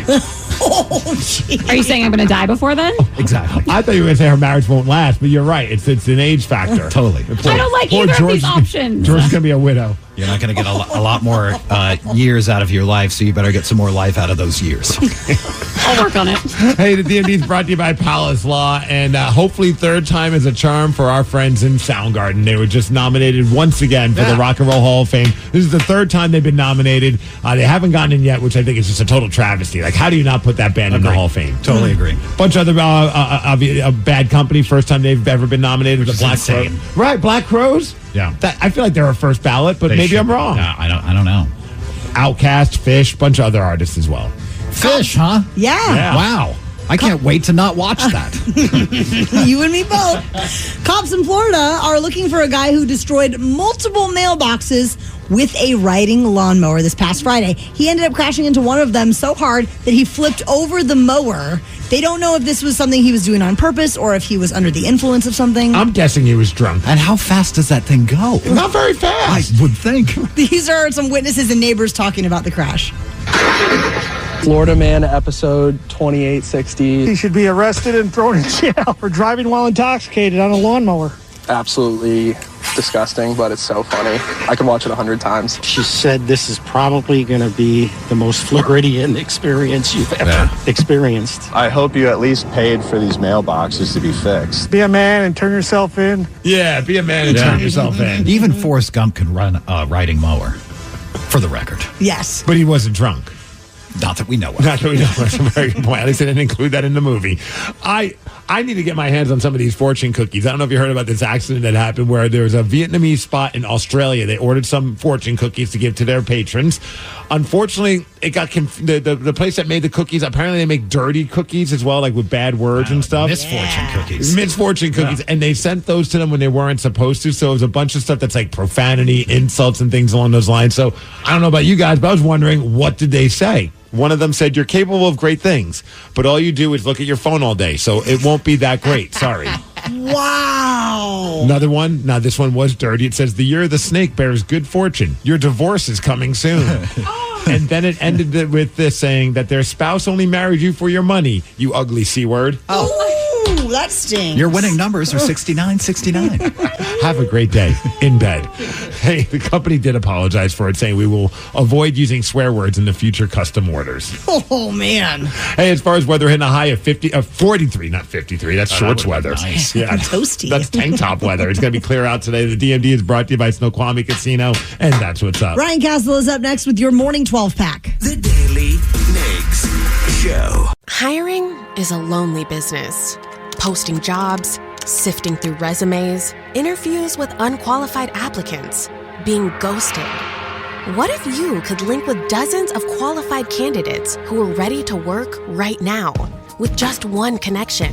S6: Oh, geez.
S5: Are you saying I'm going to die before then?
S13: Exactly.
S7: I thought you were going to say her marriage won't last, but you're right. It's an age factor.
S13: Totally.
S5: I don't like either of these options.
S7: George's going to be a widow.
S13: You're not going to get a lot more years out of your life, so you better get some more life out of those years.
S5: I'll work on it.
S7: Hey, the DMD is brought to you by Palace Law, and hopefully third time is a charm for our friends in Soundgarden. They were just nominated once again for the Rock and Roll Hall of Fame. This is the third time they've been nominated. They haven't gotten in yet, which I think is just a total travesty. Like, how do you not put that band in the Hall of Fame?
S13: Totally agree.
S7: Bunch of other Bad Company, first time they've ever been nominated. The Black Crows. Right, Black Crows?
S13: Yeah.
S7: I feel like they're a first ballot, but maybe I'm wrong.
S13: I don't know.
S7: Outkast, Fish, bunch of other artists as well.
S13: Fish, huh?
S6: Yeah.
S13: Wow. I can't wait to not watch that.
S6: You and me both. Cops in Florida are looking for a guy who destroyed multiple mailboxes with a riding lawnmower this past Friday. He ended up crashing into one of them so hard that he flipped over the mower. They don't know if this was something he was doing on purpose or if he was under the influence of something.
S7: I'm guessing he was drunk.
S13: And how fast does that thing go?
S7: Not very fast.
S13: I would think.
S6: These are some witnesses and neighbors talking about the crash.
S15: Florida Man, episode 2860.
S17: He should be arrested and thrown in jail for driving while intoxicated on a lawnmower.
S15: Absolutely disgusting, but it's so funny. I could watch it 100 times.
S17: She said this is probably going to be the most Floridian experience you've ever experienced.
S22: I hope you at least paid for these mailboxes to be fixed.
S17: Be a man and turn yourself in.
S7: Yeah, be a man and turn yourself in.
S13: Even Forrest Gump can run a riding mower, for the record.
S6: Yes.
S7: But he wasn't drunk.
S13: Not that we know of.
S7: Not that we know of. That's a very good point. At least they didn't include that in the movie. I I need to get my hands on some of these fortune cookies. I don't know if you heard about this accident that happened where there was a Vietnamese spot in Australia. They ordered some fortune cookies to give to their patrons. Unfortunately, it got the place that made the cookies, apparently they make dirty cookies as well, like with bad words and stuff.
S13: Misfortune cookies.
S7: Misfortune cookies. And they sent those to them when they weren't supposed to. So it was a bunch of stuff that's like profanity, insults, and things along those lines. So I don't know about you guys, but I was wondering, what did they say? One of them said, you're capable of great things, but all you do is look at your phone all day. So it won't be that great. Sorry.
S6: Wow.
S7: Another one. Now, this one was dirty. It says, the year of the snake bears good fortune. Your divorce is coming soon. And then it ended with this saying that their spouse only married you for your money, you ugly C-word.
S6: Ooh, that stinks.
S13: Your winning numbers are 69.
S7: Have a great day in bed. Hey, the company did apologize for it, saying we will avoid using swear words in the future custom orders.
S6: Oh, man.
S7: Hey, as far as weather, hitting a high of 43, not 53. That's shorts weather.
S13: Nice.
S7: Yeah,
S6: toasty.
S7: That's tank top weather. It's going to be clear out today. The DMD is brought to you by Snoqualmie Casino, and that's what's up.
S6: Ryan Castle is up next with your morning 12-pack.
S4: The Daily Migs Show.
S1: Hiring is a lonely business. Posting jobs, sifting through resumes, interviews with unqualified applicants, being ghosted. What if you could link with dozens of qualified candidates who are ready to work right now with just one connection?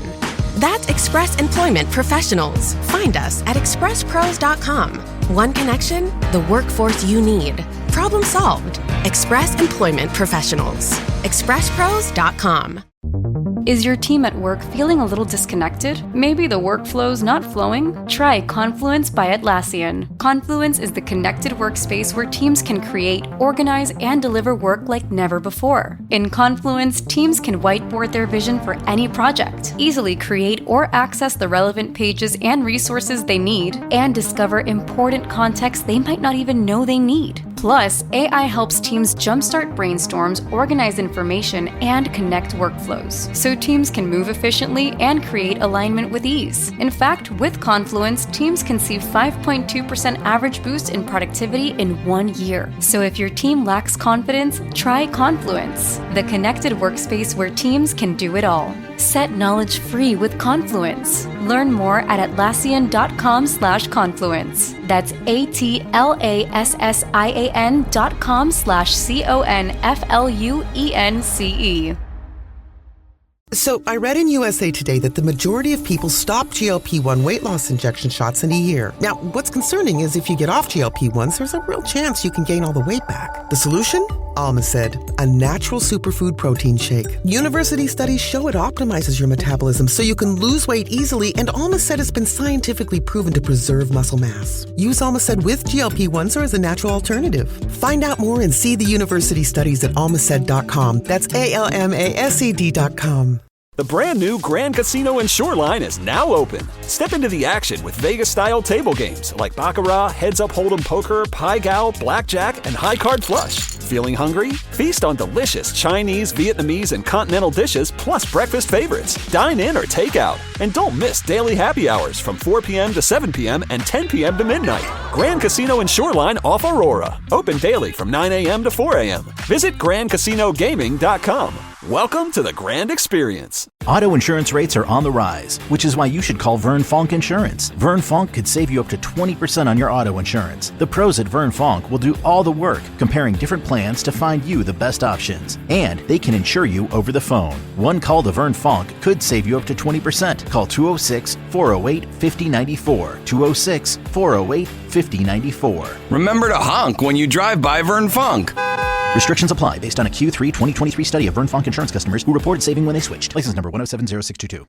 S1: That's Express Employment Professionals. Find us at expresspros.com. One connection, the workforce you need. Problem solved. Express Employment Professionals. expresspros.com.
S18: Is your team at work feeling a little disconnected? Maybe the workflow's not flowing? Try Confluence by Atlassian. Confluence is the connected workspace where teams can create, organize, and deliver work like never before. In Confluence, teams can whiteboard their vision for any project, easily create or access the relevant pages and resources they need, and discover important context they might not even know they need. Plus, AI helps teams jumpstart brainstorms, organize information, and connect workflows, so teams can move efficiently and create alignment with ease. In fact, with Confluence, teams can see 5.2% average boost in productivity in 1 year. So if your team lacks confidence, try Confluence, the connected workspace where teams can do it all. Set knowledge free with Confluence. Learn more at Atlassian.com/confluence. That's Atlassian.com/CONFLUENCE.
S20: So I read in USA Today that the majority of people stop GLP-1 weight loss injection shots in a year. Now, what's concerning is if you get off GLP-1s, there's a real chance you can gain all the weight back. The solution? Almacid, a natural superfood protein shake. University studies show it optimizes your metabolism so you can lose weight easily, and Almacid has been scientifically proven to preserve muscle mass. Use Almacid with GLP-1s or as a natural alternative. Find out more and see the university studies at almacid.com. That's ALMASED.com.
S21: The brand new Grand Casino and Shoreline is now open. Step into the action with Vegas-style table games like Baccarat, Heads Up Hold'em Poker, Pai Gow, Blackjack, and High Card Flush. Feeling hungry? Feast on delicious Chinese, Vietnamese, and continental dishes plus breakfast favorites. Dine in or take out. And don't miss daily happy hours from 4 p.m. to 7 p.m. and 10 p.m. to midnight. Grand Casino and Shoreline off Aurora. Open daily from 9 a.m. to 4 a.m. Visit GrandCasinoGaming.com. Welcome to the Grand Experience.
S2: Auto insurance rates are on the rise, which is why you should call Vern Fonk Insurance. Vern Fonk could save you up to 20% on your auto insurance. The pros at Vern Fonk will do all the work, comparing different plans to find you the best options. And they can insure you over the phone. One call to Vern Fonk could save you up to 20%. Call 206-408-5094. 206-408-5094.
S23: Remember to honk when you drive by Vern Fonk.
S2: Restrictions apply based on a Q3 2023 study of Vern Fonk Insurance customers who reported saving when they switched. License number 1070622.